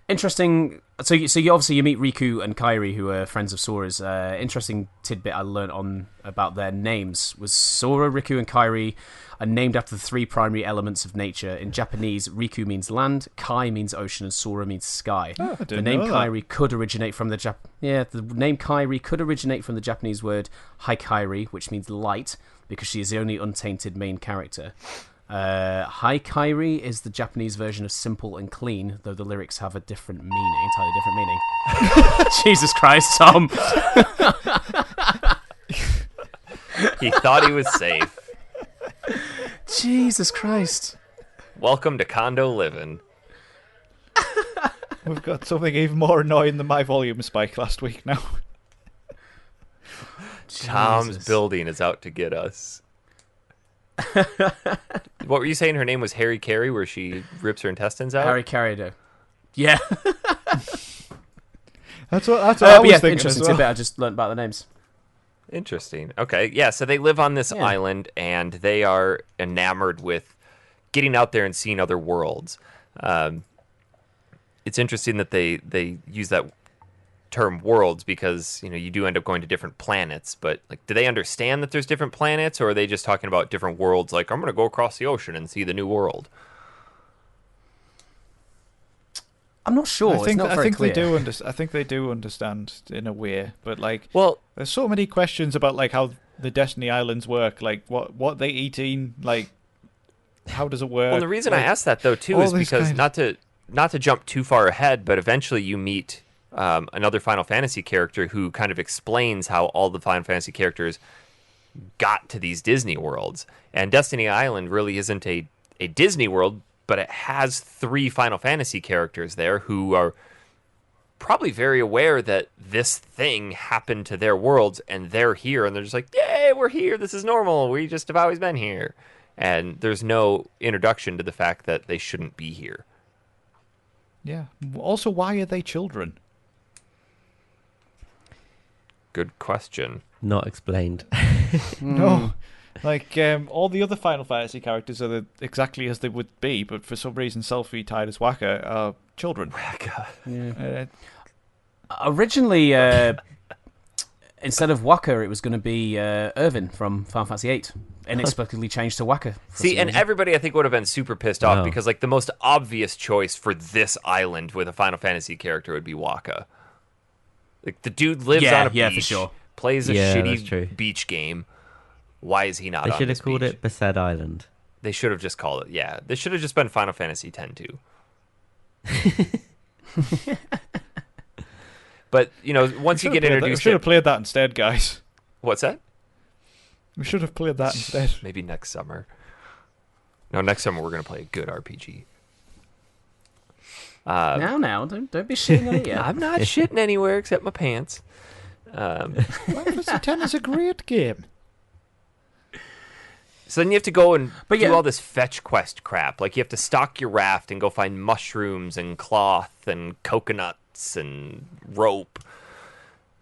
S3: Interesting. So you obviously meet Riku and Kairi, who are friends of Sora's. Interesting tidbit I learned about their names was Sora, Riku, and Kairi are named after the three primary elements of nature. In Japanese, Riku means land, Kai means ocean, and Sora means sky.
S2: Oh,
S3: the name Kairi could originate from the name Kairi could originate from the Japanese word Haikairi, which means light, because she is the only untainted main character. Haikairi is the Japanese version of simple and clean, though the lyrics have a entirely different meaning. Jesus Christ, Tom!
S1: He thought he was safe.
S3: Jesus Christ.
S1: Welcome to condo living.
S2: We've got something even more annoying than my volume spike last week now.
S1: Tom's building is out to get us. What were you saying? Her name was Harry Carey, where she rips her intestines out?
S3: Harry Carey, yeah.
S2: That's what I was thinking.
S3: Interesting tidbit. I just learned about the names.
S1: Interesting. Okay, yeah, so they live on this island, and they are enamored with getting out there and seeing other worlds. It's interesting that they use that term worlds because, you do end up going to different planets, but do they understand that there's different planets, or are they just talking about different worlds, like, I'm going to go across the ocean and see the new world?
S3: I'm not sure.
S2: I think
S3: clear.
S2: I think they do understand in a way, but
S1: there's
S2: so many questions about how the Destiny Islands work, what they eating, how does it work?
S1: Well, the reason I asked that though too is because not to jump too far ahead, but eventually you meet another Final Fantasy character who kind of explains how all the Final Fantasy characters got to these Disney worlds, and Destiny Island really isn't a Disney world, but it has 3 Final Fantasy characters there who are probably very aware that this thing happened to their worlds, and they're here, and they're just like, yay, we're here, this is normal, we just have always been here. And there's no introduction to the fact that they shouldn't be here.
S2: Yeah. Also, why are they children?
S1: Good question.
S4: Not explained.
S2: No. All the other Final Fantasy characters are exactly as they would be, but for some reason Selphie, Tidus, Waka are children.
S1: Waka.
S3: Yeah. Originally, instead of Waka, it was going to be Irvin from Final Fantasy VIII. Inexplicably changed to Waka.
S1: See, and everybody I think would have been super pissed off because the most obvious choice for this island with a Final Fantasy character would be Waka. The dude lives on a beach,
S3: for sure.
S1: Plays a shitty beach game. Why is he not on this beach?
S4: They should have called it Besaid Island.
S1: They should have just called it, yeah. They should have just been Final Fantasy X too. But, once you get introduced...
S2: We should have played that instead, guys.
S1: What's that?
S2: We should have played that instead.
S1: Maybe next summer. No, next summer we're going to play a good RPG.
S3: Now, don't be shitting on it yet.
S1: I'm not shitting anywhere except my pants.
S2: Final Fantasy X is a great game.
S1: So then you have to go and do all this fetch quest crap. You have to stock your raft and go find mushrooms and cloth and coconuts and rope.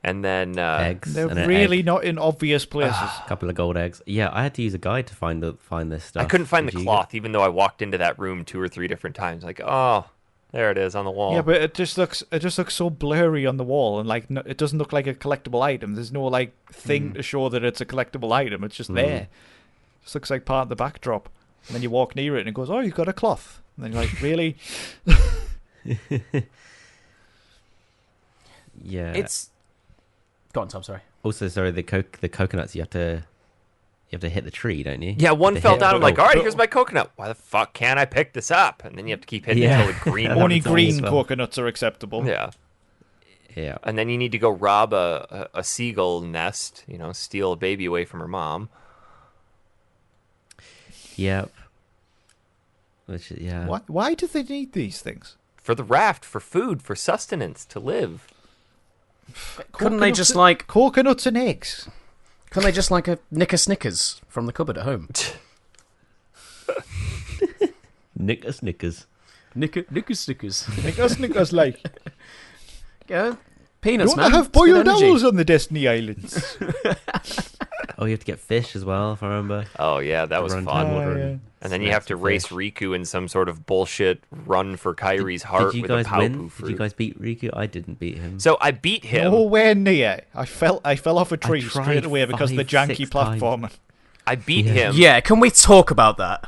S1: And then
S4: Eggs.
S2: They're
S4: and an
S2: really
S4: egg,
S2: not in obvious places.
S4: a couple of gold eggs. Yeah, I had to use a guide to find this stuff.
S1: I couldn't find
S4: Did
S1: the
S4: you
S1: cloth, even though I walked into that room 2 or 3 different times. Like, oh, there it is on the wall.
S2: Yeah, but it just looks so blurry on the wall, and like it doesn't look like a collectible item. There's no like thing to show that it's a collectible item. It's just there. It just looks like part of the backdrop. And then you walk near it, and it goes, "Oh, you've got a cloth." And then you're like, "Really?"
S4: Yeah.
S3: It's. Go on, Tom. Sorry.
S4: Also, sorry, the coconuts you have to hit the tree, don't you?
S1: Yeah, one
S4: To
S1: fell
S4: hit-
S1: down. I'm like,
S2: but-
S1: all right, here's my coconut. Why the fuck can't I pick this up? And then you have to keep hitting
S4: Yeah.
S1: until the green
S4: That
S1: one.
S2: Only
S4: happens to me
S2: green
S4: as well.
S2: coconuts are acceptable.
S1: Yeah.
S4: Yeah.
S1: And then you need to go rob a seagull nest, steal a baby away from her mom.
S4: Yep. Which yeah.
S2: Why do they need these things?
S1: For the raft, for food, for sustenance, to live.
S3: Couldn't they
S2: Coconuts
S3: just
S2: and-
S3: like?
S2: coconuts and eggs?
S3: Couldn't they just like a nick a Snickers from the cupboard at home?
S4: Snickers.
S3: Nick a Snickers.
S2: Snickers like.
S3: Yeah, peanuts,
S2: Don't
S3: man.
S2: they have
S3: It's good
S2: boiled
S3: energy.
S2: owls on the Destiny Islands?
S4: Oh, you have to get fish as well, if I remember.
S1: Oh, yeah, that was
S4: Run
S1: fun.
S4: time water
S2: yeah.
S1: And then you have to
S4: snacks and
S1: race
S4: fish.
S1: Riku in some sort of bullshit run for Kyrie's heart
S4: Did you
S1: with
S4: guys
S1: a Paupu
S4: win?
S1: fruit.
S4: Did you guys beat Riku? I didn't beat him.
S1: So I beat him.
S2: Nowhere near. I fell off a tree
S4: tried
S2: straight away because of the
S4: 5,
S2: janky
S4: 6 times.
S2: platformer.
S1: I beat
S4: Yeah.
S1: him.
S3: Yeah, can we talk about that?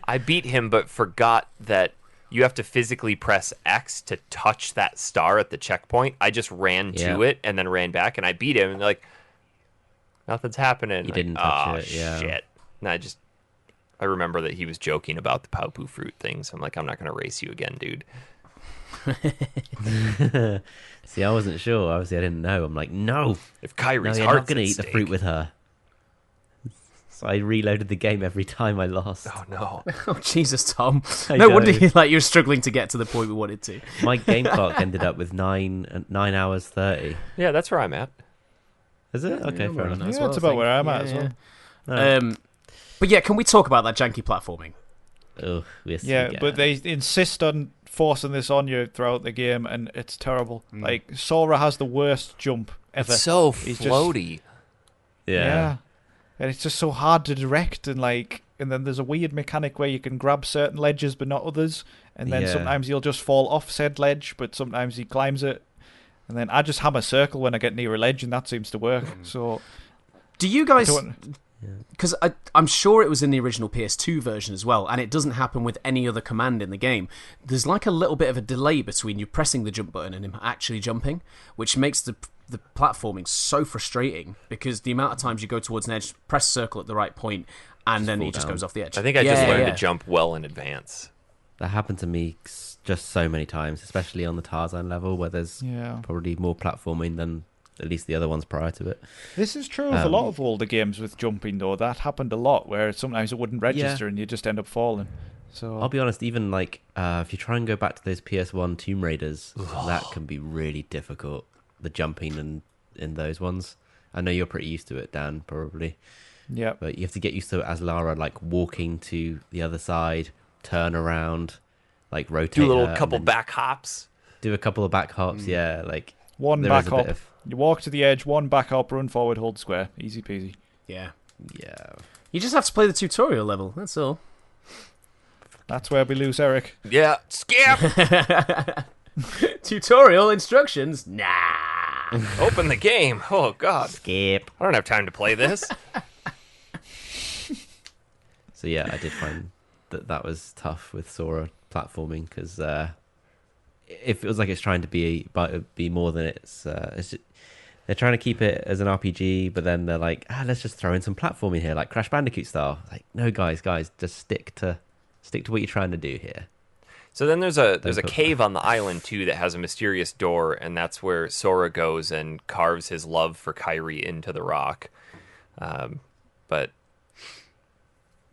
S1: I beat him, but forgot that you have to physically press X to touch that star at the checkpoint. I just ran to
S4: Yeah.
S1: it and then ran back, and I beat him. And they're like, nothing's happening.
S4: You
S1: Like,
S4: didn't touch
S1: oh,
S4: it, yeah.
S1: shit. And I remember that he was joking about the Paupu fruit thing. So I'm like, I'm not going to race you again, dude.
S4: See, I wasn't sure. Obviously, I didn't know. I'm like, no,
S1: If Kyrie's
S4: you're
S1: heart's
S4: not going to
S1: at
S4: eat the
S1: stake-
S4: fruit with her. So I reloaded the game every time I lost.
S1: Oh, no.
S3: Oh Jesus, Tom!
S4: I
S3: No
S4: know.
S3: wonder you're struggling to get to the point we wanted to.
S4: My game clock ended up with 9 hours 30.
S1: Yeah, that's where I'm at.
S4: Is it? Okay, fair enough.
S2: Yeah, that's about where I'm at as well.
S4: No.
S3: But yeah, can we talk about that janky platforming?
S4: Oh, yes,
S2: Yeah,
S4: we
S2: but
S4: can.
S2: they insist on forcing this on you throughout the game, and it's terrible. Like, Sora has the worst jump ever.
S1: It's so
S2: He's just-
S1: floaty.
S4: Yeah.
S2: And it's just so hard to direct, and then there's a weird mechanic where you can grab certain ledges but not others, and then
S4: Yeah.
S2: sometimes you'll just fall off said ledge, but sometimes he climbs it. And then I just hammer circle when I get near a ledge, and that seems to work. So,
S3: Do you guys?
S2: don't-
S3: Because I'm sure it was in the original PS2 version as well, and it doesn't happen with any other command in the game. There's like a little bit of a delay between you pressing the jump button and him actually jumping, which makes the platforming so frustrating because the amount of times you go towards an edge, press circle at the right point, and then he
S4: fall
S3: just
S4: down.
S3: goes off the edge.
S1: I think I just
S3: Yeah,
S1: learned
S3: yeah.
S1: to jump well in advance.
S4: That happened to me just so many times, especially on the Tarzan level where there's
S2: yeah.
S4: probably more platforming than at least the other ones prior to it.
S2: This is true of a lot of older games with jumping, though. That happened a lot, where sometimes it wouldn't register and you just end up falling. So
S4: I'll be honest, even like if you try and go back to those PS1 Tomb Raiders, that can be really difficult. The jumping and in those ones. I know you're pretty used to it, Dan, probably.
S2: yeah.
S4: But you have to get used to it as Lara, like walking to the other side, turn around, like rotate.
S1: Do a little
S4: her, and
S1: couple
S4: then
S1: back hops.
S4: do a couple of back hops. Yeah, like
S2: One
S4: there
S2: back
S4: is a bit
S2: up.
S4: of-
S2: You walk to the edge, one back up, run forward, hold square. Easy peasy.
S3: Yeah.
S4: yeah.
S3: You just have to play the tutorial level, that's all.
S2: That's where we lose Eric.
S1: Yeah, skip.
S3: Tutorial instructions? Nah.
S1: Open the game. Oh God,
S4: Skip.
S1: I don't have time to play this.
S4: So yeah, I did find that was tough with Sora platforming because it feels like it's trying to be more than they're trying to keep it as an RPG, but then they're like, let's just throw in some platforming here, like Crash Bandicoot style. Like, no, guys, just stick to what you're trying to do here.
S1: So then there's a
S4: put-
S1: cave on the island too that has a mysterious door, and that's where Sora goes and carves his love for Kairi into the rock. But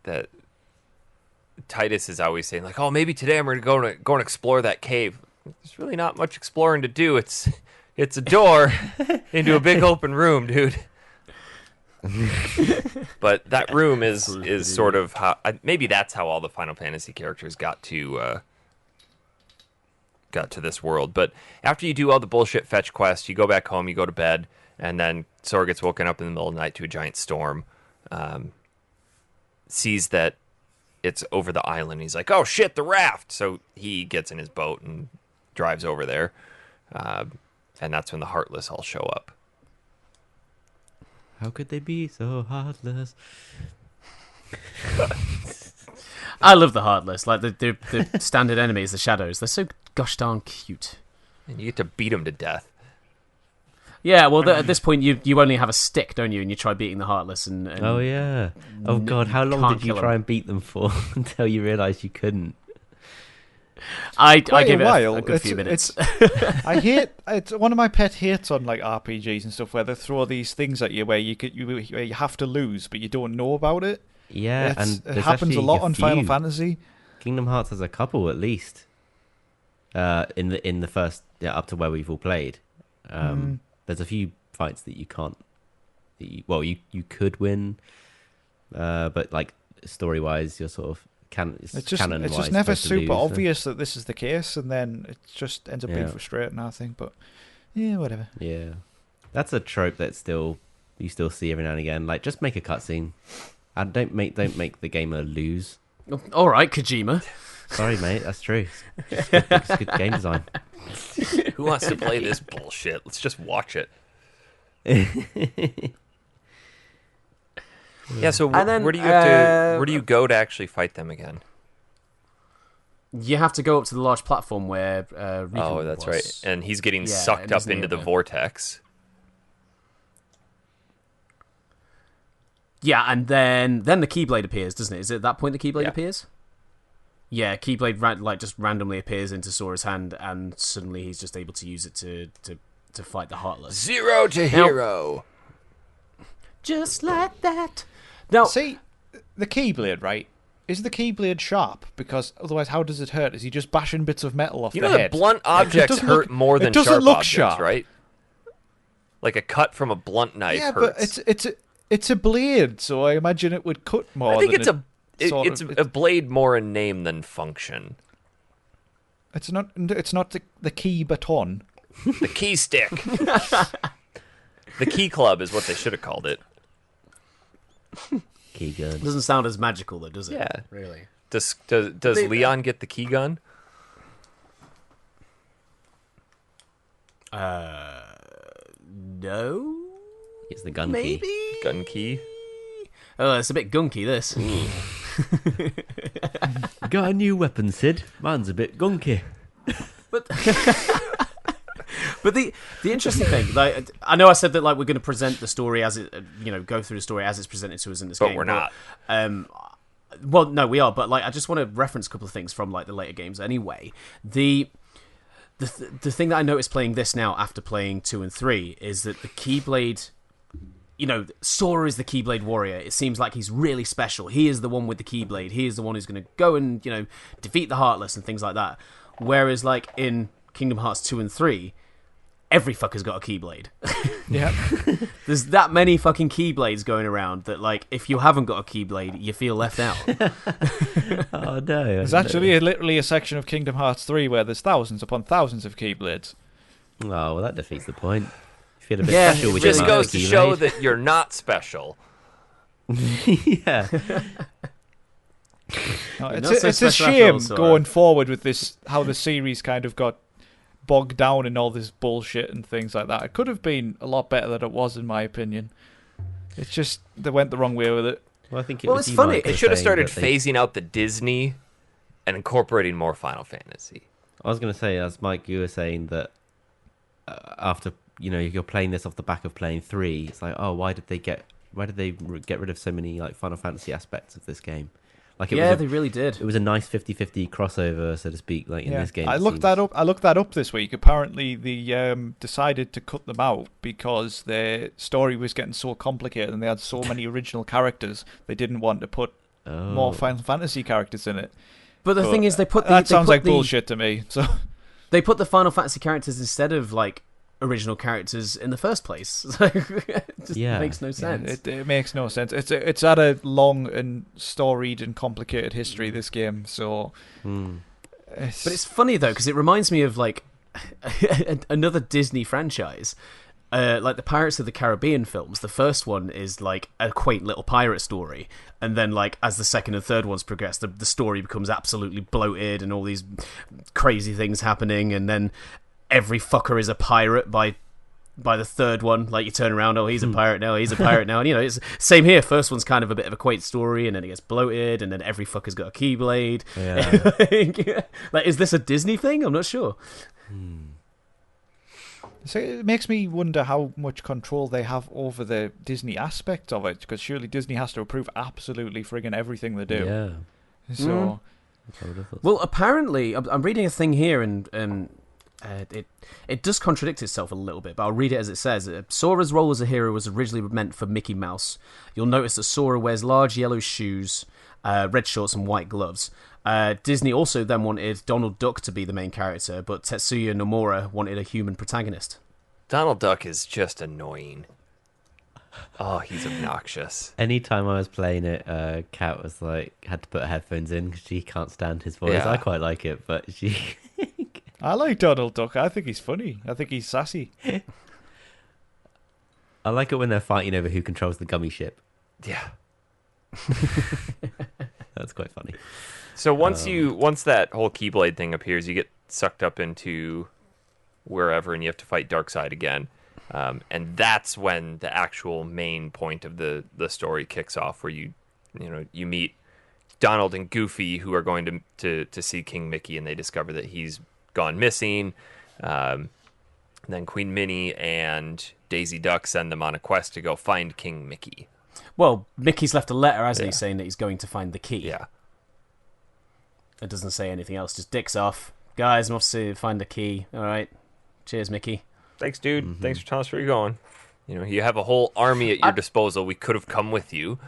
S1: that Titus is always saying like, "Oh, maybe today I'm going to go and explore that cave." There's really not much exploring to do. It's a door into a big open room, dude. But that room is sort of how maybe that's how all the Final Fantasy characters got to got to this world. But after you do all the bullshit fetch quests, you go back home, you go to bed, and then Sora gets woken up in the middle of the night to a giant storm. Sees that it's over the island. He's like, oh shit, the raft. So he gets in his boat and drives over there. And that's when the Heartless all show up.
S4: How could they be so heartless?
S3: I love the Heartless. Like the standard enemies, the shadows. They're so gosh darn cute.
S1: And you get to beat him to death.
S3: Yeah, well, at this point, you only have a stick, don't you? And you try beating the Heartless. And
S4: Oh, yeah. Oh, God, how long did you try and beat them for until you realised you couldn't?
S3: I give it
S2: while.
S3: a good few minutes.
S2: I hate it's one of my pet hates on like RPGs and stuff where they throw these things at you where where you have to lose but you don't know about it.
S4: Yeah, and
S2: it happens a lot on Final Fantasy.
S4: Kingdom Hearts has a couple at least. In the first up to where we've all played. There's a few fights that you can't. You could win, but like story wise, you're sort of
S2: it's just never super obvious that this is the case, and then it just ends up being frustrating, I think. But yeah, whatever.
S4: Yeah, that's a trope that you still see every now and again. Like, just make a cutscene, and don't make the gamer lose.
S3: All right, Kojima.
S4: Sorry, mate, that's true. It's good game design.
S1: Who wants to play this bullshit? Let's just watch it. Yeah, so where do you go to actually fight them again?
S3: You have to go up to the large platform where Riku
S1: Oh, that's
S3: was.
S1: right. And he's getting sucked up into the vortex.
S3: Yeah, and then the Keyblade appears, doesn't it? Is it at that point the Keyblade appears? Yeah, Keyblade just randomly appears into Sora's hand, and suddenly he's just able to use it to fight the Heartless.
S1: 0 to hero.
S3: Just like that. Now,
S2: see, the Keyblade, right? Is the Keyblade sharp? Because otherwise, how does it hurt? Is he just bashing bits of metal off the head?
S1: Blunt objects hurt more than sharp objects, right? Like a cut from a blunt knife hurts.
S2: Yeah, but it's a blade, so I imagine it would cut more.
S1: I think it's a blade more in name than function.
S2: It's not the key baton.
S1: The key stick. The key club is what they should have called it.
S4: Key gun.
S3: Doesn't sound as magical though, does it?
S1: Yeah.
S3: Really.
S1: Does Leon get the key gun?
S3: No.
S4: It's the gun
S3: Maybe.
S4: key.
S1: Gun key?
S3: Oh, it's a bit gunky, this.
S4: Got a new weapon, Sid. Mine's a bit gunky.
S3: But the interesting thing, like, I know I said that like we're going to present the story as it, go through the story as it's presented to us in this game.
S1: But we're not.
S3: Well, no, we are. But like, I just want to reference a couple of things from like the later games. Anyway, the thing that I noticed playing this now after playing 2 and 3 is that the Keyblade. Sora is the Keyblade warrior. It seems like he's really special. He is the one with the Keyblade. He is the one who's going to go and, defeat the Heartless and things like that. Whereas, like, in Kingdom Hearts 2 and 3, every fucker's got a Keyblade.
S2: Yeah.
S3: There's that many fucking Keyblades going around that, like, if you haven't got a Keyblade, you feel left out.
S4: Oh, no.
S2: There's actually literally a section of Kingdom Hearts 3 where there's thousands upon thousands of Keyblades.
S4: Oh, well, that defeats the point. Feel a bit
S3: Yeah,
S4: special
S1: It
S4: with
S1: just
S4: your
S1: goes to
S4: Keyblade.
S1: show that you're not special.
S4: Yeah.
S2: No,
S3: You're
S2: it's
S3: not so
S2: a
S3: special after all,
S2: shame
S3: Sora.
S2: going forward with this, how the series kind of got bogged down in all this bullshit and things like that. It could have been a lot better than it was, in my opinion. It's just, they went the wrong way with it.
S4: Well, I think
S3: Well,
S4: was
S3: it's funny.
S4: Mike
S1: They
S4: was
S1: should have
S4: saying
S1: started
S4: that they-
S1: phasing out the Disney and incorporating more Final Fantasy.
S4: I was going to say, as Mike, you were saying that after you're playing this off the back of playing 3, it's like, oh, why did they get rid of so many like Final Fantasy aspects of this game? Like
S3: They really did.
S4: It was a nice 50-50 crossover, so to speak. Like in this game,
S2: I looked that up this week. Apparently, they decided to cut them out because their story was getting so complicated and they had so many original characters. They didn't want to put more Final Fantasy characters in it.
S3: But the thing is,
S2: that sounds like bullshit to me. So
S3: they put the Final Fantasy characters instead of like original characters in the first place. It just makes no sense.
S2: It makes no sense. It's had a long and storied and complicated history, this game. So
S3: But it's funny though because it reminds me of like another Disney franchise. Like the Pirates of the Caribbean films, the first one is like a quaint little pirate story, and then like as the second and third ones progress, the story becomes absolutely bloated and all these crazy things happening, and then every fucker is a pirate by the third one. Like you turn around, oh, he's a pirate now, he's a pirate now, and you know it's same here. First one's kind of a bit of a quaint story, and then it gets bloated, and then every fucker's got a keyblade.
S4: Yeah.
S3: Like, is this a Disney thing? I'm not sure.
S2: So it makes me wonder how much control they have over the Disney aspect of it, because surely Disney has to approve absolutely friggin' everything they do.
S4: Yeah.
S2: So,
S3: Well, apparently, I'm reading a thing here, and it does contradict itself a little bit, but I'll read it as it says. Sora's role as a hero was originally meant for Mickey Mouse. You'll notice that Sora wears large yellow shoes, red shorts, and white gloves. Disney also then wanted Donald Duck to be the main character, but Tetsuya Nomura wanted a human protagonist.
S1: Donald Duck is just annoying. Oh, he's obnoxious.
S4: Anytime I was playing it, Kat was like, had to put her headphones in because she can't stand his voice.
S1: Yeah.
S4: I quite like it, but she...
S2: I like Donald Duck. I think he's funny. I think he's sassy.
S4: I like it when they're fighting over who controls the gummy ship.
S1: Yeah.
S4: That's quite funny.
S1: So once that whole Keyblade thing appears, you get sucked up into wherever, and you have to fight Darkseid again. And that's when the actual main point of the story kicks off, where you meet Donald and Goofy, who are going to see King Mickey, and they discover that he's gone missing. Then Queen Minnie and Daisy Duck send them on a quest to go find King Mickey.
S3: Well, Mickey's left a letter, hasn't he, saying that he's going to find the key.
S1: Yeah.
S3: It doesn't say anything else, just dicks off. Guys, I'm off to find the key. All right. Cheers, Mickey.
S1: Thanks, dude. Mm-hmm. Thanks for telling us where you're going. You know, you have a whole army at your disposal. We could have come with you.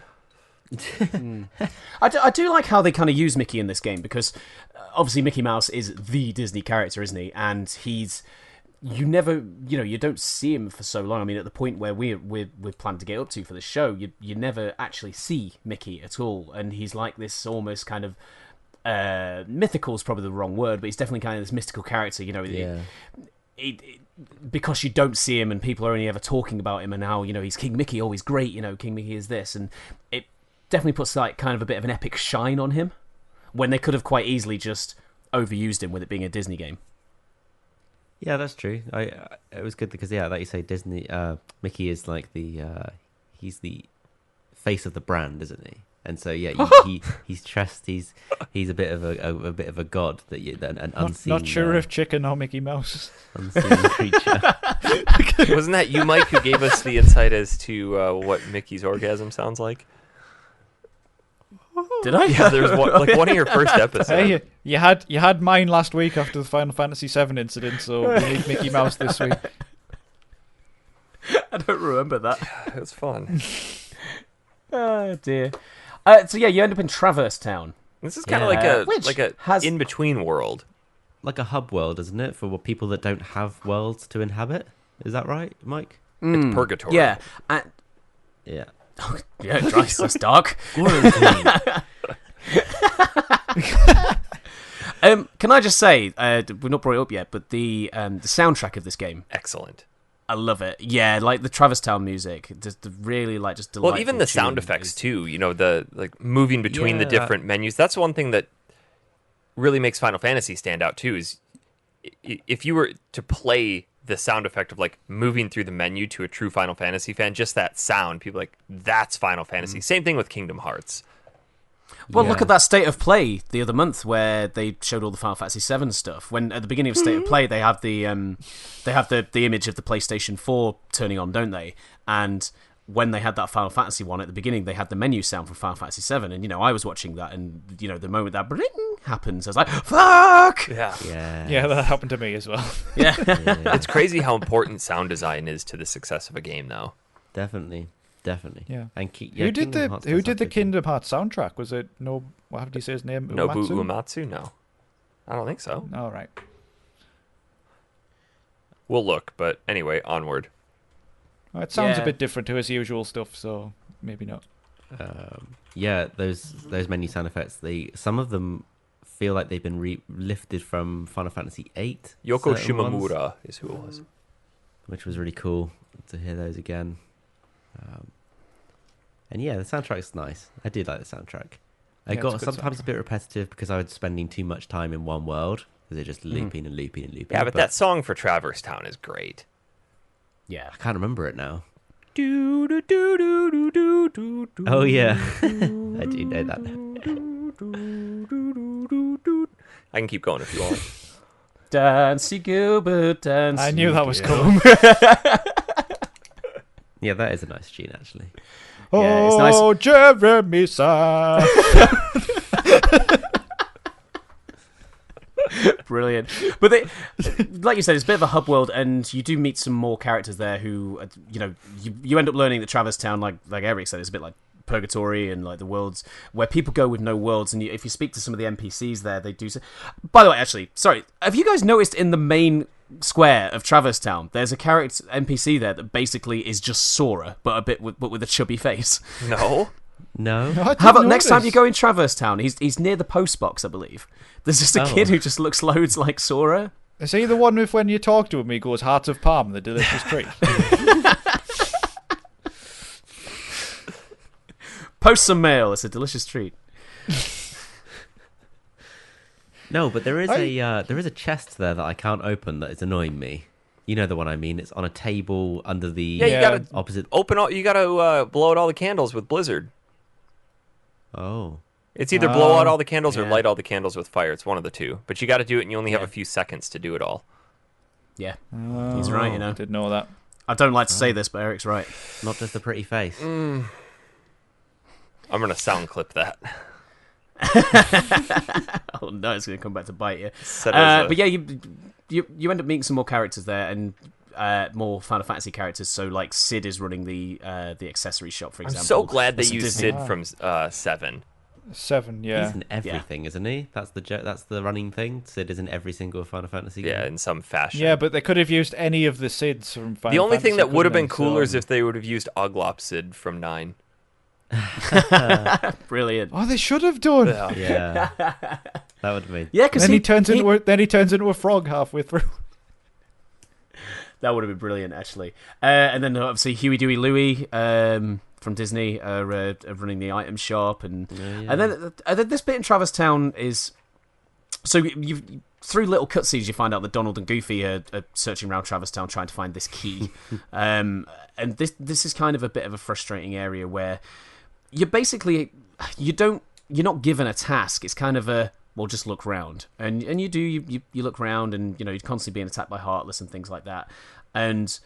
S3: I do like how they kind of use Mickey in this game, because obviously Mickey Mouse is the Disney character, isn't he? And you never, you don't see him for so long. I mean, at the point where we're planning to get up to for the show, you never actually see Mickey at all, and he's like this almost kind of mythical is probably the wrong word, but he's definitely kind of this mystical character.
S4: Yeah.
S3: Because you don't see him, and people are only ever talking about him, and how he's King Mickey, always great. King Mickey is this, and it definitely puts like kind of a bit of an epic shine on him, when they could have quite easily just overused him with it being a Disney game.
S4: Yeah, that's true. It was good because, like you say, Disney Mickey is like he's the face of the brand, isn't he? And so he's trust. He's a bit of a god an unseen.
S2: Not sure if chicken or Mickey Mouse.
S4: Unseen creature.
S1: Wasn't that you, Mike, who gave us the insight as to what Mickey's orgasm sounds like?
S3: Did I?
S1: Yeah, there's one of your first episodes.
S2: Hey, you had mine last week after the Final Fantasy VII incident, so you need Mickey Mouse this week.
S3: I don't remember that.
S1: It was fun.
S3: Oh dear. So you end up in Traverse Town.
S1: This is kind of like a
S3: has
S1: in between world,
S4: like a hub world, isn't it, for people that don't have worlds to inhabit? Is that right, Mike?
S1: It's purgatory.
S3: Yeah.
S4: Yeah.
S3: Yeah, Christ, that's dark. Can I just say, we've not brought it up yet, but the soundtrack of this game,
S1: Excellent.
S3: I love it. Yeah, like the Traverse Town music, just really just delightful.
S1: Well, even the sound effects too. The like moving between the different menus. That's one thing that really makes Final Fantasy stand out too. Is if you were to play the sound effect of like moving through the menu to a true Final Fantasy fan, just that sound, people are like, that's Final Fantasy. Same thing with Kingdom Hearts.
S3: Well, look at that State of Play the other month where they showed all the Final Fantasy VII stuff. When at the beginning of State of Play, they have the image of the PlayStation 4 turning on, don't they? And when they had that Final Fantasy one at the beginning, they had the menu sound from Final Fantasy VII, and I was watching that, and the moment that bring happens, I was like, "Fuck!"
S2: Yeah, that happened to me as well.
S3: Yeah.
S1: It's crazy how important sound design is to the success of a game, though.
S4: Definitely.
S2: Yeah.
S4: And
S2: who did the Kingdom Hearts soundtrack? Was it how do you say his name?
S1: Nobu Uematsu? No, I don't think so.
S2: All right.
S1: We'll look, but anyway, onward.
S2: Well, it sounds a bit different to his usual stuff, so maybe not.
S4: Those menu sound effects. Some of them feel like they've been lifted from Final Fantasy VIII.
S1: Yoko
S4: certain ones,
S1: Shimomura is who it was.
S4: which was really cool to hear those again. And yeah, the soundtrack's nice. I do like the soundtrack. I
S2: Yeah,
S4: got
S2: it's a good
S4: sometimes
S2: soundtrack.
S4: a bit repetitive because I was spending too much time in one world because they're just looping and looping and looping.
S1: Yeah, but that song for Traverse Town is great.
S3: Yeah.
S4: I can't remember it now.
S1: Do, do, do, do, do, do, do, do.
S4: Oh yeah, I do know that now.
S1: I can keep going if you want.
S3: Dancy Gilbert, Dancy
S2: I knew that was
S3: Gilbert.
S2: coming.
S4: Yeah, that is a nice tune actually.
S3: Yeah, it's nice.
S2: Oh, Jeremy Sam.
S3: Brilliant. But they, like you said, it's a bit of a hub world, and you do meet some more characters there who, you end up learning that Traverse Town, like Eric said, is a bit like Purgatory and like the worlds where people go with no worlds. And if you speak to some of the NPCs there, they do. By the way, actually, sorry, have you guys noticed in the main square of Traverse Town, there's a character NPC there that basically is just Sora, but with a chubby face.
S1: No?
S4: No,
S3: How about next time you go in Traverse Town? He's near the post box, I believe. There's just a
S4: Oh.
S3: kid who just looks loads like Sora.
S2: Is he the one with when you talk to him, he goes, Hearts of Palm, the delicious treat?
S3: Post some mail. It's a delicious treat.
S4: no, but there is a chest there that I can't open that is annoying me. You know the one I mean. It's on a table under the
S1: Yeah, you gotta
S4: opposite.
S1: open all. You gotta blow out all the candles with Blizzard.
S4: Oh,
S1: It's either blow out
S2: Oh,
S1: all the candles or
S3: yeah.
S1: light all the candles with fire. It's one of the two. But you got to do it, and you only have
S3: Yeah.
S1: a few seconds to do it all.
S3: Yeah, he's right. You know,
S2: Didn't know that.
S3: I don't like to say this, but Eric's right.
S4: not just a pretty face.
S1: I'm gonna sound clip that.
S3: Oh no, it's going to come back to bite you.
S1: Set it as a-
S3: But yeah, you end up meeting some more characters there, and more Final Fantasy characters. So like Sid is running the accessory shop, for
S1: I'm
S3: example.
S1: so glad they
S3: There's some
S1: used
S3: Disney-
S1: Sid from 7.
S2: 7, yeah.
S4: He's in everything, isn't he? That's the running thing. Sid is in every single Final Fantasy game.
S1: Yeah, in some fashion.
S2: Yeah, but they could have used any of the Sids from Final
S1: the only
S2: Fantasy,
S1: thing that would have been
S2: couldn't they?
S1: cooler is
S2: So-
S1: if they would have used Oglop Sid from 9.
S3: Brilliant.
S2: Oh, they should have done.
S4: Yeah, that would have been.
S3: Yeah, because
S2: Then he turns into a frog halfway through.
S3: that would have been brilliant, actually. And then obviously Huey, Dewey, Louie from Disney are running the item shop, and then this bit in Traverse Town is so through little cutscenes you find out that Donald and Goofy are searching around Traverse Town trying to find this key, and this is kind of a bit of a frustrating area where you're not given a task. It's kind of a just look round, and you look round, and you're constantly being attacked by Heartless and things like that. And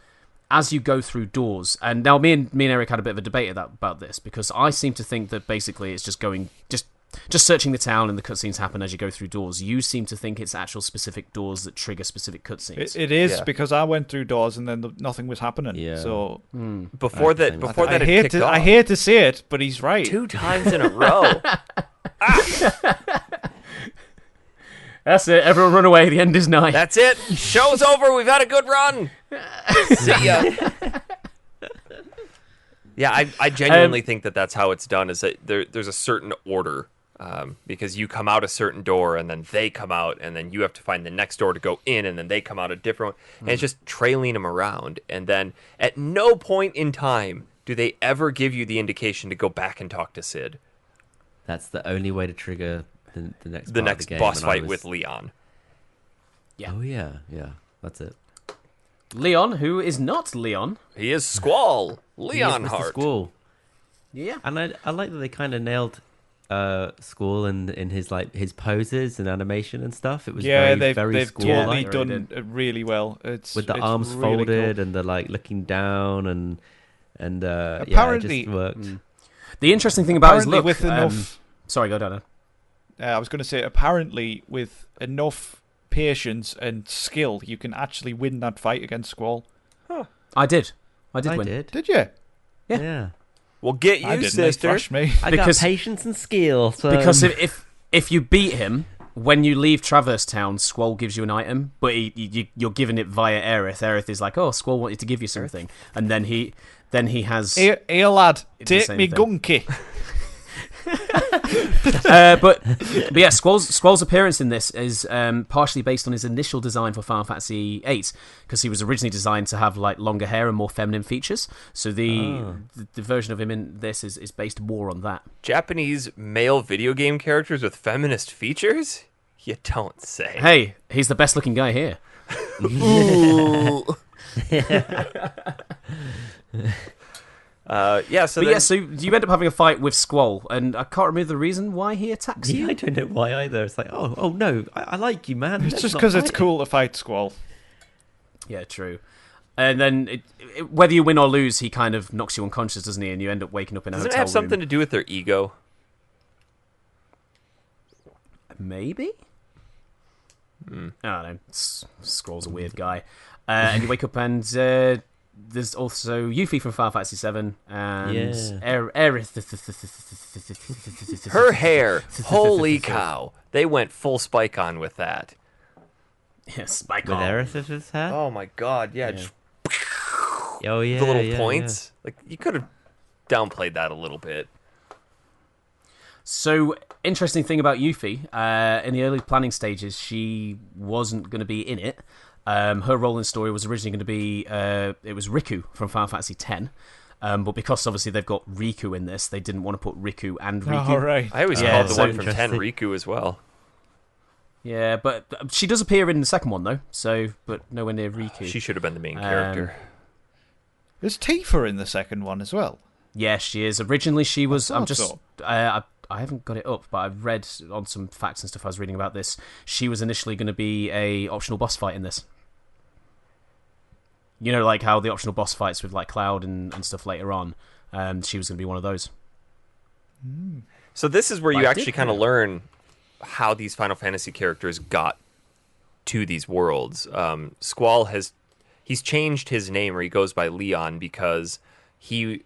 S3: as you go through doors, and now me and Eric had a bit of a debate about this, because I seem to think that basically it's just searching the town, and the cutscenes happen as you go through doors. You seem to think it's actual specific doors that trigger specific cutscenes.
S2: It is
S1: Yeah.
S2: because I went through doors and then nothing was happening.
S4: Yeah.
S2: So
S1: Before that,
S4: same.
S1: before that,
S2: I
S1: it
S2: hate
S1: kicked
S2: to
S1: off.
S2: I hate to say it, but he's right.
S1: 2 times in a row.
S3: That's it. Everyone run away. The end is nigh.
S1: That's it. Show's over. We've had a good run. See ya. Yeah, I genuinely think that's how it's done. Is that there's a certain order, because you come out a certain door, and then they come out, and then you have to find the next door to go in, and then they come out a different one, and it's just trailing them around. And then at no point in time do they ever give you the indication to go back and talk to Sid,
S4: That's the only way to trigger the next
S1: the
S4: part
S1: next
S4: of the game.
S1: boss
S4: and I
S1: fight
S4: was-
S1: with Leon.
S3: Yeah.
S4: Oh yeah, that's it.
S3: Leon, who is not Leon.
S1: He is Squall,
S4: He is
S1: Leon
S4: Mr.
S1: Hart.
S4: Squall.
S3: Yeah.
S4: And I like that they kind of nailed Squall in his poses and animation and stuff. It was
S2: Yeah,
S4: very
S2: they've
S4: Squall
S2: totally
S3: like.
S2: done it really well. It's
S4: with the
S2: it's
S4: arms
S2: really
S4: folded
S2: cool.
S4: and the looking down and
S2: Apparently-
S4: yeah, it just worked.
S3: The interesting thing about his
S2: Apparently
S3: look.
S2: with enough.
S3: Sorry, go down.
S2: I was going to say, apparently with enough patience and skill, you can actually win that fight against Squall.
S3: I did
S4: I
S3: win.
S4: did.
S2: Did you?
S4: Yeah.
S1: Well, get
S2: I
S1: you,
S2: didn't.
S1: sister.
S2: They thrashed me.
S4: I
S3: Because-
S4: got patience and skill. So
S3: Because if you beat him, when you leave Traverse Town, Squall gives you an item, but you're given it via Aerith. Aerith is like, "Oh, Squall wanted to give you something," and then he has.
S2: Here, lad,
S3: It's the
S2: take
S3: same
S2: me
S3: thing.
S2: gunky.
S3: But yeah, Squall's appearance in this is partially based on his initial design for Final Fantasy VIII, because he was originally designed to have like longer hair and more feminine features. So the version of him in this is based more on that.
S1: Japanese male video game characters with feminist features? You don't say.
S3: Hey, he's the best looking guy here.
S1: Ooh. So
S3: you end up having a fight with Squall, and I can't remember the reason why he attacks you.
S4: I don't know why either. It's like, oh no, I like you, man.
S2: It's
S4: Let's
S2: just
S4: not
S2: because it's
S4: fight.
S2: cool to fight Squall.
S3: Yeah, true. And then whether you win or lose, he kind of knocks you unconscious, doesn't he? And you end up waking up in a
S1: Doesn't it
S3: hotel
S1: have something
S3: room.
S1: to do with their ego?
S3: Maybe? I don't know. Squall's a weird guy. And you wake up and there's also Yuffie from Final Fantasy VII and Aerith.
S1: Her hair. Holy cow. They went full spike on with that.
S3: Yeah, Spike
S4: With
S3: on.
S4: Aerith's hair?
S1: Oh my god, yeah. Just
S4: Oh yeah,
S1: the little
S4: yeah,
S1: points. Like, you could have downplayed that a little bit.
S3: So, interesting thing about Yuffie, in the early planning stages, she wasn't going to be in it. Her role in the story was originally going to be, it was Riku from Final Fantasy X. But because obviously they've got Riku in this, they didn't want to put Riku and Riku.
S2: Oh, right.
S1: I always
S3: Yeah,
S1: called the
S3: so
S1: one from 10 Riku as well.
S3: Yeah, but she does appear in the second one, though. So, but nowhere near Riku.
S1: She should have been the main character.
S2: Is Tifa in the second one as well?
S3: Yeah, she is. Originally, she was. I'm
S2: thought
S3: just.
S2: so.
S3: I haven't got it up, but I've read on some facts and stuff I was reading about this. She was initially going to be a optional boss fight in this. You know, like how the optional boss fights with like Cloud and stuff later on. She was going to be one of those.
S1: So this is where you
S3: I
S1: actually
S3: did
S1: kind of
S3: know.
S1: learn how these Final Fantasy characters got to these worlds. Squall he's changed his name, or he goes by Leon, because he's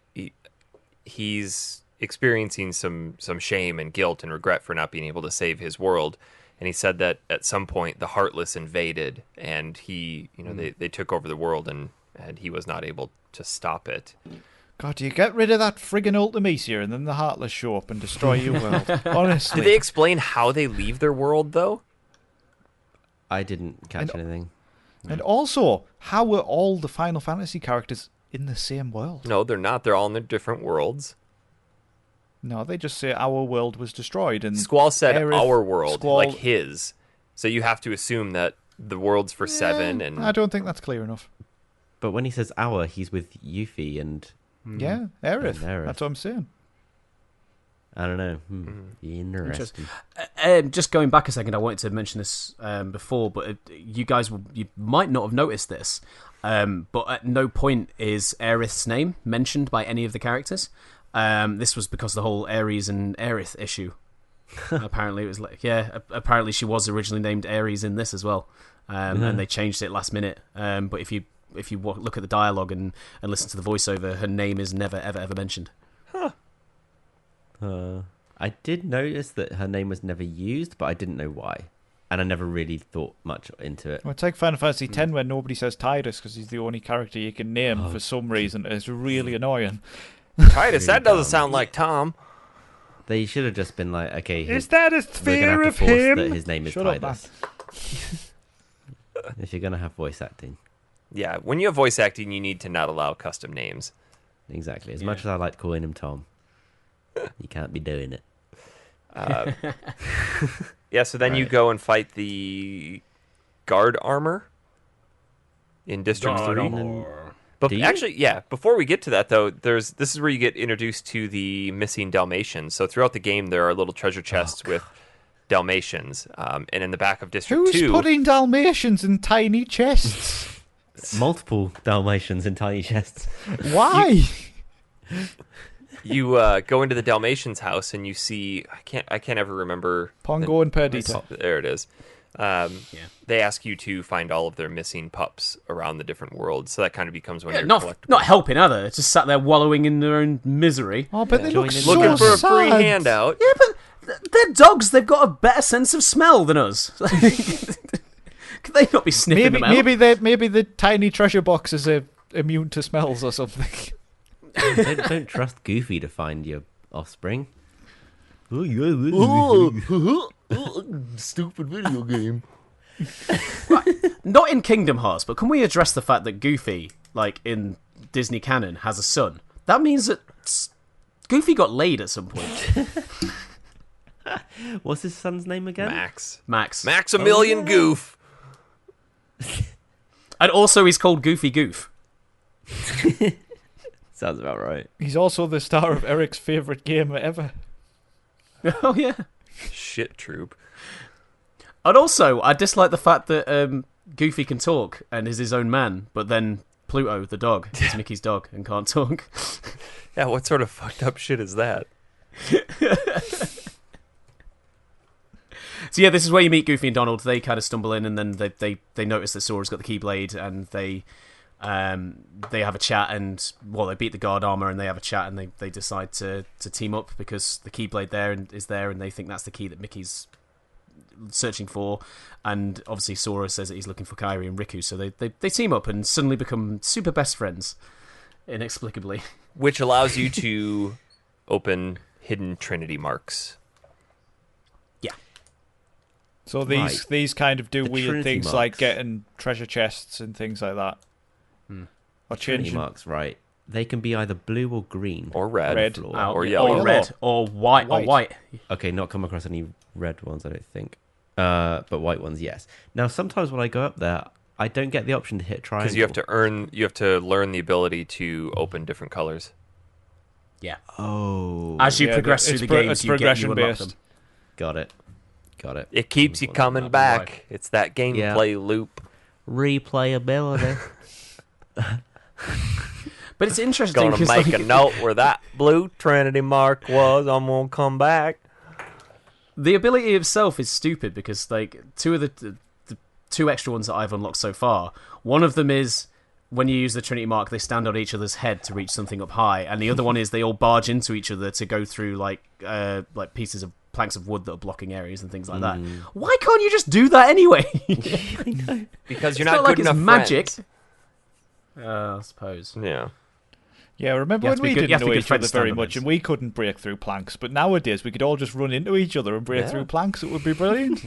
S1: experiencing some shame and guilt and regret for not being able to save his world. And he said that at some point the Heartless invaded, and they took over the world, and he was not able to stop it.
S2: God, you get rid of that friggin' Ultimecia and then the Heartless show up and destroy your world. Honestly.
S1: Did they explain how they leave their world, though?
S4: I didn't catch anything.
S2: And also, how were all the Final Fantasy characters in the same world?
S1: No, they're not. They're all in their different worlds.
S2: No, they just say our world was destroyed. And
S1: Squall said
S2: Aerith,
S1: our world,
S2: Squall-
S1: like his. So you have to assume that the world's for seven, and
S2: I don't think that's clear enough.
S4: But when he says our, he's with Yuffie and
S2: Yeah, Aerith.
S4: Aerith.
S2: That's what I'm saying.
S4: I don't know. Interesting.
S3: Just going back a second, I wanted to mention this before, but you might not have noticed this. But at no point is Aerith's name mentioned by any of the characters. This was because the whole Ares and Aerith issue. Apparently, it was apparently she was originally named Ares in this as well, and they changed it last minute. But if you look at the dialogue and listen to the voiceover, her name is never ever mentioned.
S4: I did notice that her name was never used, but I didn't know why. And I never really thought much into it.
S2: Well, it's like Final Fantasy X where nobody says Tidus because he's the only character you can name for some reason. It's really annoying.
S1: Titus, that doesn't sound like Tom.
S4: They should have just been like, okay,
S2: Is that a
S4: we're
S2: sphere
S4: gonna have
S2: of
S4: to force
S2: him?
S4: that his name is
S2: Shut up,
S4: Tidus. If you're gonna have voice acting,
S1: Yeah, when you have voice acting, you need to not allow custom names.
S4: exactly. As much as I like calling him Tom, you can't be doing it.
S1: Yeah, so then you go and fight the guard armor in District 3. But
S4: Do you?
S1: actually, yeah, before we get to that, though, this is where you get introduced to the missing Dalmatians. So throughout the game, there are little treasure chests with Dalmatians. And in the back of District
S2: Who's
S1: 2...
S2: putting Dalmatians in tiny chests?
S4: Multiple Dalmatians in tiny chests.
S2: Why?
S1: You go into the Dalmatians' house and you see... I can't ever remember...
S2: Pongo and Perdita.
S1: There it is. They ask you to find all of their missing pups around the different worlds, so that kind of becomes one of your collectibles.
S3: Not helping, are they? It's just sat there wallowing in their own misery.
S2: Oh, but they look
S4: Join in.
S2: so
S1: Looking for a free
S2: sad.
S1: handout.
S3: Yeah, but they're dogs. They've got a better sense of smell than us. Could they not be sniffing them out?
S2: Maybe the tiny treasure boxes are immune to smells or something.
S4: don't trust Goofy to find your offspring.
S1: Stupid video game.
S3: Not in Kingdom Hearts, but can we address the fact that Goofy, like in Disney canon, has a son? That means that Goofy got laid at some point.
S4: What's his son's name again?
S3: Max.
S1: Maximilian Goof.
S3: And also he's called Goofy Goof.
S4: Sounds about right.
S2: He's also the star of Eric's favourite game ever.
S3: Oh, yeah.
S1: Shit troop.
S3: And also, I dislike the fact that Goofy can talk and is his own man, but then Pluto, the dog, is Mickey's dog and can't talk.
S1: Yeah, what sort of fucked up shit is that?
S3: So yeah, this is where you meet Goofy and Donald. They kind of stumble in, and then they notice that Sora's got the Keyblade, and they have a chat, and they beat the guard armor, and they have a chat, and they decide to team up because the Keyblade is there, and they think that's the key that Mickey's searching for, and obviously Sora says that he's looking for Kairi and Riku, so they team up and suddenly become super best friends, inexplicably.
S1: Which allows you to open hidden Trinity marks.
S2: So these kind of do
S4: The
S2: weird
S4: Trinity
S2: things
S4: marks.
S2: like getting treasure chests and things like that. Or
S4: Trinity
S2: changing
S4: marks, right? They can be either blue or green.
S1: Or red.
S2: Red.
S4: Floor.
S1: Or yellow.
S3: Or red, or white,
S2: White.
S3: or white.
S4: Okay, not come across any red ones, I don't think. But white ones, yes. Now, sometimes when I go up there, I don't get the option to hit triangle.
S1: Because you have to learn the ability to open different colors.
S3: Yeah.
S4: Oh.
S3: As you
S2: Yeah,
S3: progress through
S2: it's
S3: the
S2: pro-
S3: games,
S2: it's
S3: you
S2: progression
S3: unlock
S2: based.
S3: them.
S4: Got it.
S1: It keeps you coming back. It's that gameplay loop.
S4: Replayability.
S3: But it's interesting
S1: Gonna
S3: because
S1: make a note where that blue Trinity mark was. I'm gonna come back.
S3: the ability itself is stupid because like two of the two extra ones that I've unlocked so far, one of them is when you use the Trinity mark, they stand on each other's head to reach something up high, and the other one is they all barge into each other to go through like pieces of planks of wood that are blocking areas and things like that. Why can't you just do that anyway?
S1: Because you're
S3: It's
S1: not
S3: like
S1: good
S3: it's
S1: enough
S3: magic.
S1: friends.
S3: I suppose.
S1: Yeah.
S2: Yeah, remember
S3: You have
S2: when
S3: to be
S2: we
S3: good- you have
S2: didn't
S3: to
S2: know
S3: be
S2: each
S3: good
S2: other
S3: friends
S2: very
S3: standard
S2: much
S3: base.
S2: and we couldn't break through planks, but nowadays we could all just run into each other and break
S1: Yeah.
S2: through planks. It would be brilliant.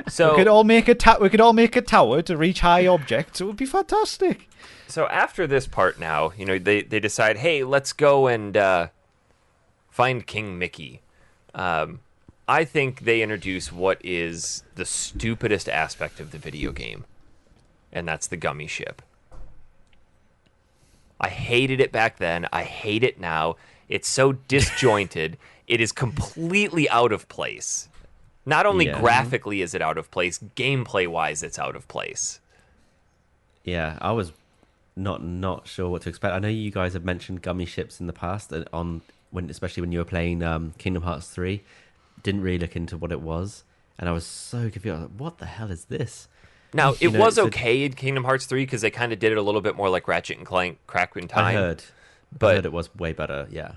S1: So
S2: we could all make a tower to reach high objects. It would be fantastic.
S1: So after this part now, they decide, hey, let's go and find King Mickey. I think they introduce what is the stupidest aspect of the video game, and that's the gummy ship. I hated it back then. I hate it now. It's so disjointed. It is completely out of place. Not only
S4: Yeah.
S1: graphically is it out of place, gameplay-wise it's out of place.
S4: Yeah, I was not sure what to expect. I know you guys have mentioned gummy ships in the past, especially when you were playing Kingdom Hearts 3. Didn't really look into what it was, and I was so confused. I was like, what the hell is this?
S1: Now, it
S4: know,
S1: was
S4: it's a-
S1: okay in Kingdom Hearts 3 because they kind of did it a little bit more like Ratchet and Clank Crack in Time.
S4: I heard it was way better. Yeah.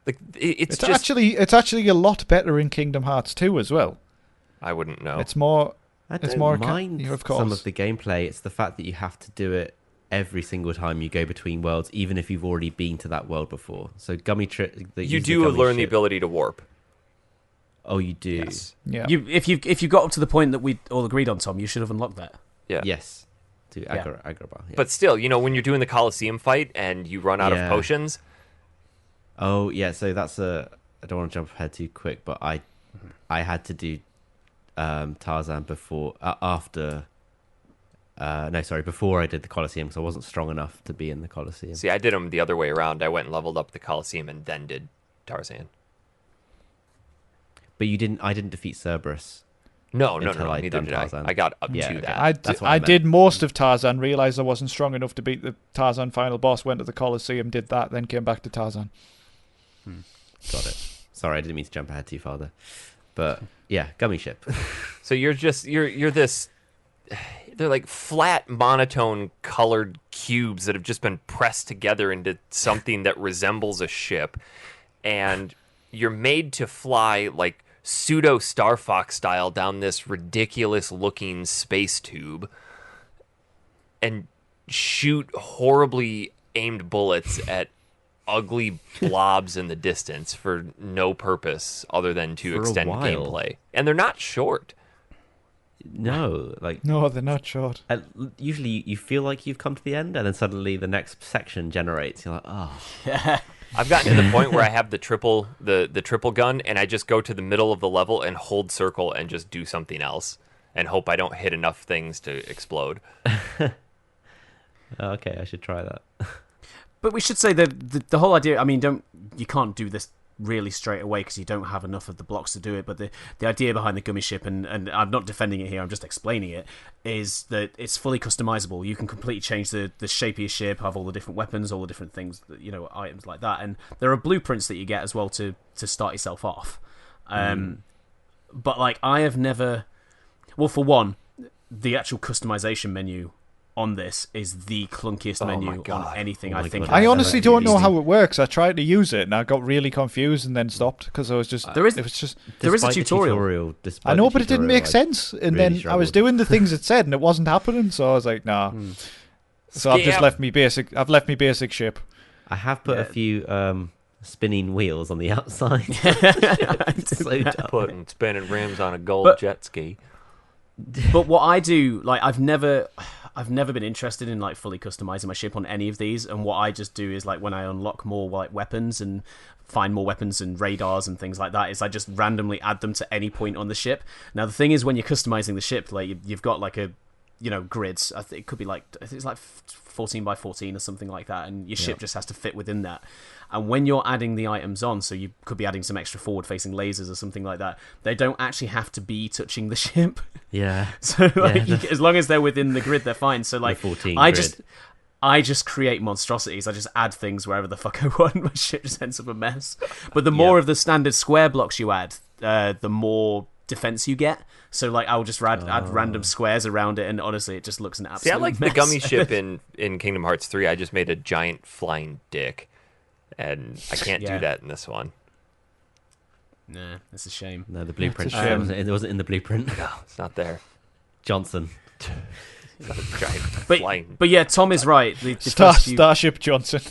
S1: Like, it's
S2: It's
S1: just...
S2: actually a lot better in Kingdom Hearts 2 as well.
S1: I wouldn't know.
S2: It's more.
S4: I
S2: It's
S4: don't
S2: more
S4: mind
S2: of
S4: some
S2: course.
S4: of the gameplay. It's the fact that you have to do it every single time you go between worlds, even if you've already been to that world before. So gummy trick.
S1: You do learn the ability to warp.
S4: Oh, you do.
S1: Yes.
S2: Yeah.
S3: If you got up to the point that we all agreed on, Tom, you should have unlocked that.
S1: Yeah.
S4: Yes. To
S3: Yeah.
S4: Agrabah. Yeah.
S1: But still, when you're doing the Coliseum fight and you run out of
S4: Yeah.
S1: potions,
S4: Oh yeah, so that's I don't want to jump ahead too quick, but I had to do Tarzan before before I did the Colosseum because I wasn't strong enough to be in the Colosseum.
S1: see, I did them the other way around. I went and leveled up the Coliseum and then did Tarzan.
S4: But I didn't defeat Cerberus.
S1: No,
S4: Until I'd
S1: neither
S4: done
S1: did I.
S4: Tarzan.
S1: I got up
S4: Yeah,
S1: to
S4: okay.
S1: that.
S4: That's what I
S2: I
S4: meant.
S2: did most of Tarzan, realised I wasn't strong enough to beat the Tarzan final boss, went to the Colosseum, did that, then came back to Tarzan.
S4: Got it. Sorry, I didn't mean to jump ahead too far there. But yeah, gummy ship.
S1: So you're this... They're like flat, monotone colored cubes that have just been pressed together into something that resembles a ship. And you're made to fly like pseudo Star Fox style down this ridiculous looking space tube and shoot horribly aimed bullets at ugly blobs in the distance for no purpose other than to
S4: For a
S1: extend
S4: while.
S1: gameplay. And they're not short.
S4: No, like
S2: No, they're not short.
S4: usually you feel like you've come to the end, and then suddenly the next section generates. You're like, oh,
S1: I've gotten to the point where I have the triple gun, and I just go to the middle of the level and hold circle and just do something else and hope I don't hit enough things to explode.
S4: okay, I should try that.
S3: But we should say that the whole idea. I mean, you can't do this really straight away because you don't have enough of the blocks to do it. But the idea behind the gummy ship, and I'm not defending it here, I'm just explaining it, is that it's fully customizable. You can completely change the shape of your ship, have all the different weapons, all the different things, items like that. And there are blueprints that you get as well to start yourself off. But like, I have never. Well, for one, the actual customization menu on this is the clunkiest menu on anything I think.
S2: I honestly don't know how it works. I tried to use it and I got really confused and then stopped because I was just.
S3: There is
S2: a
S3: tutorial.
S2: I know, but it didn't make sense. And
S4: really
S2: then I was doing the things it said and it wasn't happening. So I was like, nah. So I've just left me basic. I've left me basic ship.
S4: I have put a few spinning wheels on the outside. Slow down.
S1: Putting spinning rims on a gold jet ski.
S3: But what I do, like, I've never been interested in like fully customizing my ship on any of these, and what I just do is like when I unlock more like weapons and find more weapons and radars and things like that, is I just randomly add them to any point on the ship. Now the thing is, when you're customizing the ship, like you've got like a grids. I think it could be like, I think it's like 14 by 14 or something like that, and your ship just has to fit within that. And when you're adding the items on, so you could be adding some extra forward-facing lasers or something like that, they don't actually have to be touching the ship.
S4: Yeah.
S3: So like, as long as they're within the grid, they're fine. So like,
S4: the 14
S3: I
S4: grid.
S3: just create monstrosities. I just add things wherever the fuck I want. My ship just ends up a mess. But the more of the standard square blocks you add, the more defense you get. So like, I'll just add random squares around it, and honestly, it just looks an absolute
S1: See, I like
S3: mess.
S1: the gummy ship in Kingdom Hearts 3. I just made a giant flying dick, and I can't do that in this one.
S3: Nah, that's a shame.
S4: No, the blueprint.
S2: It's a shame.
S4: It wasn't in the blueprint.
S1: No, it's not there.
S4: Johnson.
S1: It's not a giant flying.
S3: But yeah, Tom is right. The first few,
S2: Starship Johnson.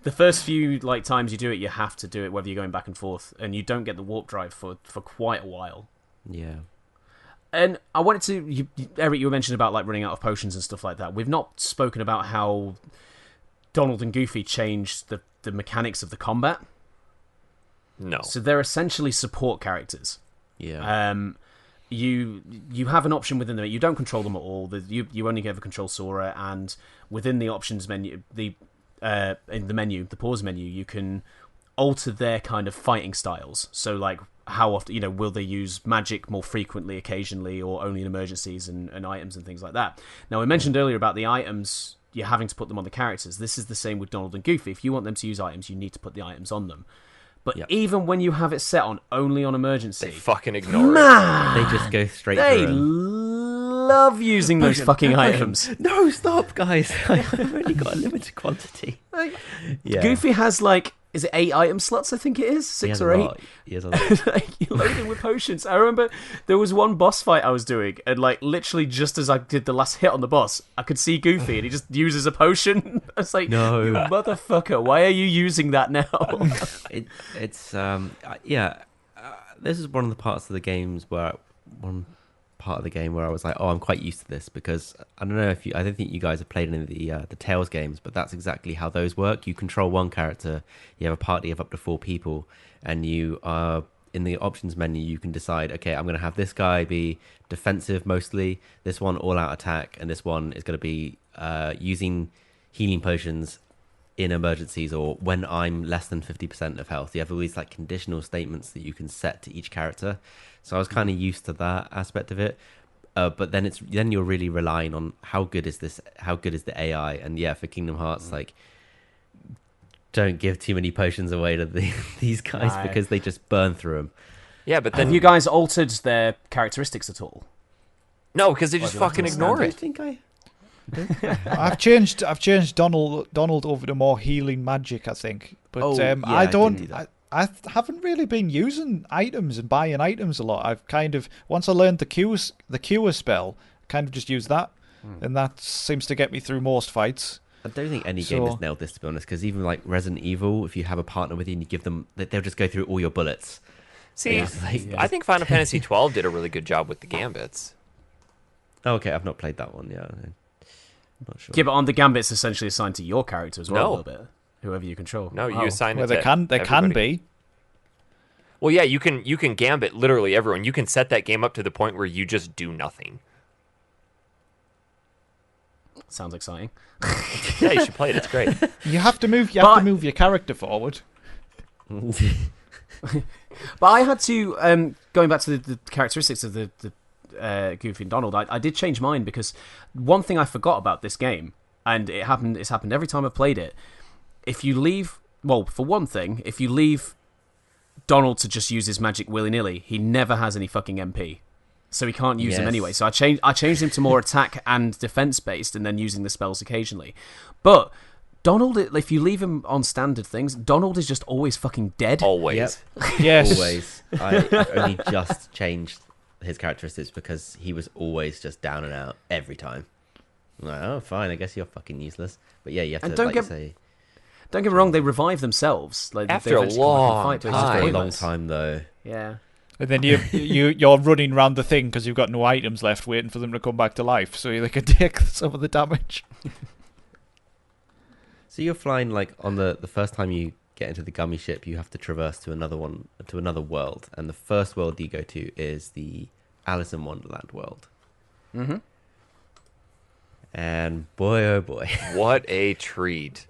S3: the first few like times you do it, you have to do it whether you're going back and forth, and you don't get the warp drive for quite a while.
S4: Yeah.
S3: And I wanted to, Eric, you were mentioning about like running out of potions and stuff like that. We've not spoken about how Donald and Goofy changed the mechanics of the combat.
S1: No.
S3: So they're essentially support characters.
S4: Yeah.
S3: You have an option within them. You don't control them at all. You only ever control Sora, and within the options menu, in the menu, the pause menu, you can alter their kind of fighting styles. So like, how often, will they use magic more frequently, occasionally, or only in emergencies and items and things like that. Now, I mentioned earlier about the items, you're having to put them on the characters. This is the same with Donald and Goofy. If you want them to use items, you need to put the items on them. But even when you have it set on only on emergency,
S1: They fucking ignore it.
S4: They just go straight
S3: they
S4: through 'em.
S3: love using those fucking
S4: Potion.
S3: items.
S4: No, stop, guys. I've only got a limited quantity. Yeah.
S3: Goofy has like, is it 8 item slots? I think it is
S4: He
S3: 6
S4: has
S3: or
S4: a
S3: 8.
S4: lot. He has a lot.
S3: Like, you're loading with potions. I remember there was one boss fight I was doing, and like literally just as I did the last hit on the boss, I could see Goofy, and he just uses a potion. I was like,
S4: No.
S3: you motherfucker, why are you using that now?
S4: This is one of the parts of the games where I was like, oh, I'm quite used to this, because I don't think you guys have played any of the Tales games, but that's exactly how those work. You control one character, you have a party of up to 4 people, and you are in the options menu. You can decide, okay, I'm going to have this guy be defensive mostly, this one all out attack, and this one is going to be using healing potions in emergencies or when I'm less than 50% of health. You have all these like conditional statements that you can set to each character. So I was kind of used to that aspect of it. But then you're really relying on how good is the AI. And yeah, for Kingdom Hearts, like, don't give too many potions away to these guys because they just burn through them.
S1: Yeah, but then
S3: Have you guys altered their characteristics at all?
S1: no, because they just fucking ignore
S4: I
S1: it.
S4: think
S2: I've changed Donald over to more healing magic, I think. But I
S4: didn't do that.
S2: I haven't really been using items and buying items a lot. I've kind of, once I learned the cure spell, kind of just used that, and that seems to get me through most fights.
S4: I don't think any game has nailed this, to be honest, because even like Resident Evil, if you have a partner with you and you give them, they'll just go through all your bullets.
S1: See, I think Final Fantasy 12 did a really good job with the gambits.
S4: Oh, okay, I've not played that one. Yeah, I'm not sure.
S3: Yeah, but on the gambits essentially assigned to your character as well,
S1: No.
S3: a little bit. Whoever you control.
S1: No, you assign it
S2: Well,
S1: to
S2: they can
S1: everybody.
S2: be.
S1: Well, yeah, you can gambit literally everyone. You can set that game up to the point where you just do nothing.
S3: Sounds exciting.
S1: Yeah, you should play it. It's great.
S2: You have to move. You have to move your character forward.
S3: But I had to, going back to the characteristics of the Goofy and Donald, I did change mine because one thing I forgot about this game, and it's happened every time I've played it. If you leave, well, for one thing, if you leave Donald to just use his magic willy-nilly, he never has any fucking MP. So he can't use them anyway. So I changed him to more attack and defense based, and then using the spells occasionally. But Donald, if you leave him on standard things, Donald is just always fucking dead.
S1: Always.
S4: Yep.
S2: Yes.
S4: Always. I only just changed his characteristics because he was always just down and out every time. I'm like, oh, fine, I guess you're fucking useless. But yeah, you have
S3: And
S4: to, like you say...
S3: Don't get me wrong, they revive themselves. Like,
S1: After
S3: they
S1: a
S3: eventually come back and
S1: long
S3: fight, but it's
S1: time.
S3: just
S4: After a long
S3: pointless.
S4: time, though.
S3: Yeah.
S2: And then you're running around the thing because you've got no items left, waiting for them to come back to life, so they can take some of the damage.
S4: So you're flying, like, on the first time you get into the gummy ship, you have to traverse to another world. And the first world you go to is the Alice in Wonderland world.
S3: Mm-hmm.
S4: And boy, oh boy.
S1: What a treat.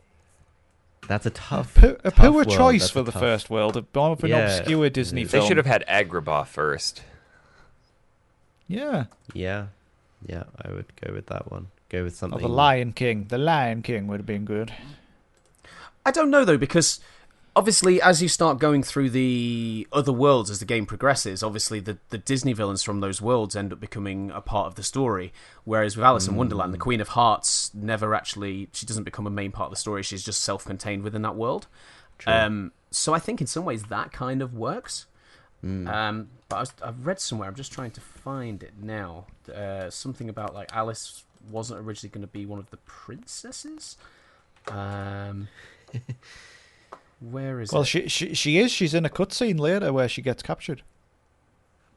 S4: That's a tough
S2: A
S4: tough
S2: poor
S4: world.
S2: choice
S4: That's
S2: for
S4: a
S2: the
S4: tough-
S2: first world, a more of an
S4: Yeah.
S2: obscure Disney
S1: They
S2: film.
S1: should have had Agrabah first.
S2: Yeah.
S4: Yeah, I would go with that one. Go with
S2: Or
S4: something.
S2: the Lion King. The Lion King would have been good.
S3: I don't know though, because obviously as you start going through the other worlds as the game progresses, obviously the Disney villains from those worlds end up becoming a part of the story. Whereas with Alice in Wonderland, the Queen of Hearts she doesn't become a main part of the story. She's just self-contained within that world. So I think in some ways that kind of works. But I've read somewhere, I'm just trying to find it now, something about like Alice wasn't originally going to be one of the princesses. Where is
S2: Well,
S3: it?
S2: she is. She's in a cutscene later where she gets captured.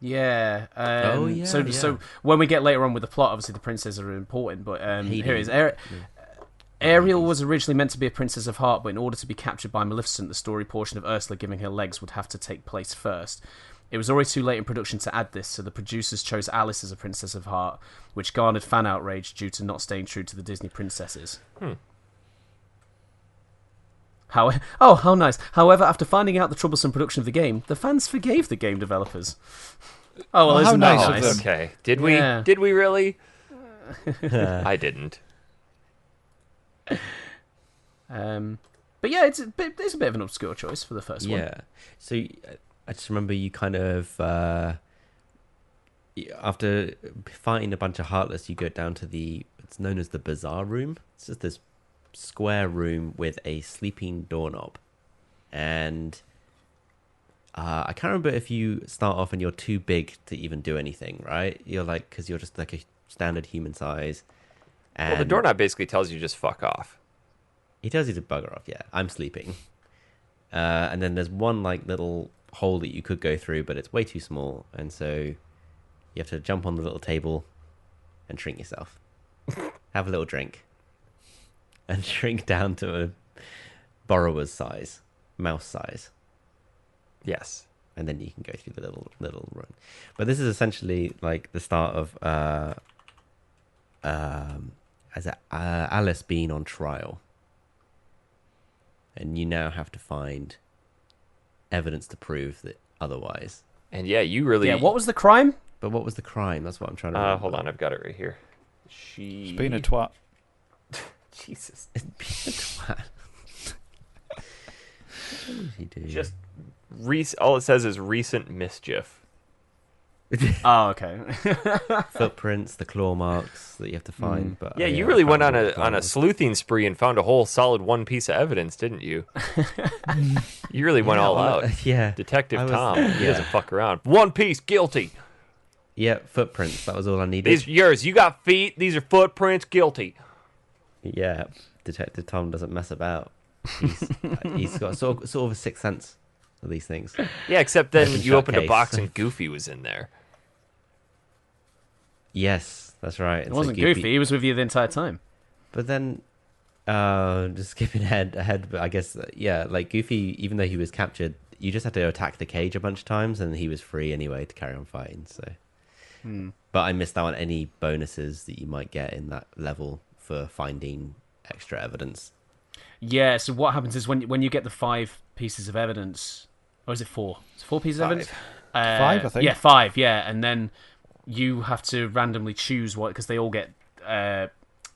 S3: Yeah.
S4: yeah,
S3: So when we get later on with the plot, obviously the princesses are important. But here it is.
S4: Hades.
S3: Ariel was originally meant to be a princess of heart, but in order to be captured by Maleficent, the story portion of Ursula giving her legs would have to take place first. It was already too late in production to add this, so the producers chose Alice as a princess of heart, which garnered fan outrage due to not staying true to the Disney princesses. How nice. However, after finding out the troublesome production of the game, the fans forgave the game developers. Oh, well,
S2: Oh, how
S3: isn't that
S2: nice of
S3: nice?
S2: them.
S1: Okay. Did
S3: Yeah.
S1: we really? I didn't.
S3: But yeah, it's a bit of an obscure choice for the first one.
S4: Yeah. So I just remember you kind of after fighting a bunch of Heartless, you go down to it's known as the Bazaar Room. It's just this square room with a sleeping doorknob, and I can't remember if you start off and you're too big to even do anything, right? You're like, because you're just like a standard human size. And
S1: Well, the doorknob basically tells you just fuck off.
S4: he tells you to bugger off. Yeah, I'm sleeping. And then there's one like little hole that you could go through, but it's way too small, and so you have to jump on the little table and shrink yourself. Have a little drink. And shrink down to a borrower's size, mouse size.
S1: Yes.
S4: And then you can go through the little run. But this is essentially like the start of Alice being on trial. And you now have to find evidence to prove that otherwise.
S1: And yeah, you really.
S3: Yeah, what was the crime?
S4: But what was the crime? That's what I'm trying to remember.
S1: Hold on, I've got it right here.
S2: She's being a twat.
S1: Jesus.
S4: Being a twat. What did he do?
S1: Just all it says is recent mischief.
S3: Oh, okay.
S4: Footprints, the claw marks that you have to find. But
S1: Yeah, you
S4: I
S1: really
S4: can't
S1: went on
S4: remember
S1: a
S4: what the
S1: on a
S4: claw was.
S1: sleuthing spree and found a whole solid one piece of evidence, didn't you? You really went all out.
S4: Yeah.
S1: Detective
S4: I was-
S1: Tom. He
S4: yeah.
S1: doesn't fuck around. One piece, guilty.
S4: Yeah, footprints. That was all I needed.
S1: These yours. You got feet. These are footprints. Guilty.
S4: Yeah. Detective Tom doesn't mess about. He's got sort of a sixth sense of these things.
S1: Yeah, except then
S4: Open
S1: you
S4: shut
S1: opened a
S4: case.
S1: box and Goofy was in there.
S4: Yes, that's right.
S3: It wasn't Goofy. He was with you the entire time.
S4: But then, just skipping ahead, but I guess, yeah, like Goofy, even though he was captured, you just had to attack the cage a bunch of times, and he was free anyway to carry on fighting. So, But I missed out on any bonuses that you might get in that level for finding extra evidence.
S3: Yeah, so what happens is when you get the 5 pieces of evidence, or is it 4? It's 4 pieces of evidence?
S2: 5, I think.
S3: Yeah, 5, yeah, and then you have to randomly choose what, because they all get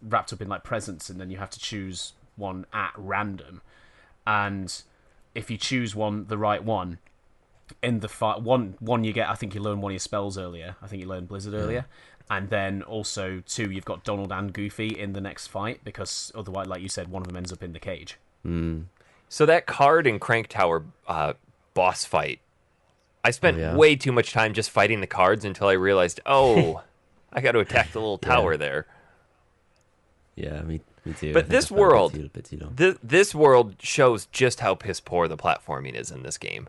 S3: wrapped up in like presents, and then you have to choose one at random. And if you choose the right one, in the one you get, I think you learn one of your spells earlier. I think you learned Blizzard earlier. And then also 2, you've got Donald and Goofy in the next fight, because otherwise, like you said, one of them ends up in the cage.
S1: So that card in Crank Tower boss fight, I spent way too much time just fighting the cards until I realized, I got to attack the little tower there.
S4: Yeah, me too.
S1: But this world, this world shows just how piss poor the platforming is in this game.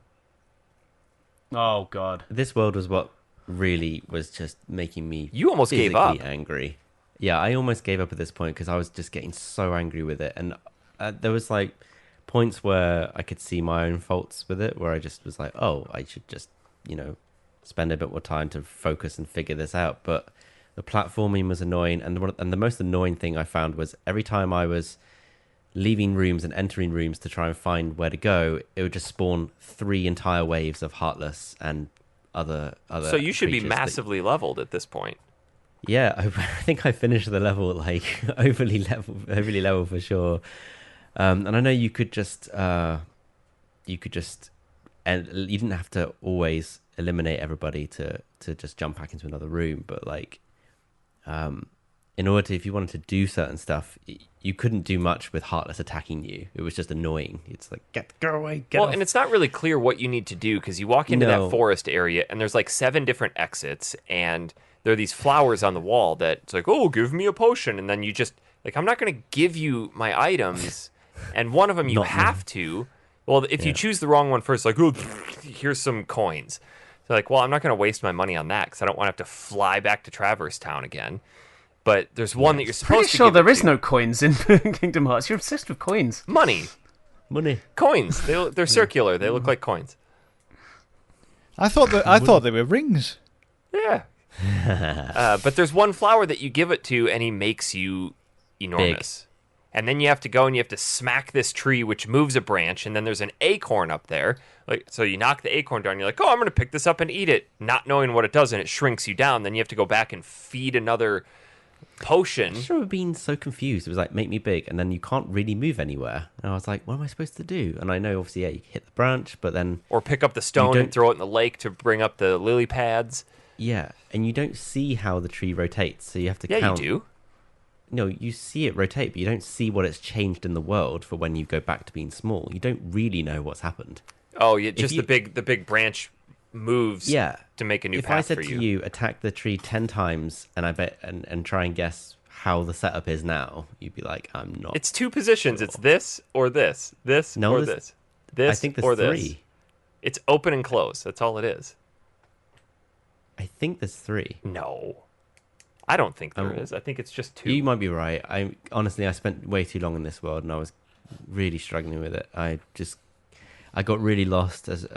S3: Oh God,
S4: this world was what really was just making me.
S1: You almost gave up.
S4: Angry. Yeah, I almost gave up at this point because I was just getting so angry with it, and there was like points where I could see my own faults with it, where I just was like, oh, I should just spend a bit more time to focus and figure this out. But the platforming was annoying, and the most annoying thing I found was every time I was leaving rooms and entering rooms to try and find where to go, it would just spawn 3 entire waves of Heartless and other.
S1: So you should be massively leveled at this point.
S4: Yeah, I think I finished the level like overly level for sure. And I know you could just and you didn't have to always eliminate everybody to just jump back into another room, but like in order to, if you wanted to do certain stuff, you couldn't do much with Heartless attacking you. It was just annoying. It's like, go away, get off.
S1: And it's not really clear what you need to do, because you walk into that forest area and there's like 7 different exits, and there are these flowers on the wall that it's like, oh, give me a potion, and then you just like, I'm not going to give you my items, and one of them you have to. Well, if you choose the wrong one first, like, oh, here's some coins. So like, well, I'm not going to waste my money on that because I don't want to have to fly back to Traverse Town again. But there's one that you're supposed
S3: pretty
S1: to
S3: sure
S1: give
S3: there
S1: it
S3: is
S1: to.
S3: no coins in Kingdom Hearts. You're obsessed with coins.
S1: Money. Coins. They're circular. They look like coins.
S2: I thought they were rings.
S1: Yeah. But there's one flower that you give it to, and he makes you enormous. Big. And then you have to go and you have to smack this tree, which moves a branch, and then there's an acorn up there. Like, so you knock the acorn down, you're like, oh, I'm going to pick this up and eat it, not knowing what it does, and it shrinks you down. Then you have to go back and feed another potion.
S4: I just remember being so confused. It was like, make me big, and then you can't really move anywhere. And I was like, what am I supposed to do? And I know, obviously, you hit the branch, but then...
S1: Or pick up the stone and throw it in the lake to bring up the lily pads.
S4: Yeah, and you don't see how the tree rotates, so you have to count...
S1: Yeah, you do.
S4: No, you see it rotate, but you don't see what it's changed in the world for when you go back to being small. You don't really know what's happened.
S1: Oh, yeah, just the big branch moves to make a new path for you.
S4: If I said to you, attack the tree 10 times and I bet and try and guess how the setup is now, you'd be like, I'm not.
S1: It's 2 positions. Sure. It's this or this. This or this. This
S4: I think there's
S1: or
S4: 3.
S1: This. It's open and close. That's all it is.
S4: I think there's 3.
S1: No. I don't think there is. I think it's just 2.
S4: You might be right. I spent way too long in this world, and I was really struggling with it. I got really lost as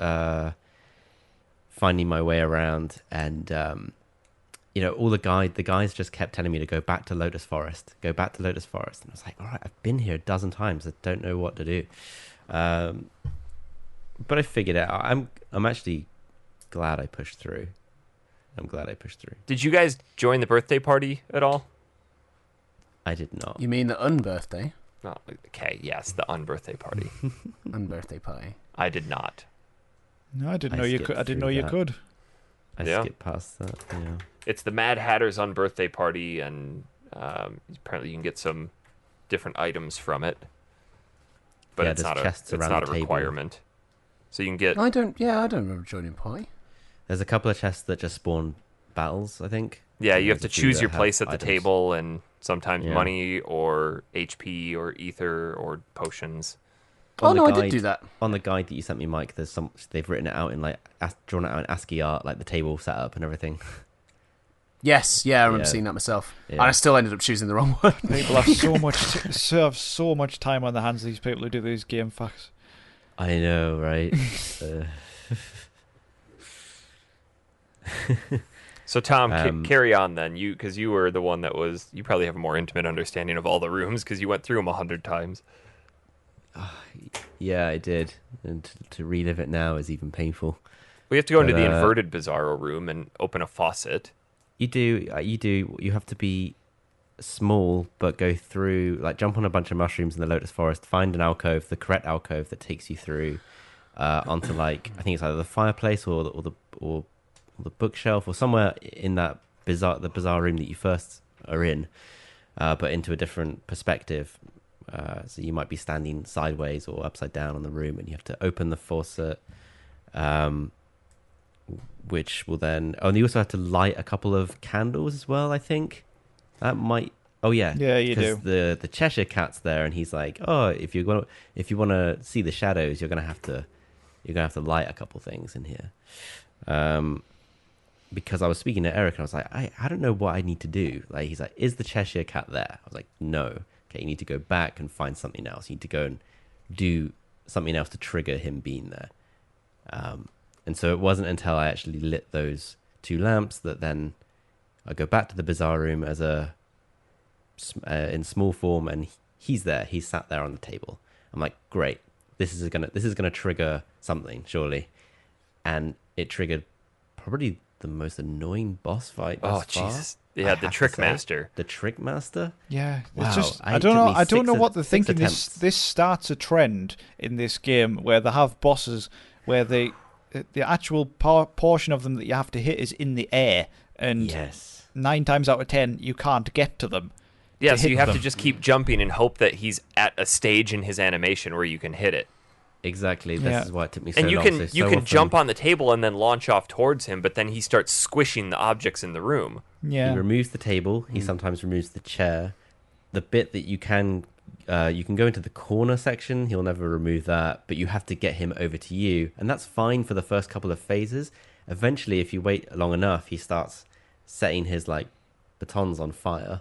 S4: finding my way around, and all the guys just kept telling me to go back to Lotus Forest, and I was like, all right, I've been here a dozen times. I don't know what to do, but I figured it out. I'm actually glad I pushed through. Did
S1: you guys join the birthday party at all?
S4: I did not.
S3: You mean the unbirthday?
S1: No. Okay, yes, the unbirthday party.
S3: Unbirthday party.
S1: I did not.
S2: No, I didn't know you could. I didn't know you could.
S4: I skipped past that. Yeah.
S1: It's the Mad Hatter's unbirthday party, and apparently you can get some different items from it. But it's not a requirement. So you can get.
S3: I don't remember joining party.
S4: There's a couple of chests that just spawn battles, I think.
S1: Yeah, you have to choose your place at the table and sometimes money or HP or ether or potions.
S3: I did do that.
S4: On the guide that you sent me, Mike, they've written it out in drawn it out in ASCII art, like the table setup and everything.
S3: Yes, I remember seeing that myself.
S4: Yeah.
S3: And I still ended up choosing the wrong one.
S2: People have so much time on their hands, these people who do these game facts.
S4: I know, right?
S1: So Tom, carry on then. Because you were the one that was. You probably have a more intimate understanding of all the rooms because you went through them 100 times.
S4: Yeah, I did, and to relive it now is even painful.
S1: We have to go into the inverted Bizarro room and open a faucet.
S4: You do. You have to be small, but go through, like, jump on a bunch of mushrooms in the Lotus Forest, find an alcove, the correct alcove that takes you through onto, like, I think it's either the fireplace or the bookshelf or somewhere in that the bizarre room that you first are in, but into a different perspective. So you might be standing sideways or upside down on the room, and you have to open the faucet, which will then... Oh, and you also have to light a couple of candles as well, I think. That might... Oh, yeah.
S2: Yeah, you do.
S4: The Cheshire Cat's there, and he's like, oh, if you want to see the shadows, you're gonna have to light a couple things in here. Because I was speaking to Eric, and I was like, I don't know what I need to do. Like, he's like, is the Cheshire Cat there? I was like, no. Okay, you need to go back and find something else. You need to go and do something else to trigger him being there. And so it wasn't until I actually lit those 2 lamps that then I go back to the bizarre room as in small form, and he's there. He's sat there on the table. I'm like, great. This is gonna trigger something, surely. And it triggered probably the most annoying boss fight thus far.
S1: Jesus! Yeah, the Trick Master.
S4: The Trick Master.
S2: Yeah,
S4: wow.
S2: It's just I don't know what they're thinking. This starts a trend in this game where they have bosses where the actual portion of them that you have to hit is in the air, and 9 times out of 10 you can't get to them.
S1: Yeah, so you have to just keep jumping and hope that he's at a stage in his animation where you can hit it.
S4: Exactly. This is why it took me so
S1: long.
S4: And
S1: you can jump on the table and then launch off towards him, but then he starts squishing the objects in the room.
S2: Yeah.
S4: He removes the table. He sometimes removes the chair. The bit that you can go into the corner section. He'll never remove that, but you have to get him over to you, and that's fine for the first couple of phases. Eventually, if you wait long enough, he starts setting his batons on fire.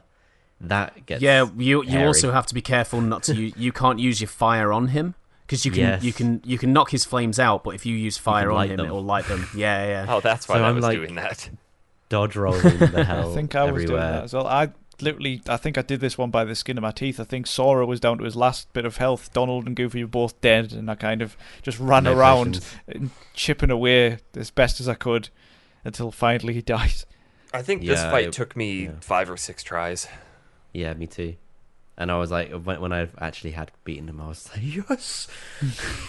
S4: That gets
S3: you
S4: hairy.
S3: also have to be careful not to you can't use your fire on him, because you can knock his flames out, but if you use fire on him, it will light them. Yeah.
S1: Oh, that's why I was doing that.
S4: Dodge rolling the hell.
S2: I think I was doing that as well. I think I did this one by the skin of my teeth. I think Sora was down to his last bit of health. Donald and Goofy were both dead, and I kind of just ran around and chipping away as best as I could until finally he died.
S1: I think this fight took me 5 or 6 tries.
S4: Yeah, me too. And I was like, when I actually had beaten him, I was like, yes.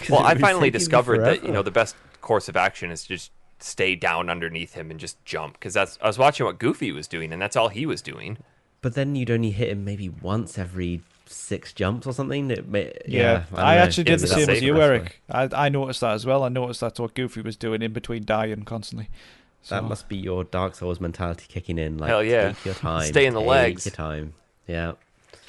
S1: Well, I finally discovered that the best course of action is just stay down underneath him and just jump, because I was watching what Goofy was doing, and that's all he was doing.
S4: But then you'd only hit him maybe once every 6 jumps or something.
S2: I actually did the same as you, Eric. I noticed that as well. I noticed that's what Goofy was doing in between dying constantly. So.
S4: That must be your Dark Souls mentality kicking in. Like,
S1: hell yeah.
S4: Take your time.
S1: Stay in the legs.
S4: Take your time. Yeah.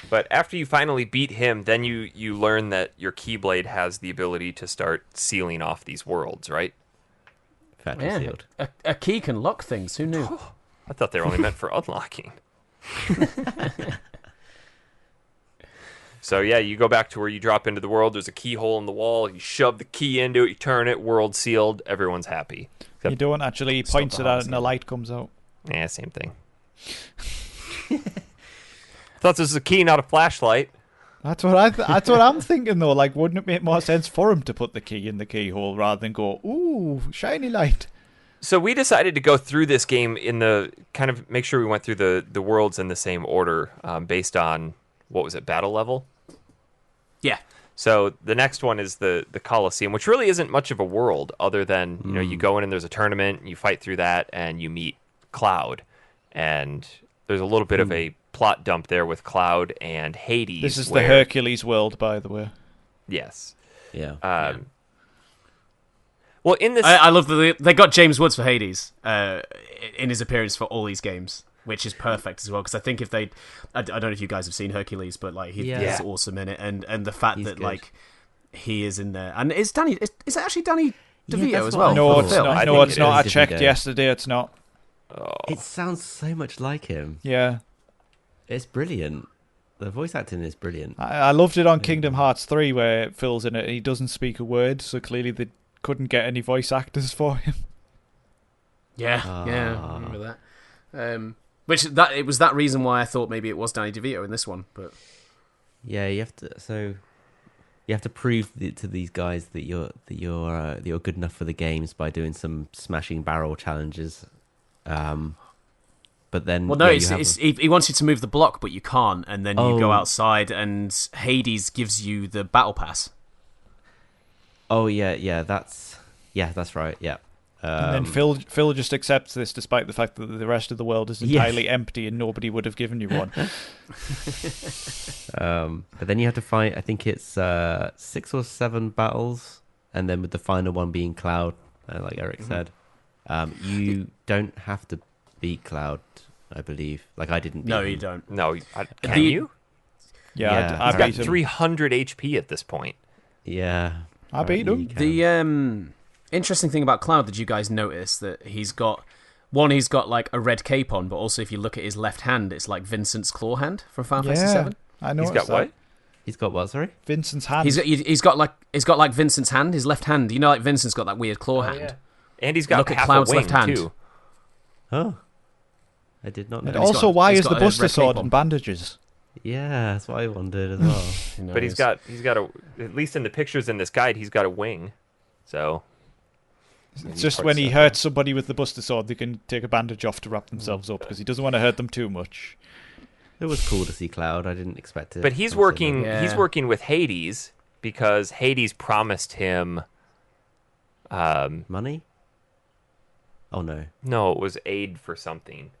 S1: But after you finally beat him, then you learn that your Keyblade has the ability to start sealing off these worlds, right?
S4: Factory sealed.
S3: A key can lock things. Who knew?
S1: I thought they were only meant for unlocking. So yeah, you go back to where you drop into the world. There's a keyhole in the wall. You shove the key into it. You turn it. World sealed. Everyone's happy.
S2: You don't actually point it out and the light comes out.
S1: Yeah, same thing. Thought this was a key, not a flashlight.
S2: That's what I'm thinking though. Like, wouldn't it make more sense for him to put the key in the keyhole rather than go, ooh, shiny light?
S1: So we decided to go through this game in the kind of make sure we went through the worlds in the same order, based on what was it, battle level?
S3: Yeah.
S1: So the next one is the Colosseum, which really isn't much of a world other than you go in and there's a tournament, and you fight through that, and you meet Cloud, and there's a little bit of a plot dump there with Cloud and Hades.
S2: This is the Hercules world, by the way.
S1: Yes.
S4: Yeah.
S1: Well, in this,
S3: I love that they got James Woods for Hades in his appearance for all these games. which is perfect as well. Because I think if they, I don't know if you guys have seen Hercules, but like he's awesome in it, and the fact that
S4: good.
S3: like he is in there, and is it actually Danny DeVito
S4: that's
S3: as
S4: what
S3: well?
S4: I
S2: No,
S4: thought.
S2: it's
S1: I
S2: not.
S1: think
S2: No, it's
S1: it
S2: not. I
S4: is
S2: checked
S4: DeVito.
S2: yesterday. It's not.
S4: It sounds so much like him.
S2: Yeah.
S4: It's brilliant. The voice acting is brilliant.
S2: I loved it on Kingdom Hearts 3 where Phil's in it and he doesn't speak a word, so clearly they couldn't get any voice actors for him.
S3: Yeah, I remember that. It was that reason why I thought maybe it was Danny DeVito in this one, but
S4: Yeah, you have to prove to these guys that you're good enough for the games by doing some smashing barrel challenges. But then,
S3: well, no,
S4: yeah,
S3: he wants you to move the block, but you can't, and then you go
S4: Oh.
S3: outside, and Hades gives you the battle pass.
S4: Oh yeah, that's right. Yeah.
S2: And then Phil just accepts this despite the fact that the rest of the world is entirely empty and nobody would have given you one.
S4: But then you have to fight. I think it's 6 or 7 battles, and then with the final one being Cloud, like Eric said, you don't have to beat Cloud. I believe. Like I didn't. Beat
S3: No,
S4: him.
S3: you don't.
S1: No, can you?
S2: Yeah, I
S1: He's got
S2: beat him.
S1: 300 HP at this point.
S4: Yeah,
S2: I beat
S4: apparently
S2: him.
S4: you can.
S3: The interesting thing about Cloud, did you guys notice that he's got like a red cape on, but also if you look at his left hand, it's like Vincent's claw hand from Final Fantasy
S2: Yeah,
S3: VII.
S2: I know.
S1: He's got what?
S4: He's got what? Sorry.
S2: Vincent's hand.
S3: He's got like Vincent's hand, his left hand. You know, like Vincent's got that weird claw hand.
S1: And he's got
S3: Look at
S1: half
S3: Cloud's
S1: a wing
S3: left hand.
S1: too.
S4: Oh, I did not know.
S2: And
S3: he's
S2: also,
S3: got-
S2: why
S3: he's
S2: is the
S3: got a
S2: Buster
S3: red
S2: Sword
S3: cape on.
S2: and bandages?
S4: Yeah, that's what I wondered as well.
S3: Who knows?
S1: But he's got a, at least in the pictures in this guide, he's got a wing. So
S2: It's just when he hurts somebody with the Buster Sword, they can take a bandage off to wrap themselves up because he doesn't want to hurt them too much.
S4: It was cool to see Cloud. I didn't expect it.
S1: But he's
S4: from
S1: working.
S3: Yeah.
S1: He's working with Hades because Hades promised him.
S4: money. Oh no!
S1: No, it was aid for something.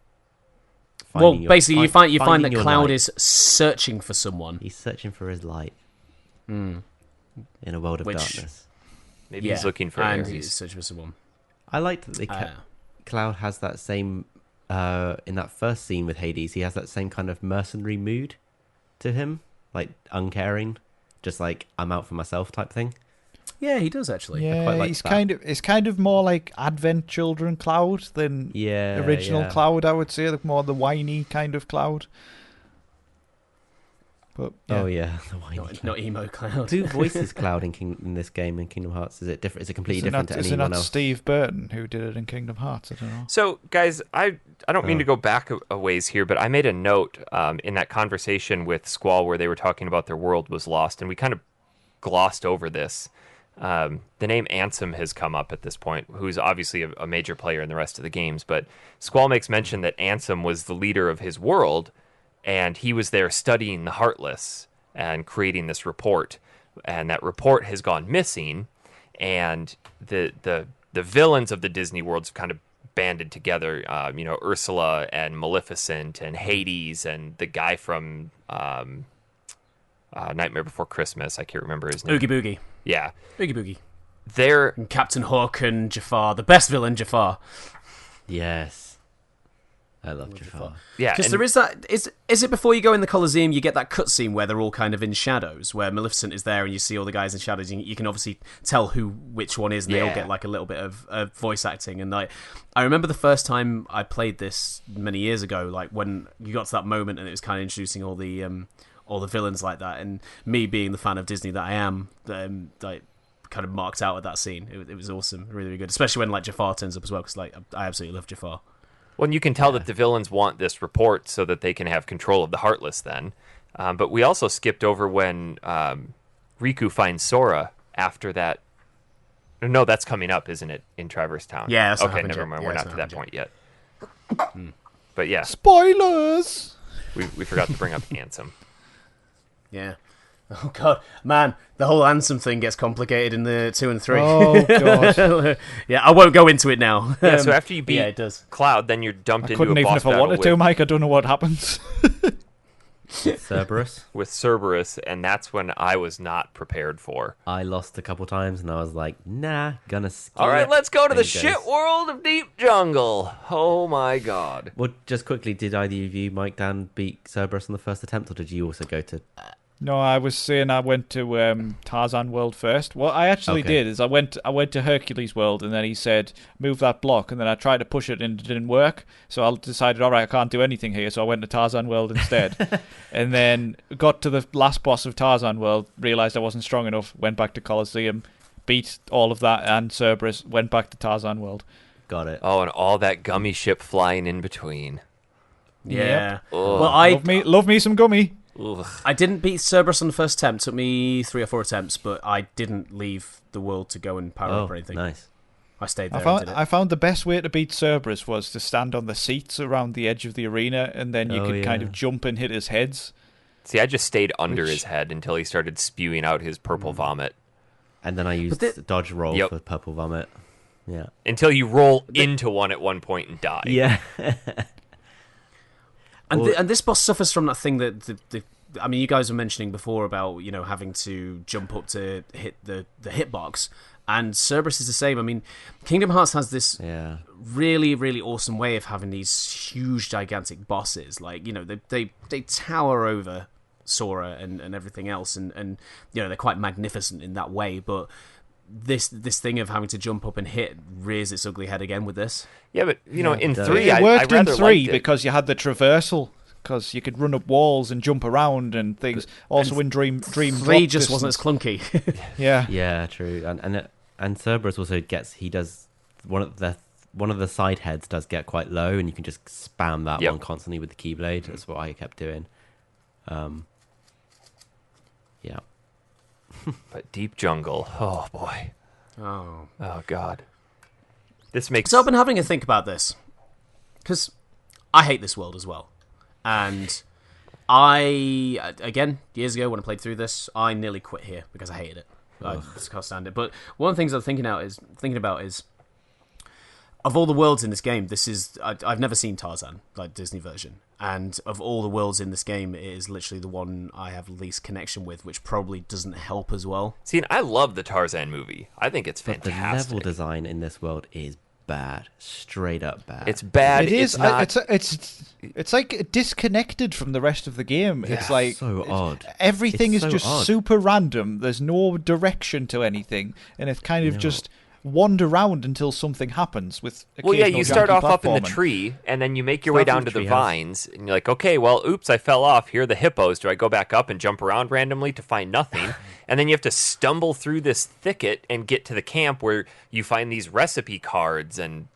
S3: Well,
S4: Finding your-
S3: basically, you find that
S4: finding your
S3: Cloud
S4: light.
S3: is searching for someone.
S4: He's searching for his light in a world of
S3: Which-
S4: darkness.
S1: Maybe he's looking for
S3: and
S1: Ares.
S3: he's searching for someone.
S4: I liked that they kept, Cloud has that same in that first scene with Hades. He has that same kind of mercenary mood to him, like uncaring, just like I'm out for myself type thing.
S3: Yeah, he does actually.
S2: Yeah,
S4: quite like
S2: he's
S4: that.
S2: it's kind of more like Advent Children Cloud than
S4: Yeah,
S2: original
S4: yeah.
S2: Cloud. I would say, like more the whiny kind of Cloud. But yeah.
S4: Oh yeah, the whiny
S3: Not emo Cloud.
S4: Who voices Cloud in this game in Kingdom Hearts? Is it different? Is it completely
S2: Is it
S4: different
S2: not,
S4: to
S2: is it
S4: anyone
S2: not
S4: else?
S2: Steve Burton who did it in Kingdom Hearts? I don't know.
S1: So, guys, I don't mean
S4: Oh.
S1: to go back a ways here, but I made a note in that conversation with Squall where they were talking about their world was lost, and we kind of glossed over this. The name Ansem has come up at this point, who's obviously a major player in the rest of the games, but Squall makes mention that Ansem was the leader of his world, and he was there studying the Heartless and creating this report, and that report has gone missing, and the villains of the Disney worlds have kind of banded together. Ursula and Maleficent and Hades and the guy from Nightmare Before Christmas. I can't remember his name.
S3: Oogie Boogie.
S1: Yeah,
S3: Oogie Boogie.
S1: they're
S3: And Captain Hook and Jafar, the best villain, Jafar.
S4: Yes, I love Jafar.
S1: yeah.
S3: Because
S1: and-
S3: there is that. Is it before you go in the Colosseum, you get that cutscene where they're all kind of in shadows, where Maleficent is there and you see all the guys in shadows. And you can obviously tell which one is, and they all
S1: Yeah.
S3: get like a little bit of voice acting. And like, I remember the first time I played this many years ago, like when you got to that moment and it was kind of introducing all the villains like that, and me being the fan of Disney that I am, like kind of marked out at that scene. It was awesome, really, really good, especially when like Jafar turns up as well, because like I absolutely love Jafar.
S1: Well, and you can tell that the villains want this report so that they can have control of the Heartless then. But we also skipped over when Riku finds Sora after that. No, that's coming up, isn't it, in Traverse Town?
S3: Yeah, that's not
S1: okay,
S3: happened
S1: never
S3: yet.
S1: mind.
S3: Yeah,
S1: We're
S3: it's
S1: not to
S3: not
S1: that
S3: happened
S1: point yet. But yeah,
S2: Spoilers!
S1: we forgot to bring up Ansem.
S3: Yeah. Oh god, man, the whole Ansem thing gets complicated in the 2 and 3.
S2: Oh god.
S3: Yeah, I won't go into it now.
S1: Yeah, so after you beat
S3: yeah, it does.
S1: Cloud, then you're dumped
S2: I
S1: into
S2: couldn't
S1: a
S2: even
S1: boss
S2: if I
S1: battle
S2: wanted
S1: with...
S2: to, Mike. I don't know what happens.
S4: Cerberus.
S1: with Cerberus, and that's when I was not prepared for.
S4: I lost a couple times, and I was like, "Nah, gonna skip."
S1: All right, let's go to the
S4: And he
S1: shit
S4: goes-
S1: world of Deep Jungle. Oh my god.
S4: Well, just quickly, did either of you, Mike, Dan, beat Cerberus on the first attempt, or did you also go to?
S2: No, I was saying I went to Tarzan World first. What I actually
S4: Okay.
S2: did is I went to Hercules World, and then he said move that block, and then I tried to push it and it didn't work. So I decided, all right, I can't do anything here. So I went to Tarzan World instead, and then got to the last boss of Tarzan World, realized I wasn't strong enough, went back to Colosseum, beat all of that and Cerberus, went back to Tarzan World.
S4: Got it.
S1: Oh, and all that gummy ship flying in between.
S3: Yeah.
S1: Ugh.
S3: Well, I
S2: Love me some gummy.
S1: Ugh.
S3: I didn't beat Cerberus on the first attempt. It took me 3 or 4 attempts, but I didn't leave the world to go and power up or anything.
S4: Nice.
S3: I stayed there.
S2: I
S3: and did it.
S2: found the best way to beat Cerberus was to stand on the seats around the edge of the arena, and then you could kind of jump and hit his heads.
S1: See, I just stayed under
S2: Which-
S1: his head until he started spewing out his purple vomit.
S4: And then I used dodge roll
S1: Yep.
S4: for purple vomit. Yeah.
S1: Until you roll into one at one point and die.
S4: Yeah.
S3: And this boss suffers from that thing that I mean, you guys were mentioning before about having to jump up to hit the hitbox, and Cerberus is the same. I mean, Kingdom Hearts has this
S4: Yeah.
S3: really, really awesome way of having these huge, gigantic bosses. Like they tower over Sora and everything else, and they're quite magnificent in that way. But this thing of having to jump up and hit rears its ugly head again with this.
S1: Yeah, but in
S4: it does.
S1: 3,
S2: It worked
S1: I
S2: in
S1: rather
S2: 3
S1: liked it.
S2: because you had the traversal, because you could run up walls and jump around and things. Also in Dream
S3: 3
S2: Drop
S3: just wasn't as
S2: Distance.
S3: clunky.
S2: Yeah.
S4: Yeah, true. And Cerberus also does one of the side heads does get quite low, and you can just spam that
S1: Yep.
S4: one constantly with the keyblade. That's what I kept doing. Yeah.
S1: But Deep Jungle, oh boy.
S3: Oh.
S1: Oh god. This makes
S3: So I've been having a think about this, because I hate this world as well. And I, again, years ago when I played through this, I nearly quit here because I hated it. I just can't stand it. But one of the things I'm thinking about is, of all the worlds in this game, I've never seen Tarzan, like Disney version. And of all the worlds in this game, it is literally the one I have least connection with, which probably doesn't help as well.
S1: See, and I love the Tarzan movie. I think it's
S4: But the
S1: fantastic.
S4: level design in this world is bad. Straight up bad.
S1: It's bad.
S2: It is.
S1: It's not.
S2: It's like disconnected from the rest of the game. It's like
S4: so odd.
S2: everything
S4: It's
S2: is
S4: so
S2: just
S4: odd.
S2: super random. There's no direction to anything, and it's kind of just wander around until something happens. With
S1: Well, yeah,
S2: occasional
S1: you start
S2: janky
S1: off up in the
S2: platforming.
S1: tree, and then you make your way
S4: Start
S1: down
S4: from
S1: to the
S4: treehouse.
S1: vines, and you're like, okay, well, oops, I fell off. Here are the hippos. Do I go back up and jump around randomly to find nothing? And then you have to stumble through this thicket and get to the camp where you find these recipe cards and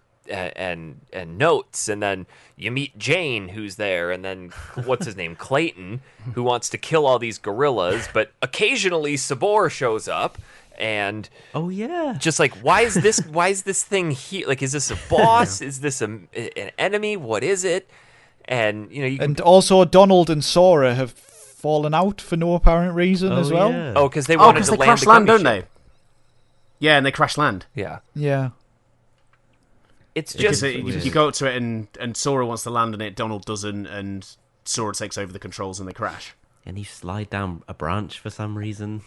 S1: notes, and then you meet Jane, who's there, and then what's his name, Clayton, who wants to kill all these gorillas, but occasionally Sabor shows up. And
S4: Oh yeah.
S1: just like, why is this thing here? Like, is this a boss? Is this an enemy? What is it? And you can,
S2: And also, Donald and Sora have fallen out for no apparent reason as well.
S4: Yeah.
S1: because they wanted
S3: because
S1: to
S3: they
S1: land
S3: crash
S1: the
S3: land,
S1: gummy
S3: don't
S1: ship.
S3: they? Yeah, and they crash land.
S1: Yeah,
S2: Yeah.
S1: it's
S3: Because
S1: just
S3: you go up to it and Sora wants to land on it, Donald doesn't, and Sora takes over the controls and they crash.
S4: And you slide down a branch for some reason.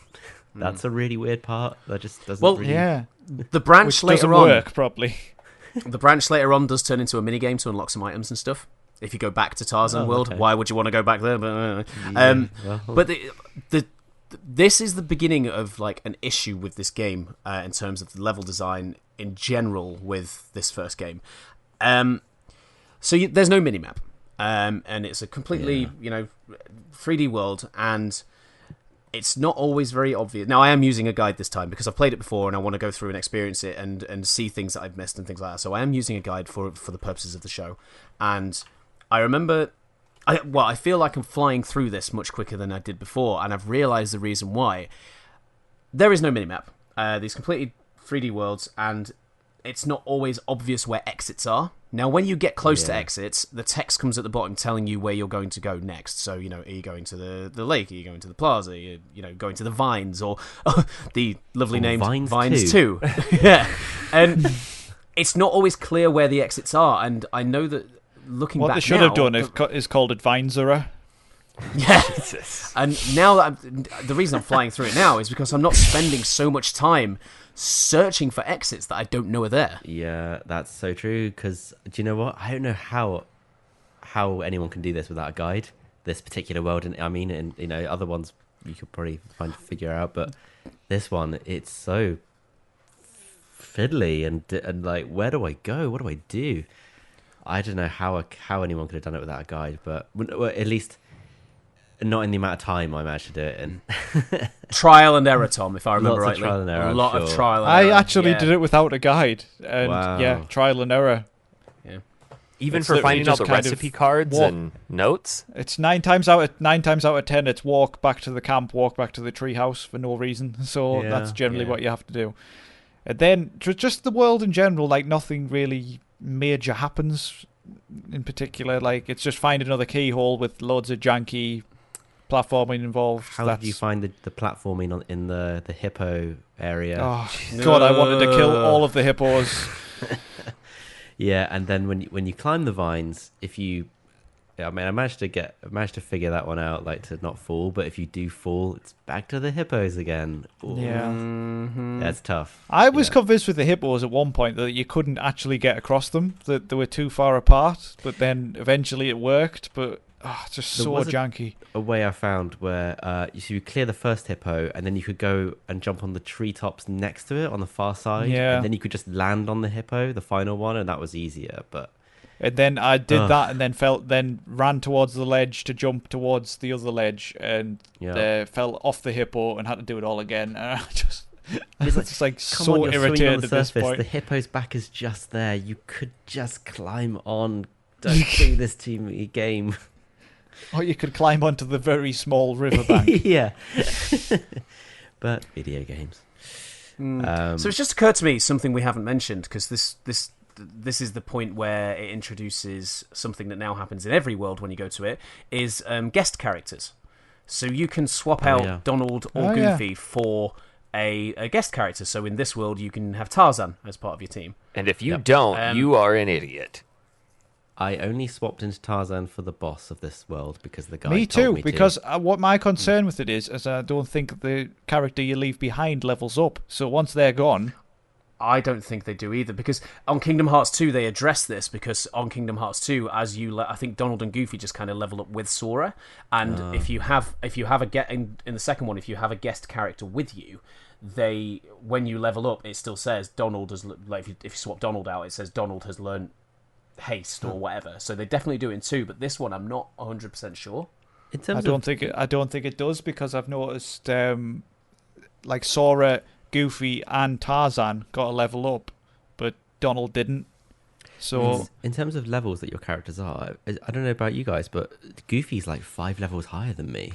S4: That's a really weird part. That just doesn't
S3: Well,
S4: really...
S2: Yeah.
S3: The branch
S2: Which
S3: later
S2: doesn't
S3: on,
S2: work properly.
S3: the branch later on does turn into a mini game to unlock some items and stuff. If you go back to Tarzan
S4: Oh,
S3: World,
S4: okay.
S3: why would you want to go back there? But
S4: well.
S3: but this is the beginning of like an issue with this game in terms of the level design in general with this first game. There's no minimap, and it's a completely 3D world, and it's not always very obvious. Now, I am using a guide this time because I've played it before and I want to go through and experience it and see things that I've missed and things like that. So I am using a guide for the purposes of the show. And I remember, I feel like I'm flying through this much quicker than I did before, and I've realised the reason why. There is no minimap. These completely 3D worlds, and it's not always obvious where exits are. Now, when you get close to exits, the text comes at the bottom telling you where you're going to go next. So, are you going to the lake? Are you going to the plaza? Are you going to the vines? Or the lovely name
S4: Vines
S3: 2. Yeah. And it's not always clear where the exits are. And I know that looking
S2: What
S3: back
S2: they should
S3: now,
S2: have done is called Advinesera.
S3: Yeah.
S1: Jesus.
S3: And now that the reason I'm flying through it now is because I'm not spending so much time searching for exits that I don't know are there.
S4: Yeah, that's so true. Because do you know what? I don't know how anyone can do this without a guide. This particular world, and I mean, and other ones you could probably figure out, but this one, it's so fiddly and like, where do I go? What do I do? I don't know how anyone could have done it without a guide, but well, at least not in the amount of time I managed to do it in.
S3: Trial and error, Tom, if I remember
S4: Lots of
S3: rightly.
S4: trial and error,
S3: a lot
S4: I'm
S3: of
S4: sure.
S3: trial and
S2: I
S3: error.
S2: actually
S3: yeah.
S2: did it without a guide, and
S4: Wow.
S2: yeah, trial and error.
S1: Even
S2: It's
S1: for
S2: literally
S1: finding all
S2: just
S1: the
S2: kind of
S1: recipe cards
S2: walk-
S1: and notes.
S2: It's 9 times out of 10. It's walk back to the camp, walk back to the treehouse for no reason. So
S4: Yeah,
S2: that's generally
S3: yeah.
S2: what you have to do. And then just the world in general, like nothing really major happens in particular. Like it's just find another keyhole with loads of janky platforming involved.
S4: How did you find the platforming in the hippo area?
S2: Oh God! I wanted to kill all of the hippos.
S4: Yeah, and then when you climb the vines, I managed to figure that one out, like to not fall. But if you do fall, it's back to the hippos again. Ooh.
S2: Yeah.
S3: Mhm.
S4: That's tough.
S2: I was
S4: Yeah.
S2: convinced with the hippos at one point that you couldn't actually get across them, that they were too far apart. But then eventually it worked. But it's just
S4: There
S2: so
S4: was
S2: janky.
S4: A way I found where you clear the first hippo, and then you could go and jump on the treetops next to it on the far side,
S2: Yeah.
S4: and then you could just land on the hippo, the final one, and that was easier. But
S2: And then I did
S4: Ugh.
S2: that, and then ran towards the ledge to jump towards the other ledge, and
S4: yeah,
S2: fell off the hippo and had to do it all again. And I just, I
S4: It's
S2: was just like
S4: come
S2: so
S4: on, you're swimming on
S2: irritated
S4: the
S2: at this
S4: surface.
S2: point.
S4: The hippo's back is just there. You could just climb on. Don't do this to me, game.
S2: Or you could climb onto the very small riverbank.
S4: Yeah. But video games.
S3: So it's just occurred to me something we haven't mentioned, because this is the point where it introduces something that now happens in every world when you go to it, is guest characters. So you can swap out
S4: yeah.
S3: Donald or
S2: Oh, yeah.
S3: Goofy for a guest character. So in this world, you can have Tarzan as part of your team.
S1: And if you
S4: Yep.
S1: don't, you are an idiot.
S4: I only swapped into Tarzan for the boss of this world because the guy
S2: Me
S4: told
S2: too,
S4: me
S2: because
S4: to.
S2: what my concern with it is I don't think the character you leave behind levels up. So once they're gone,
S3: I don't think they do either, because on Kingdom Hearts 2 they address this, because on Kingdom Hearts 2, I think Donald and Goofy just kind of level up with Sora, and if you have in the second one, if you have a guest character with you, when you level up, it still says Donald has, like if you swap Donald out, it says Donald has learned haste or whatever. So they definitely do it in 2, but this one I'm not 100% sure.
S4: In terms
S2: I don't think it does, because I've noticed like Sora, Goofy, and Tarzan got a level up, but Donald didn't. So
S4: in terms of levels that your characters are, I don't know about you guys, but Goofy's like 5 levels higher than me.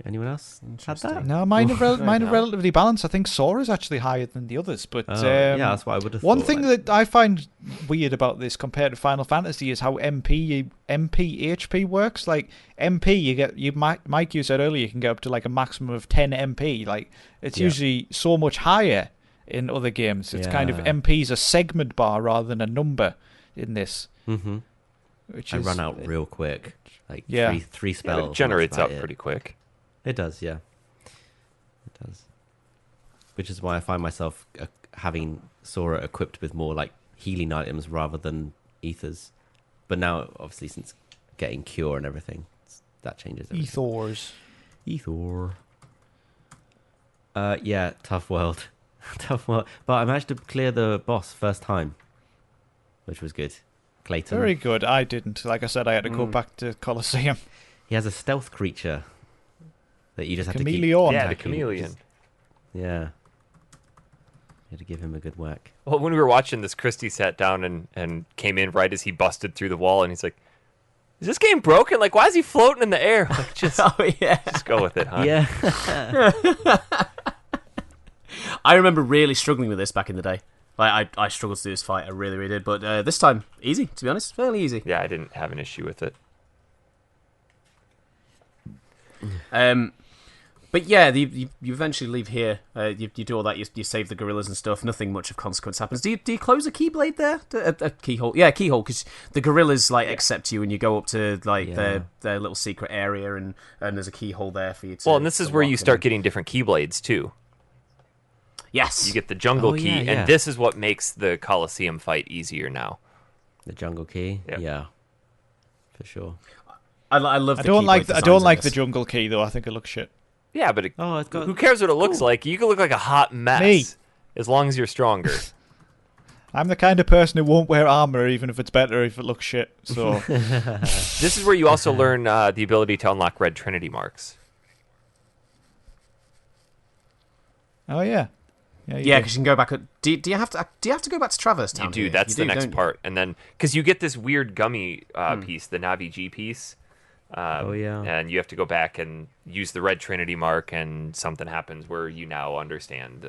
S4: Anyone else had that?
S2: no, mine are
S1: No.
S2: relatively balanced. I think Sora's actually higher than the others, but
S4: Yeah, that's what I would have
S2: one
S4: thought.
S2: thing that I find weird about this compared to Final Fantasy is how MP HP works. Like MP, Mike, you said earlier, you can get up to like a maximum of 10 MP. Like it's
S4: Yeah.
S2: usually so much higher in other games. It's kind of
S4: Yeah.
S2: MP's a segment bar rather than a number in this.
S4: Mm-hmm.
S2: Which
S4: I
S2: is,
S4: run out real quick. Like
S2: Yeah.
S4: three
S1: Yeah,
S4: spells.
S1: it generates
S4: that's
S1: up
S4: about it.
S1: pretty quick.
S4: It does, yeah. It does. Which is why I find myself having Sora equipped with more like healing items rather than ethers. But now, obviously, since getting Cure and everything, that changes everything.
S2: Ethors.
S4: Ethor. Yeah, tough world. Tough world. But I managed to clear the boss first time, which was good. Clayton.
S2: Very good. I didn't. Like I said, I had to go back to Colosseum.
S4: He has a stealth creature that you just have to
S2: Chameleon.
S4: keep
S1: Yeah, the
S4: attacking.
S1: chameleon.
S4: Yeah. You had to give him a good whack.
S1: Well, when we were watching this, Christy sat down and came in right as he busted through the wall, and he's like, "Is this game broken? Like, why is he floating in the air? Like, just
S3: Yeah.
S1: go with it, huh?"
S4: Yeah.
S3: I remember really struggling with this back in the day. Like I struggled to do this fight. I really, really did. But this time, easy, to be honest. Fairly easy.
S1: Yeah, I didn't have an issue with it.
S3: But yeah, you eventually leave here. You do all that. You save the gorillas and stuff. Nothing much of consequence happens. Do you close a keyblade there? A keyhole? Yeah, keyhole. Because the gorillas accept you, and you go up to their little secret area, and there's a keyhole there for you to.
S1: Well, and this is where you start getting different keyblades too.
S3: Yes,
S1: you get the jungle key, and this is what makes the Colosseum fight easier now.
S4: The jungle key, yeah, for sure.
S3: I love.
S2: I don't like the jungle key though. I think it looks shit.
S1: Yeah, but who cares what it looks like? You can look like a hot mess.
S2: Me.
S1: As long as you're stronger.
S2: I'm the kind of person who won't wear armor even if it's better if it looks shit. So
S1: this is where you also learn the ability to unlock red Trinity marks.
S2: Oh yeah.
S3: Yeah, because you can go back. Do you have to go back to Traverse Town?
S1: You do. That's the next part, and then because you get this weird gummy piece, the Navi G piece. And you have to go back and use the red Trinity mark, and something happens where you now understand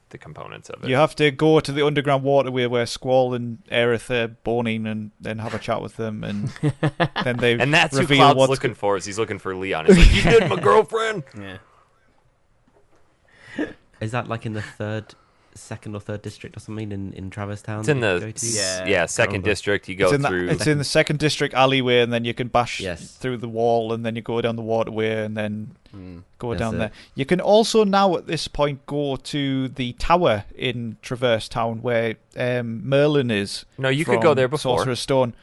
S1: the components of it.
S2: You have to go to the underground waterway where Squall and Aerith are boning, and then have a chat with them, and then they
S1: and that's who
S2: reveal
S1: Cloud's looking for. Is he's looking for Leon? He's like, you did my girlfriend.
S3: Yeah.
S4: Is that like in the second or third district or something in Traverse Town?
S1: It's in the second district. You go through.
S2: It's in the second district alleyway, and then you can bash through the wall, and then you go down the waterway, and then go down there. You can also now at this point go to the tower in Traverse Town where Merlin is.
S1: No, you could go there before.
S2: Sorcerer's Stone.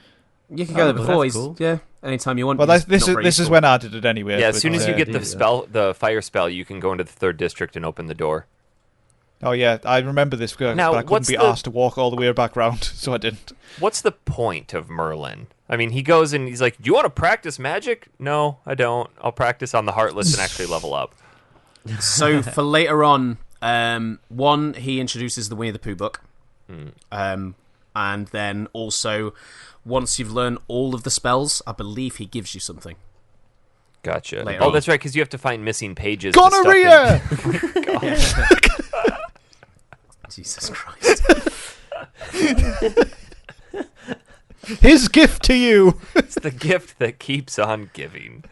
S3: You can go there before.
S4: Cool.
S3: Yeah, anytime you want.
S2: Well, this is when I did it anyway.
S1: Yeah, as soon as you get the fire spell, you can go into the third district and open the door.
S2: Oh yeah, I remember this, but I couldn't be asked to walk all the way back round, so I didn't.
S1: What's the point of Merlin? I mean, he goes and he's like, "Do you want to practice magic?" No, I don't. I'll practice on the Heartless and actually level up.
S3: So for later on, one, he introduces the Winnie the Pooh book, and then also once you've learned all of the spells, I believe he gives you something.
S1: Gotcha.
S3: Later on.
S1: That's right, because you have to find missing pages.
S2: Gonorrhea!
S3: Jesus Christ.
S2: His gift to you.
S1: It's the gift that keeps on giving.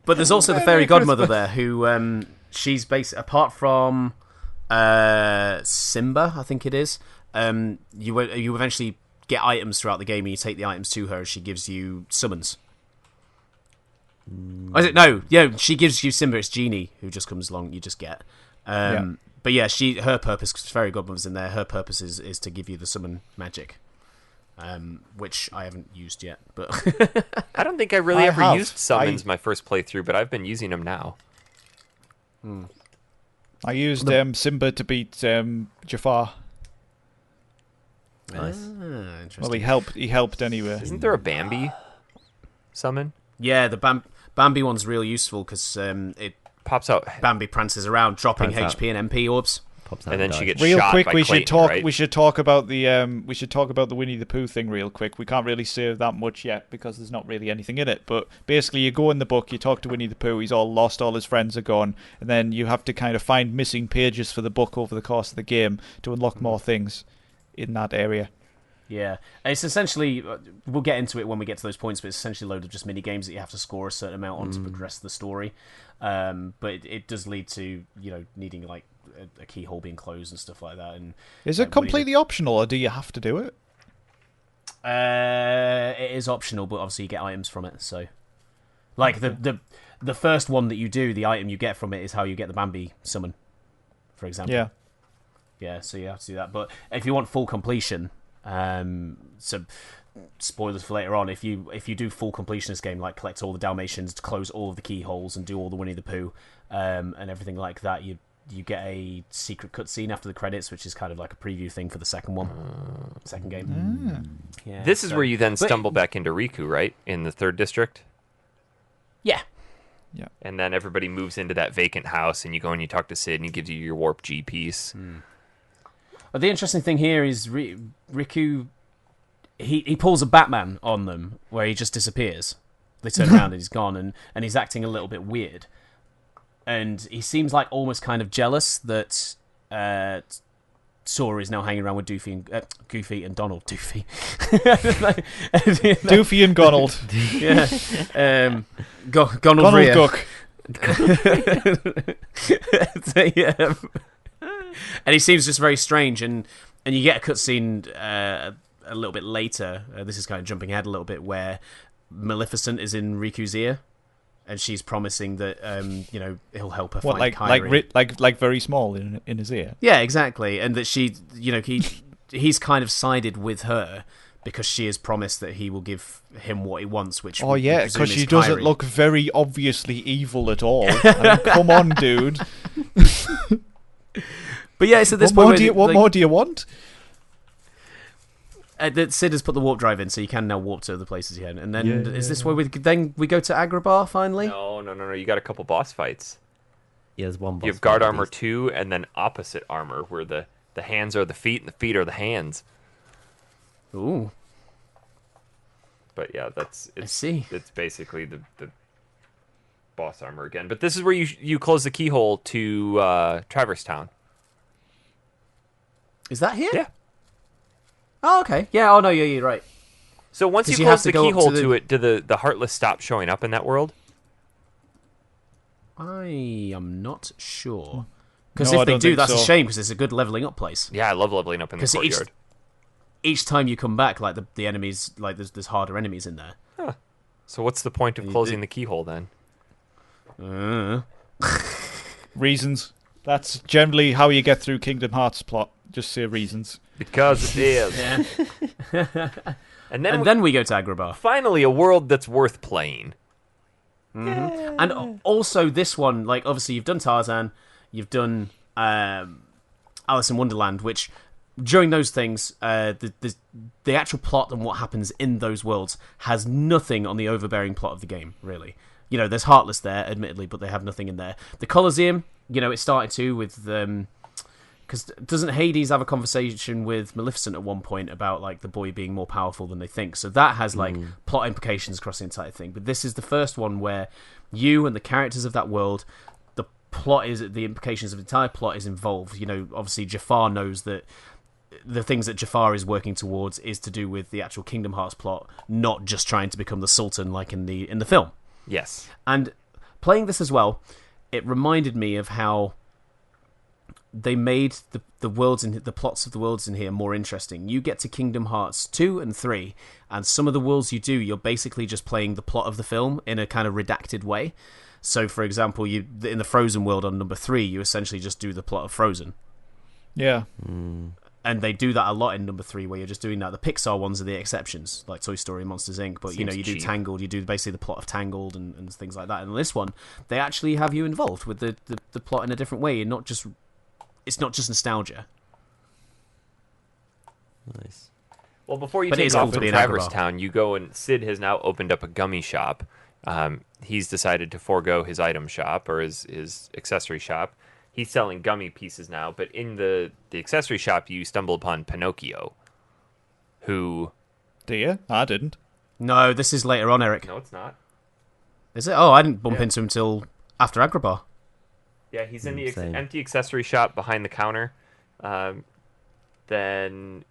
S3: But there's also the fairy godmother there, who she's basically, apart from Simba, I think it is. You eventually get items throughout the game, and you take the items to her, and she gives you summons. She gives you Simba. It's Genie who just comes along. You just get. But yeah, her purpose, because fairy godmother's in there. Her purpose is to give you the summon magic, which I haven't used yet. But
S1: I don't think I really ever used summons my first playthrough, but I've been using them now.
S2: I used Simba to beat Jafar.
S4: Nice.
S3: Interesting.
S2: Well, he helped anyway.
S1: Isn't there a Bambi summon?
S3: Yeah, the Bambi one's real useful because it
S1: pops out.
S3: Bambi prances around, dropping HP and MP orbs.
S1: And then she gets
S2: real
S1: shot
S2: quick.
S1: by
S2: We
S1: Clayton,
S2: should talk.
S1: right?
S2: We should talk about the Winnie the Pooh thing real quick. We can't really say that much yet because there's not really anything in it. But basically, you go in the book, you talk to Winnie the Pooh. He's all lost, all his friends are gone, and then you have to kind of find missing pages for the book over the course of the game to unlock more things in that area.
S3: Yeah, it's essentially, we'll get into it when we get to those points, but it's essentially a load of just mini games that you have to score a certain amount on to progress the story. But it does lead to needing like a keyhole being closed and stuff like that. And
S2: is it completely optional, or do you have to do it?
S3: It is optional, but obviously you get items from it. So, like the first one that you do, the item you get from it is how you get the Bambi summon, for example. Yeah. So you have to do that. But if you want full completion. So spoilers for later on, if you do full completion of this game, like collect all the Dalmatians, close all of the keyholes and do all the Winnie the Pooh and everything like that, you get a secret cutscene after the credits, which is kind of like a preview thing for the second game. Yeah,
S1: this is where you then stumble back into Riku, right? In the third district?
S3: Yeah.
S1: And then everybody moves into that vacant house, and you go and you talk to Sid, and he gives you your Warp G piece.
S3: But the interesting thing here is Riku, he pulls a Batman on them where he just disappears. They turn around and he's gone, and he's acting a little bit weird. And he seems like almost kind of jealous that Sora is now hanging around with Goofy and Donald. Doofy.
S2: Doofy and Gonald.
S3: Yeah. Gonald
S2: Gonald
S3: Rhea.
S2: Duck.
S3: Yeah. And he seems just very strange, and you get a cutscene a little bit later. This is kind of jumping ahead a little bit, where Maleficent is in Riku's ear, and she's promising that he'll help her
S2: What,
S3: find
S2: like
S3: Kairi.
S2: like very small in his ear?
S3: Yeah, exactly, and that she, he's kind of sided with her because she has promised that he will give him what he wants. Which
S2: Oh yeah,
S3: because
S2: because she doesn't look very obviously evil at all. I mean, come on, dude.
S3: But yeah, so this
S2: What more do you want?
S3: That Sid has put the warp drive in, so you can now warp to other places again. And then is this
S2: Yeah.
S3: where we go to Agrabah finally?
S1: No. You got a couple boss fights.
S4: Yeah, there's one boss.
S1: You have guard
S4: fight at
S1: armor
S4: least.
S1: 2, and then opposite armor, where the hands are the feet and the feet are the hands.
S3: Ooh,
S1: But yeah,
S3: I see.
S1: it's basically the boss armor again. But this is where you close the keyhole to Traverse Town.
S3: Is that here?
S1: Yeah.
S3: Oh, okay. Yeah. Oh no. Yeah, you're right.
S1: So once
S3: 'Cause
S1: you
S3: you have
S1: close
S3: to
S1: the
S3: go up
S1: keyhole
S3: to
S1: to,
S3: the-
S1: it, do the Heartless stop showing up in that world?
S3: I am not sure. Because
S2: No, I
S3: if they
S2: don't
S3: do,
S2: think
S3: that's a
S2: so.
S3: shame because it's a good leveling up place.
S1: Yeah, I love leveling up in the
S3: 'Cause
S1: courtyard.
S3: Each time you come back, like the enemies, like there's harder enemies in there.
S1: So what's the point of closing the keyhole then?
S2: Reasons. That's generally how you get through Kingdom Hearts plot. Just say reasons.
S1: Because it is.
S3: Yeah.
S1: And
S3: And then we go to Agrabah.
S1: finally a world that's worth playing.
S3: And also this one, like obviously you've done Tarzan, you've done Alice in Wonderland, which during those things, the actual plot and what happens in those worlds has nothing on the overbearing plot of the game, really. You know, there's Heartless there, admittedly, but they have nothing in there. The Colosseum, it started too with because doesn't Hades have a conversation with Maleficent at one point about like the boy being more powerful than they think? So that has like plot implications across the entire thing. But this is the first one where you and the characters of that world, the implications of the entire plot is involved. Obviously Jafar knows that the things that Jafar is working towards is to do with the actual Kingdom Hearts plot, not just trying to become the Sultan like in the film.
S1: Yes.
S3: And playing this as well, it reminded me of how they made the worlds and the plots of the worlds in here more interesting. You get to Kingdom Hearts 2 and 3, and some of the worlds you do, you're basically just playing the plot of the film in a kind of redacted way. So, for example, in the Frozen world on number 3, you essentially just do the plot of Frozen.
S2: Yeah.
S3: And they do that a lot in number 3, where you're just doing that. The Pixar ones are the exceptions, like Toy Story and Monsters, Inc. But,
S1: Seems
S3: you do
S1: cheap.
S3: Tangled, you do basically the plot of Tangled and things like that. And in this one, they actually have you involved with the plot in a different way. It's not just nostalgia.
S4: Nice.
S1: Well, before you
S3: But it
S1: take
S3: is cool
S1: off
S3: to
S1: from
S3: be in
S1: Traverse
S3: Agrabah.
S1: Town, you go and Sid has now opened up a gummy shop. He's decided to forego his item shop or his accessory shop. He's selling gummy pieces now, but in the accessory shop, you stumble upon Pinocchio, who...
S2: Do you? I didn't.
S3: No, this is later on, Eric.
S1: No, it's not.
S3: Is it? Oh, I didn't bump
S1: Yeah.
S3: into him till after Agrabah.
S1: Yeah, he's in the
S4: Same.
S1: empty accessory shop behind the counter. Then,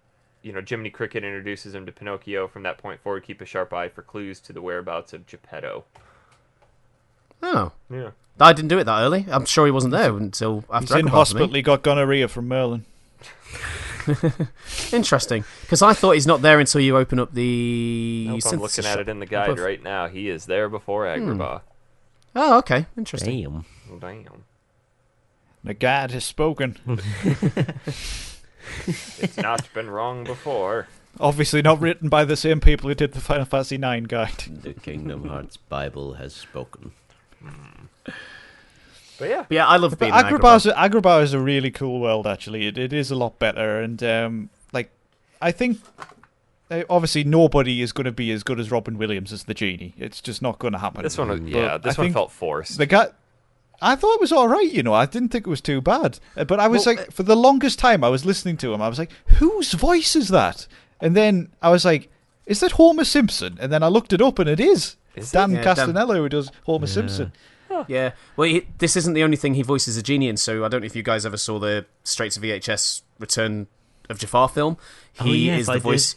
S1: Jiminy Cricket introduces him to Pinocchio. From that point forward, keep a sharp eye for clues to the whereabouts of Geppetto.
S3: Oh.
S1: Yeah.
S3: I didn't do it that early. I'm sure he wasn't there until after
S2: He's in
S3: Agrabah.
S2: hospital. He got gonorrhea from Merlin.
S3: Interesting. Because I thought he's not there until you open up the
S1: Nope, I'm
S3: synthesis
S1: looking at
S3: shop.
S1: it in the guide right now. He is there before Agrabah.
S3: Oh, okay. Interesting.
S4: Damn.
S1: Oh, damn.
S2: The God has spoken.
S1: It's not been wrong before.
S2: Obviously not written by the same people who did the Final Fantasy IX guide.
S4: The Kingdom Hearts Bible has spoken.
S1: But yeah.
S3: But yeah, I love
S2: But
S3: being in
S2: Agrabah is a really cool world, actually. It is a lot better. And, I think, obviously, nobody is going to be as good as Robin Williams as the genie. It's just not going to happen.
S1: This one,
S2: But
S1: this
S2: I
S1: one
S2: think
S1: felt forced.
S2: The guy... I thought it was all right, I didn't think it was too bad. But I was
S3: Well,
S2: for the longest time, I was listening to him. I was like, whose voice is that? And then I was like, is that Homer Simpson? And then I looked it up, and it is.
S1: Is
S2: Dan
S3: it? Yeah,
S2: Castellaneta who does Homer Simpson.
S3: Yeah, well, this isn't the only thing he voices a genie in, so I don't know if you guys ever saw the straight to VHS Return of Jafar film. He
S4: yes,
S3: is the
S4: I
S3: voice.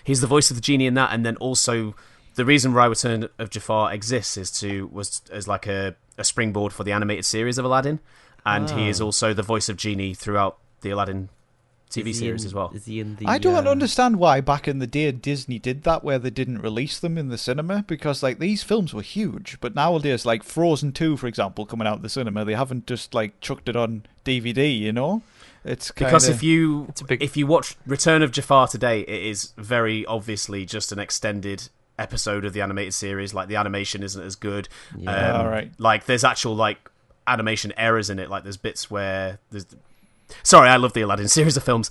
S3: He's the voice of the genie in that, and then also the reason why Return of Jafar exists was as like a springboard for the animated series of Aladdin, and he is also the voice of Genie throughout the Aladdin TV series as well.
S4: Is he in the?
S2: I don't understand why back in the day Disney did that, where they didn't release them in the cinema, because like these films were huge, but nowadays, like Frozen 2, for example, coming out of the cinema, they haven't just like chucked it on DVD, you know? It's
S3: because if you watch Return of Jafar today, it is very obviously just an extended episode of the animated series. Like the animation isn't as good.
S4: Yeah.
S2: All right.
S3: Like there's actual like animation errors in it. Like there's bits where there's. Sorry, I love the Aladdin series of films,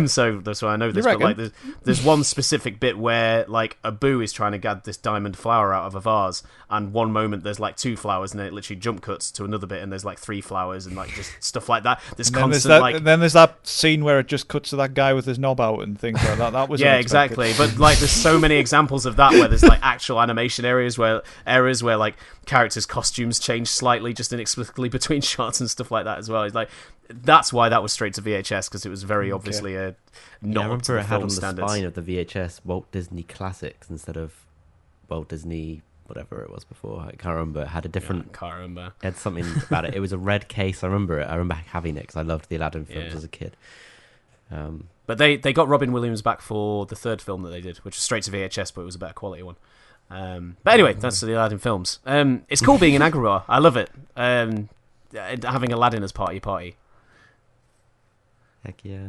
S3: so that's why I know this. But like, there's one specific bit where like Abu is trying to get this diamond flower out of a vase, and one moment there's like 2 flowers, and then it literally jump cuts to another bit, and there's like 3 flowers, and like just stuff like that. There's constant
S2: and then there's that scene where it just cuts to that guy with his knob out and things like that. That was
S3: yeah,
S2: unexpected.
S3: exactly. But like, there's so many examples of that where there's like actual animation errors where like characters' costumes change slightly just inexplicably between shots and stuff like that as well. It's like. That's why that was straight to VHS, because it was very obviously a not
S4: I
S3: up to
S4: remember
S3: the
S4: it had
S3: film
S4: on the
S3: standards.
S4: spine of the VHS Walt Disney Classics instead of Walt Disney whatever it was before. I can't remember. It had a different.
S3: I can't remember.
S4: It had something about it. It was a red case. I remember it. I remember having it because I loved the Aladdin films as a kid.
S3: But they got Robin Williams back for the 3rd film that they did, which was straight to VHS, but it was a better quality one. But anyway, that's the Aladdin films. It's cool being in Agrabah. I love it. Having Aladdin as party.
S4: Heck yeah.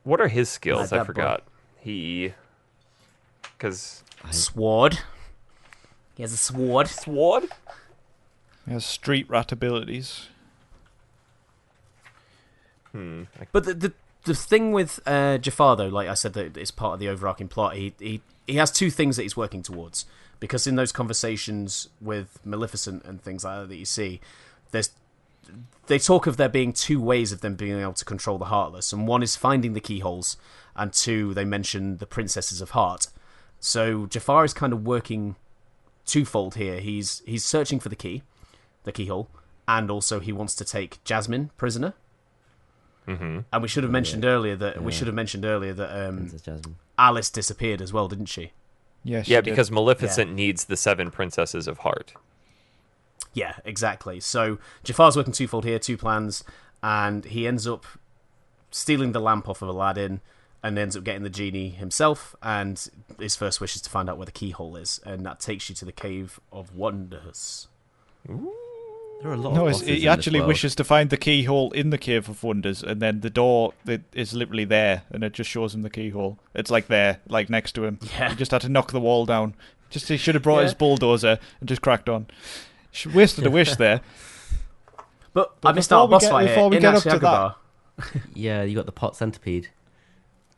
S1: What are his skills?
S3: Like
S1: I
S3: that
S1: forgot. Because
S3: Sword. He has a sword.
S1: Sword?
S2: He has street rat abilities.
S3: But the thing with Jafar, though, like I said, that it's part of the overarching plot. He has 2 things that he's working towards, because in those conversations with Maleficent and things like that you see, they talk of there being 2 ways of them being able to control the Heartless, and one is finding the keyholes, and 2, they mention the Princesses of Heart. So Jafar is kind of working twofold here. He's searching for the keyhole, and also he wants to take Jasmine prisoner. Mm-hmm. And we should have mentioned earlier that
S4: Princess Jasmine.
S3: Alice disappeared as well, didn't she?
S2: Yes.
S1: Yeah, because Maleficent needs the 7 Princesses of Heart.
S3: Yeah, exactly. So Jafar's working twofold here, 2 plans, and he ends up stealing the lamp off of Aladdin and ends up getting the genie himself, and his first wish is to find out where the keyhole is, and that takes you to the Cave of Wonders.
S1: Ooh.
S4: There are a lot
S2: No,
S4: of bosses
S2: he
S4: in
S2: actually
S4: this world.
S2: wishes to find the keyhole in the Cave of Wonders, and then the door is literally there, and it just shows him the keyhole. It's like there, like next to him.
S3: Yeah.
S2: He just had to knock the wall down. He should have brought his bulldozer and just cracked on. Wasted a wish there.
S3: But I missed out on boss fight here.
S2: Before we
S3: in
S2: get up to
S3: Agrabah.
S4: Yeah, you got the pot centipede.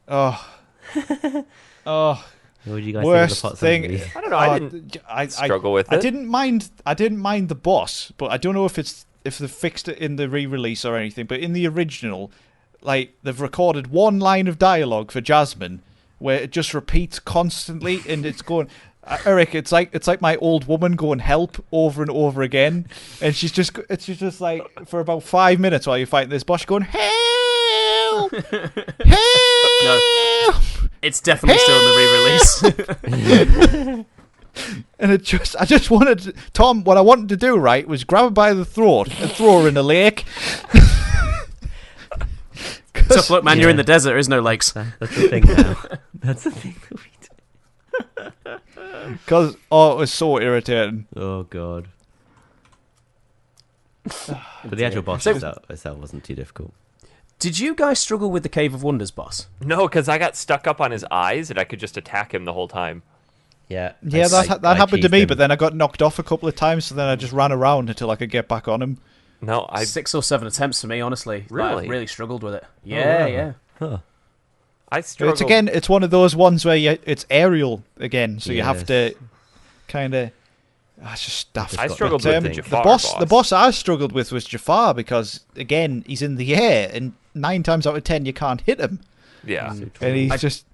S2: Oh. Oh.
S4: What did you guys
S2: Worst
S4: think of the pot
S2: thing.
S4: centipede?
S1: I don't know. I didn't struggle with it.
S2: I didn't mind the boss, but I don't know if they fixed it in the re-release or anything. But in the original, like they've recorded 1 line of dialogue for Jasmine, where it just repeats constantly, and it's going. Eric, it's like my old woman going help over and over again, and she's just like for about 5 minutes while you're fighting this boss, going help, help.
S3: No, it's definitely still in the re-release.
S2: And I just wanted to, Tom. What I wanted to do, right, was grab her by the throat and throw her in a lake.
S3: Tough luck, man. You're in the desert. There is no lakes.
S4: That's the thing now. That's the thing that we do.
S2: Because it was so irritating.
S4: Oh god. But the actual boss itself wasn't too difficult.
S3: Did you guys struggle with the Cave of Wonders boss?
S1: No, because I got stuck up on his eyes, and I could just attack him the whole time.
S4: Yeah.
S2: That happened to me, but then I got knocked off a couple of times, so then I just ran around until I could get back on him.
S1: No,
S3: 6 or 7 attempts for me, honestly.
S1: Really?
S3: Like, I've really struggled with it. Yeah, yeah.
S4: Huh.
S1: I struggled.
S2: It's one of those ones where it's aerial again, so you have to kind of. It's just stuff.
S1: I struggled with the Jafar
S2: The boss I struggled with was Jafar because again he's in the air, and 9 times out of 10 you can't hit him.
S1: Yeah,
S2: and he's just.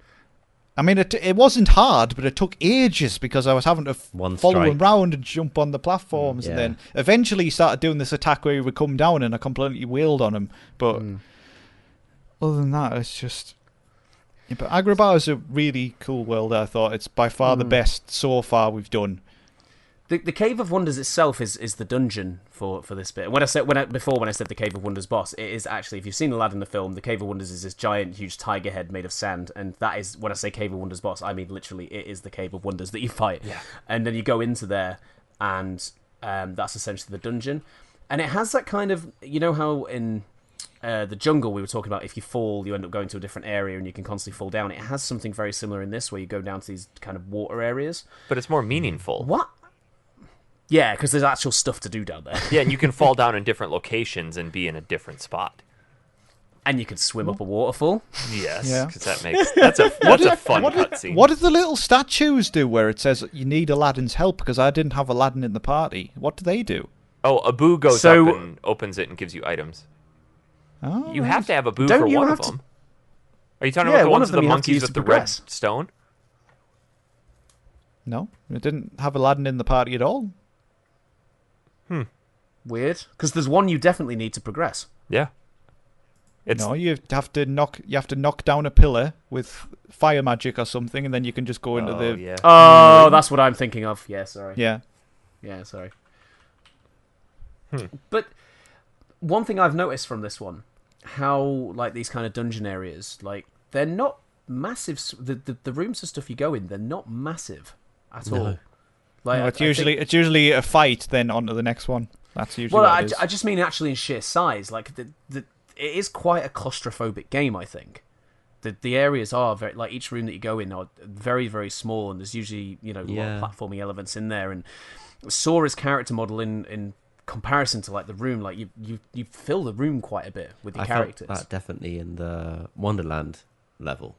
S2: I mean, it wasn't hard, but it took ages because I was having to follow him round and jump on the platforms, and then eventually he started doing this attack where he would come down, and I completely wailed on him. But other than that, it's just. Yeah, but Agrabah is a really cool world. I thought it's by far the best so far we've done.
S3: The Cave of Wonders itself is the dungeon for this bit. When I said the Cave of Wonders boss, it is actually, if you've seen Aladdin the film, the Cave of Wonders is this giant, huge tiger head made of sand, and that is, when I say Cave of Wonders boss, I mean literally it is the Cave of Wonders that you fight.
S1: Yeah.
S3: And then you go into there, and that's essentially the dungeon, and it has that kind of, you know how in the jungle we were talking about, if you fall, you end up going to a different area, and you can constantly fall down. It has something very similar in this, where you go down to these kind of water areas.
S1: But it's more meaningful.
S3: What? Yeah, because there's actual stuff to do down there.
S1: Yeah, and you can fall down in different locations and be in a different spot.
S3: And you can swim up a waterfall.
S1: Yes,
S2: Yeah.
S1: because that's a fun cutscene.
S2: What did the little statues do where it says you need Aladdin's help? Because I didn't have Aladdin in the party. What do they do?
S1: Oh, Abu goes up and opens it and gives you items.
S2: Oh,
S1: You have to have Abu
S3: Don't
S1: for
S3: you
S1: one
S3: have
S1: of
S3: to-
S1: them. Are you talking
S3: Yeah,
S1: about the
S3: one
S1: ones
S3: of
S1: with
S3: them
S1: the
S3: you have to
S1: monkeys
S3: use
S1: with
S3: to
S1: the red
S3: progress.
S1: stone?
S2: No, it didn't have Aladdin in the party at all.
S3: Weird. Because there's one you definitely need to progress.
S1: Yeah. It's
S2: No, you have to knock down a pillar with fire magic or something, and then you can just go into the
S1: yeah.
S3: Oh, that's what I'm thinking of. Yeah, sorry.
S2: yeah.
S3: Yeah, sorry. But one thing I've noticed from this one, how like these kind of dungeon areas, like they're not massive. The rooms and stuff you go in, they're not massive at all. Like
S2: No,
S3: I
S2: it's usually a fight, then on to the next one. That's usually
S3: well,
S2: what it is.
S3: I just mean actually in sheer size. Like it is quite a claustrophobic game. I think the areas are very, like, each room that you go in are very, very small, and there's usually a lot of platforming elements in there. And Sora's character model in comparison to like the room, like you fill the room quite a bit with your characters.
S4: Felt that definitely in the Wonderland level.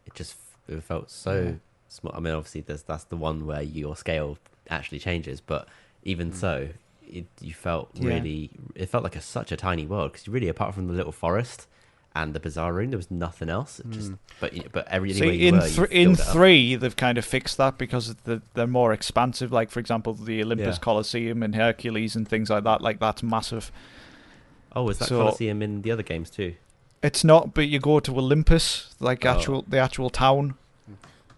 S4: It felt so small. I mean, obviously that's the one where your scale actually changes, but even so, you felt really. It felt like such a tiny world, because really, apart from the little forest and the bazaar room, there was nothing else. It just but everything.
S2: See, in 3, they've kind of fixed that because they're more expansive. Like, for example, the Olympus Coliseum and Hercules and things like that. Like, that's massive.
S4: Oh, is that Colosseum in the other games too?
S2: It's not, but you go to Olympus, like the actual town.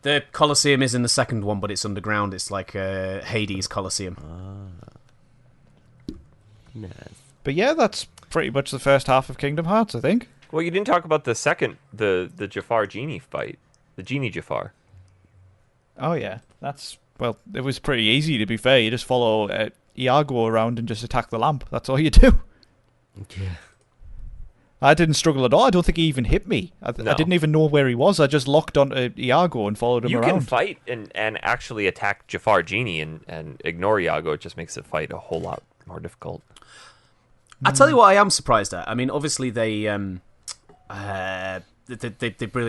S3: The Colosseum is in the second one, but it's underground. It's like Hades Colosseum.
S4: Nice.
S2: But yeah, that's pretty much the first half of Kingdom Hearts, I think.
S1: Well, you didn't talk about the second, the Jafar Genie fight, the Genie Jafar.
S2: Oh yeah, it was pretty easy, to be fair. You just follow Iago around and just attack the lamp. That's all you do.
S4: Yeah.
S2: I didn't struggle at all. I don't think he even hit me. I didn't even know where he was. I just locked onto Iago and followed him around.
S1: You can fight and actually attack Jafar Genie and ignore Iago. It just makes the fight a whole lot more difficult.
S3: I tell you what, I am surprised at. I mean, obviously they bring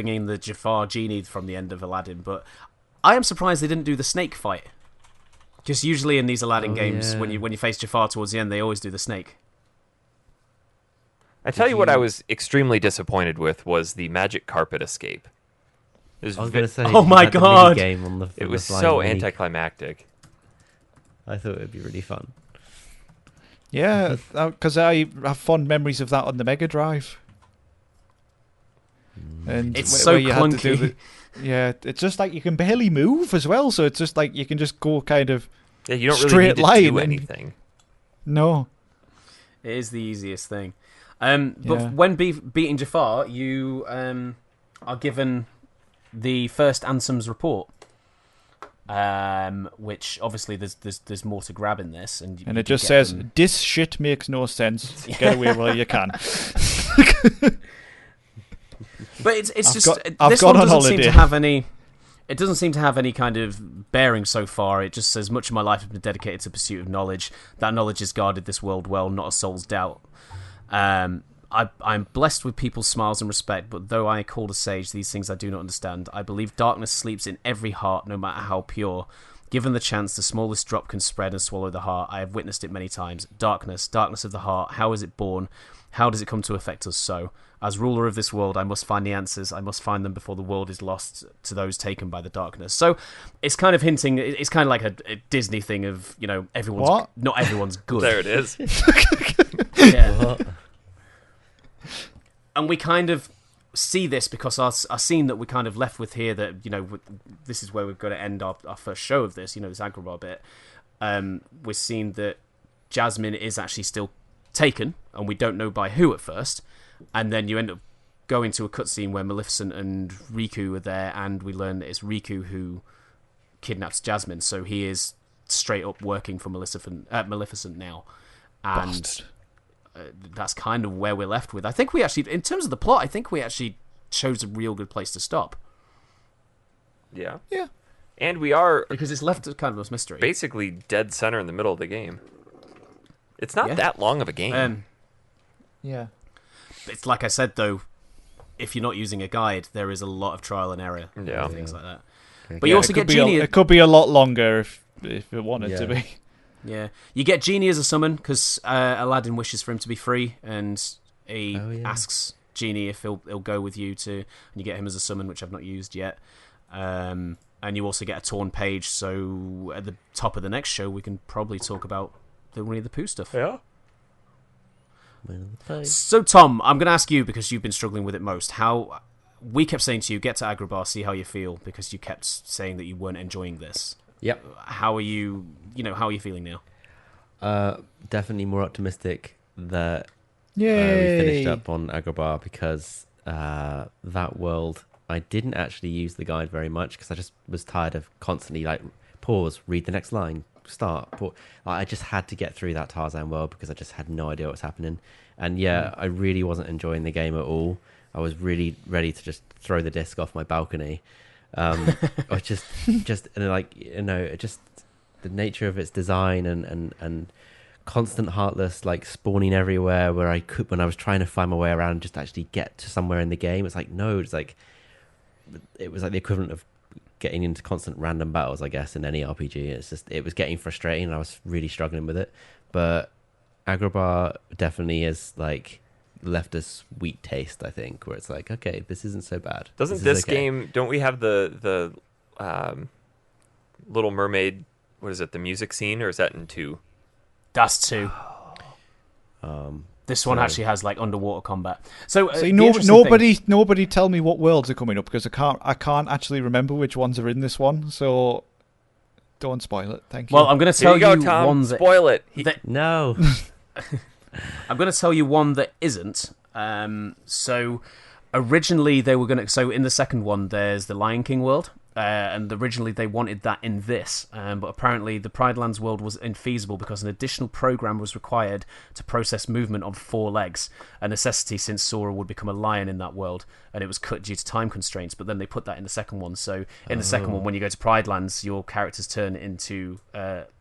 S3: in the Jafar Genie from the end of Aladdin, but I am surprised they didn't do the snake fight. Because usually in these Aladdin games, when you face Jafar towards the end, they always do the snake.
S1: I tell you what I was extremely disappointed with was the magic carpet escape.
S4: I was going to say,
S3: oh my god,
S4: game on
S1: it was so anticlimactic.
S4: I thought it would be really fun.
S2: Yeah, because I have fond memories of that on the Mega Drive. And
S3: it's so clunky.
S2: It's just like you can barely move as well, so it's just like you can just go kind of
S1: you don't
S2: straight
S1: really need to
S2: line
S1: do anything.
S2: No.
S3: It is the easiest thing. But when beating Jafar, you are given the first Ansem's report, which obviously there's more to grab in this, and
S2: it just says this shit makes no sense. Get away while you can.
S3: But it's
S2: I've
S3: just
S2: got
S3: this one
S2: on
S3: doesn't seem
S2: holiday.
S3: to have any. It doesn't seem to have any kind of bearing so far. It just says much of my life has been dedicated to the pursuit of knowledge. That knowledge has guarded this world well, not a soul's doubt. I'm blessed with people's smiles and respect, but though I called a sage, these things I do not understand. I believe darkness sleeps in every heart, no matter how pure. Given the chance, the smallest drop can spread and swallow the heart. I have witnessed it many times. Darkness of the heart. How is it born? How does it come to affect us so? As ruler of this world, I must find the answers. I must find them before the world is lost to those taken by the darkness. So it's kind of hinting. It's kind of like a Disney thing of, everyone's not everyone's good.
S1: There it is.
S3: Yeah. And we kind of see this because our scene that we kind of left with here, that, you know, this is where we're going to end our first show of this, you know, this Agrabah bit. We're seeing that Jasmine is actually still taken, and we don't know by who at first, and then you end up going to a cutscene where Maleficent and Riku are there, and we learn that it's Riku who kidnaps Jasmine, so he is straight up working for Maleficent now, and that's kind of where we're left with. I think we actually, in terms of the plot, I think we actually chose a real good place to stop.
S1: Yeah.
S2: Yeah.
S1: And we are,
S3: because it's left as kind of a mystery,
S1: basically dead center in the middle of the game. It's not that long of a game.
S2: Yeah.
S3: It's like I said, though, if you're not using a guide, there is a lot of trial and error.
S1: Yeah.
S3: And things like that.
S4: Okay.
S3: But you also get Genie.
S2: It could be a lot longer if it wanted to be.
S3: Yeah. You get Genie as a summon because Aladdin wishes for him to be free, and he asks Genie if he'll go with you to, and you get him as a summon, which I've not used yet. And you also get a torn page, so at the top of the next show, we can probably talk about the Winnie the Pooh stuff.
S1: Yeah.
S3: So, Tom, I'm going to ask you, because you've been struggling with it most. How we kept saying to you, get to Agrabah, see how you feel, because you kept saying that you weren't enjoying this.
S4: Yep.
S3: How are you? How are you feeling now?
S4: Definitely more optimistic that we
S2: Yay!
S4: finished up on Agrabah, because that world, I didn't actually use the guide very much because I just was tired of constantly like pause, read the next line, start. Pause. I just had to get through that Tarzan world because I just had no idea what was happening. And I really wasn't enjoying the game at all. I was really ready to just throw the disc off my balcony. Or just like, just the nature of its design and constant heartless, like spawning everywhere where I could, when I was trying to find my way around, just actually get to somewhere in the game. It's like, no, it was like the equivalent of getting into constant random battles, I guess, in any RPG. It was getting frustrating, and I was really struggling with it. But Agrabah definitely is like left a sweet taste, I think, where it's like, okay, this isn't so bad.
S1: Doesn't this game, don't we have the Little Mermaid, what is it, the music scene, or is that in 2?
S3: That's 2. This one actually has like underwater combat. So
S2: See, nobody tell me what worlds are coming up, because I can't actually remember which ones are in this one. So don't spoil it. Thank you.
S3: Well, I'm going to tell
S1: you, Tom.
S3: one
S1: Spoil it.
S4: No.
S3: I'm going to tell you one that isn't. So originally they were going to. So in the second one, there's the Lion King world. And originally they wanted that in this, but apparently the Pride Lands world was infeasible because an additional program was required to process movement on 4 legs, a necessity since Sora would become a lion in that world, and it was cut due to time constraints. But then they put that in the second one, so in the second one, when you go to Pride Lands, your characters turn into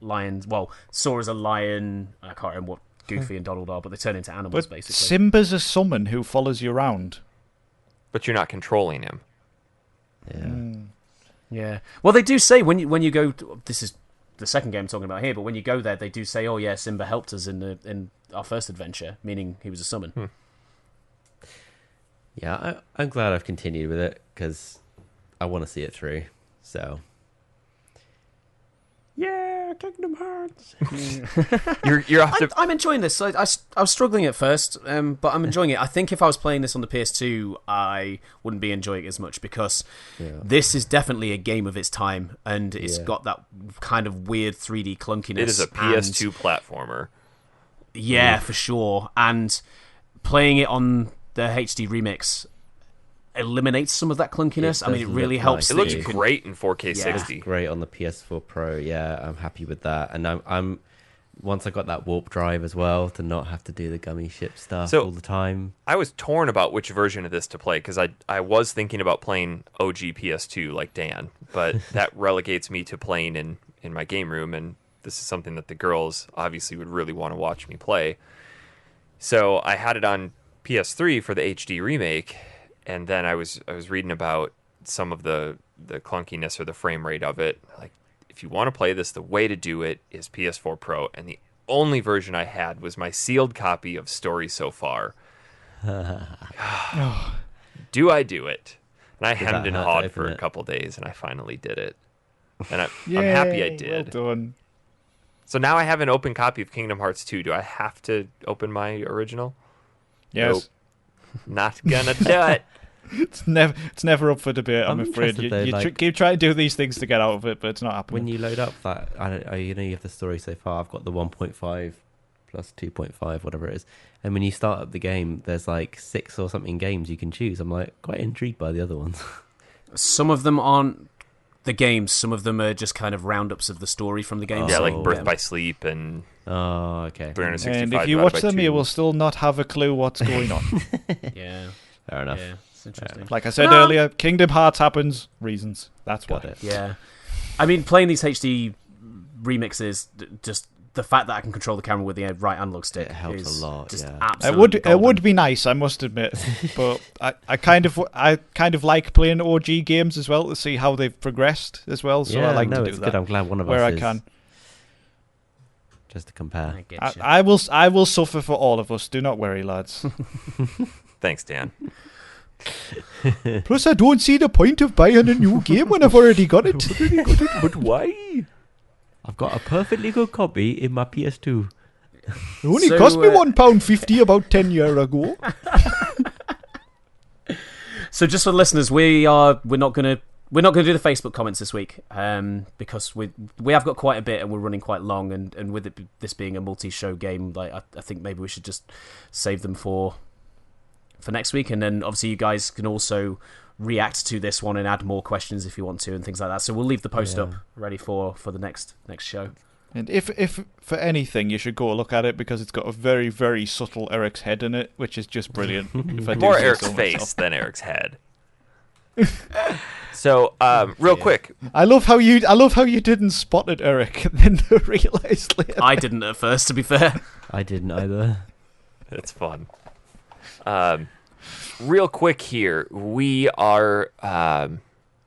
S3: lions. Well, Sora's a lion. I can't remember what Goofy and Donald are, but they turn into animals,
S2: but
S3: basically.
S2: Simba's a summon who follows you around.
S1: But you're not controlling him.
S4: Yeah.
S3: Yeah. Well, they do say when you go. This is the second game I'm talking about here, but when you go there, they do say, "Oh yeah, Simba helped us in our first adventure," meaning he was a summon.
S4: Yeah, I'm glad I've continued with it because I want to see it through. So. Yeah, Kingdom Hearts.
S3: I'm enjoying this. I was struggling at first, but I'm enjoying it. I think if I was playing this on the PS2, I wouldn't be enjoying it as much because this is definitely a game of its time, and it's got that kind of weird 3D clunkiness.
S1: It is a PS2 platformer.
S3: Yeah, for sure. And playing it on the HD remix eliminates some of that clunkiness. I mean, it really helps.
S1: It looks great in 4K 60.
S4: It's great on the PS4 Pro. Yeah, I'm happy with that. And I'm once I got that warp drive as well to not have to do the gummy ship stuff all the time.
S1: I was torn about which version of this to play because I was thinking about playing OG PS2 like Dan, but that relegates me to playing in my game room, and this is something that the girls obviously would really want to watch me play. So I had it on PS3 for the HD remake. And then I was reading about some of the clunkiness or the frame rate of it. Like, if you want to play this, the way to do it is PS4 Pro. And the only version I had was my sealed copy of Story So Far. Do I do it? And I hemmed and hawed for a couple days, and I finally did it. And I'm happy I did.
S2: Well done.
S1: So now I have an open copy of Kingdom Hearts 2. Do I have to open my original?
S2: Yes.
S1: Nope. Not gonna do it.
S2: It's never up for debate. I'm afraid.
S4: interested though,
S2: You
S4: like-
S2: keep trying to do these things to get out of it, but it's not happening.
S4: When you load up that, you have the story so far. I've got the 1.5 plus 2.5, whatever it is. And when you start up the game, there's like 6 or something games you can choose. I'm like quite intrigued by the other ones.
S3: Some of them aren't the games. Some of them are just kind of roundups of the story from the game.
S1: Yeah,
S3: So,
S1: like Birth by Sleep and
S4: Oh, okay.
S1: 365
S2: and if you
S1: divided
S2: watch
S1: by
S2: them,
S1: 2.
S2: you will still not have a clue what's going on.
S3: Yeah,
S4: Fair enough.
S3: yeah, it's interesting.
S2: Like I said earlier, Kingdom Hearts happens. Reasons. That's
S4: Got
S2: why.
S4: it.
S3: Yeah, I mean, playing these HD remixes, just the fact that I can control the camera with the right analog stick
S4: It helps
S3: is
S4: a lot,
S3: just
S4: yeah.
S3: absolutely
S2: It would be nice, I must admit, but I kind of like playing OG games as well to see how they've progressed as well. So I like to do
S4: it's
S2: that
S4: good. I'm glad one of
S2: where
S4: us
S2: I
S4: is,
S2: can.
S4: just to compare.
S3: I get you.
S2: I will suffer for all of us. Do not worry, lads.
S1: Thanks, Dan.
S2: Plus, I don't see the point of buying a new game when I've already got it.
S1: But why?
S4: I've got a perfectly good copy in my PS2.
S2: It only
S3: So,
S2: cost me £1.50 about 10 years ago.
S3: So just for the listeners, we're not gonna do the Facebook comments this week, because we have got quite a bit and we're running quite long, and with this being a multi-show game, like I think maybe we should just save them for next week, and then obviously you guys can also react to this one and add more questions if you want to and things like that. So we'll leave the post up ready for the next show.
S2: And if for anything, you should go look at it because it's got a very, very subtle Eric's head in it, which is just brilliant. If I do
S1: More
S2: say
S1: Eric's
S2: so
S1: face
S2: myself.
S1: than Eric's head. So, real quick,
S2: I love how you didn't spot it, Eric, and then realised later.
S3: I didn't at first, to be fair.
S4: I didn't either.
S1: it's fun. Real quick here, we are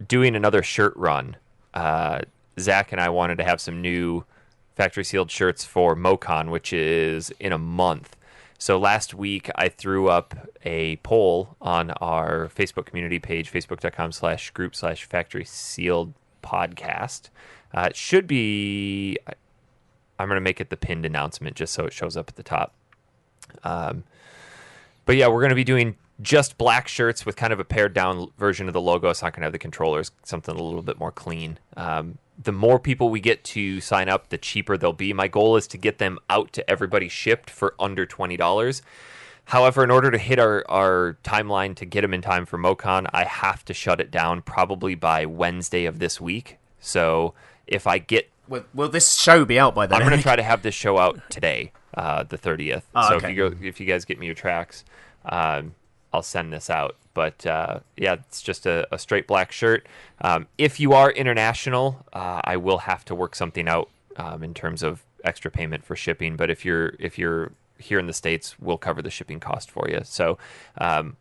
S1: doing another shirt run. Zach and I wanted to have some new factory sealed shirts for MoCon, which is in a month. So last week I threw up a poll on our Facebook community page, facebook.com/group/factory sealed podcast. It should be, I'm going to make it the pinned announcement just so it shows up at the top. But yeah, we're going to be doing just black shirts with kind of a pared down version of the logo. It's not going to have the controllers, something a little bit more clean. The more people we get to sign up, the cheaper they'll be. My goal is to get them out to everybody shipped for under $20. However, in order to hit our timeline to get them in time for MoCon, I have to shut it down probably by Wednesday of this week. So if I get...
S3: Will this show be out by then?
S1: I'm going to try to have this show out today, the 30th.
S3: Oh,
S1: so
S3: okay.
S1: if you guys get me your tracks, I'll send this out. But yeah, it's just a straight black shirt. If you are international, I will have to work something out in terms of extra payment for shipping. But if you're here in the States, we'll cover the shipping cost for you. So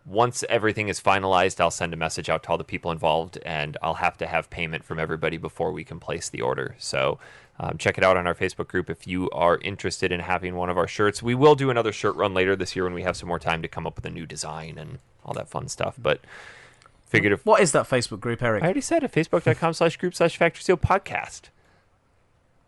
S1: once everything is finalized, I'll send a message out to all the people involved, and I'll have to have payment from everybody before we can place the order. So check it out on our Facebook group if you are interested in having one of our shirts. We will do another shirt run later this year when we have some more time to come up with a new design and all that fun stuff. But figured if...
S3: What is that Facebook group, Eric?
S1: I already said it, facebook.com/group/factory seal podcast.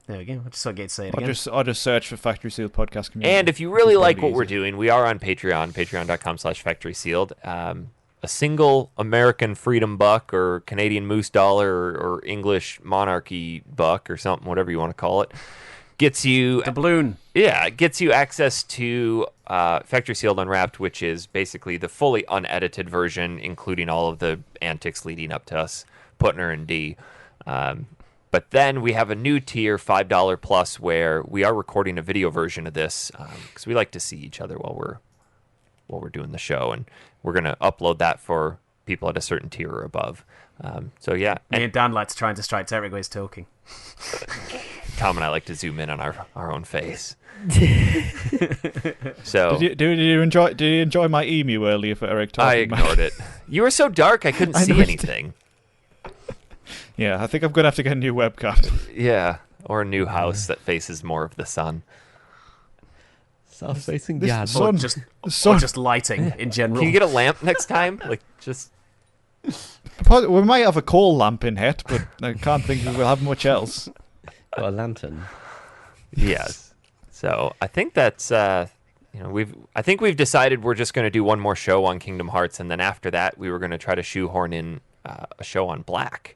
S3: There we go. I just get to say it
S2: I'll
S3: again.
S2: just search for Factory Sealed Podcast Community.
S1: And if you really
S2: It's
S1: like
S2: pretty
S1: what we're
S2: easy.
S1: doing, we are on Patreon, patreon.com/factory sealed. A single American freedom buck or Canadian moose dollar or English monarchy buck or something, whatever you want to call it, gets you...
S3: Doubloon.
S1: Yeah, it gets you access to Factory Sealed Unwrapped, which is basically the fully unedited version, including all of the antics leading up to us putting her in D. But then we have a new tier, $5 plus, where we are recording a video version of this because we like to see each other while we're doing the show, and we're going to upload that for people at a certain tier or above. So yeah,
S3: Me and Dan like to try and distract Eric while he's talking.
S1: Tom and I like to zoom in on our own face. So
S2: Did you enjoy my emu earlier for Eric talking?
S1: I ignored it. You were so dark I couldn't
S2: I
S1: see
S2: noticed.
S1: anything.
S2: Yeah, I think I'm gonna have to get a new webcam.
S1: Yeah, or a new house that faces more of the sun.
S4: South-facing
S2: This
S4: Jan.
S2: sun-
S3: Or
S2: sun-
S3: just lighting in general.
S1: Can you get a lamp next time? Like just
S2: We might have a coal lamp in het, but I can't think we'll have much else.
S4: Got a lantern.
S1: yes. So I think that's I think we've decided we're just going to do one more show on Kingdom Hearts, and then after that, we were going to try to shoehorn in a show on Black,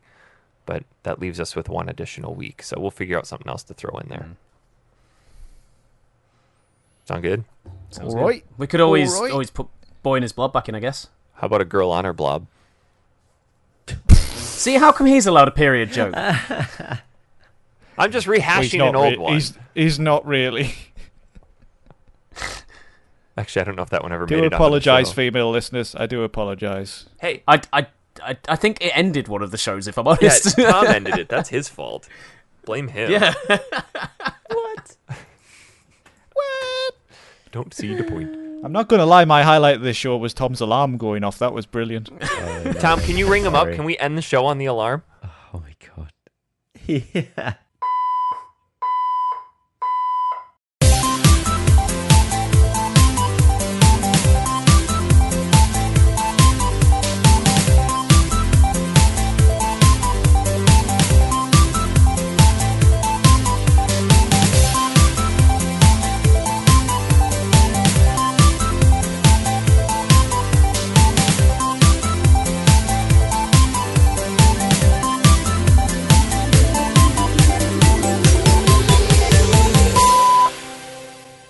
S1: but that leaves us with one additional week, so we'll figure out something else to throw in there. Sound good?
S3: Sounds
S2: All right.
S3: good. We could always put Boy in His Blob back in, I guess.
S1: How about a girl on her blob?
S3: See, how come he's allowed a period joke?
S1: I'm just rehashing an old one.
S2: He's not really.
S1: Actually, I don't know if that one ever
S2: Do
S1: made it.
S2: apologize, female listeners. I do apologize.
S1: Hey,
S3: I think it ended one of the shows, if I'm
S1: yeah,
S3: honest.
S1: Tom ended it. That's his fault. Blame him.
S3: Yeah.
S1: What? Don't see the point.
S2: I'm not going to lie, my highlight of this show was Tom's alarm going off. That was brilliant.
S1: Tom, can you ring him up?
S4: Sorry.
S1: Can we end the show on the alarm?
S4: Oh my god. Yeah.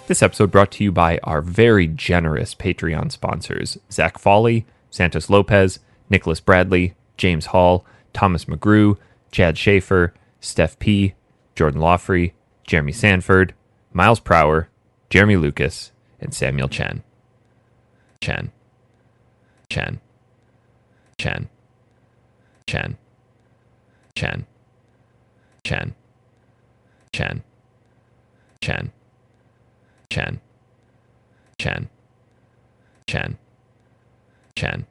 S1: This episode brought to you by our very generous Patreon sponsors, Zach Foley, Santos Lopez, Nicholas Bradley, James Hall, Thomas McGrew, Chad Schaefer, Steph P., Jordan Lawfrey, Jeremy Sanford, Miles Prower, Jeremy Lucas, and Samuel Chen. Chen. Chen. Chen. Chen. Chen. Chen. Chen. Chen. Chen. Chen. Chen. Chen.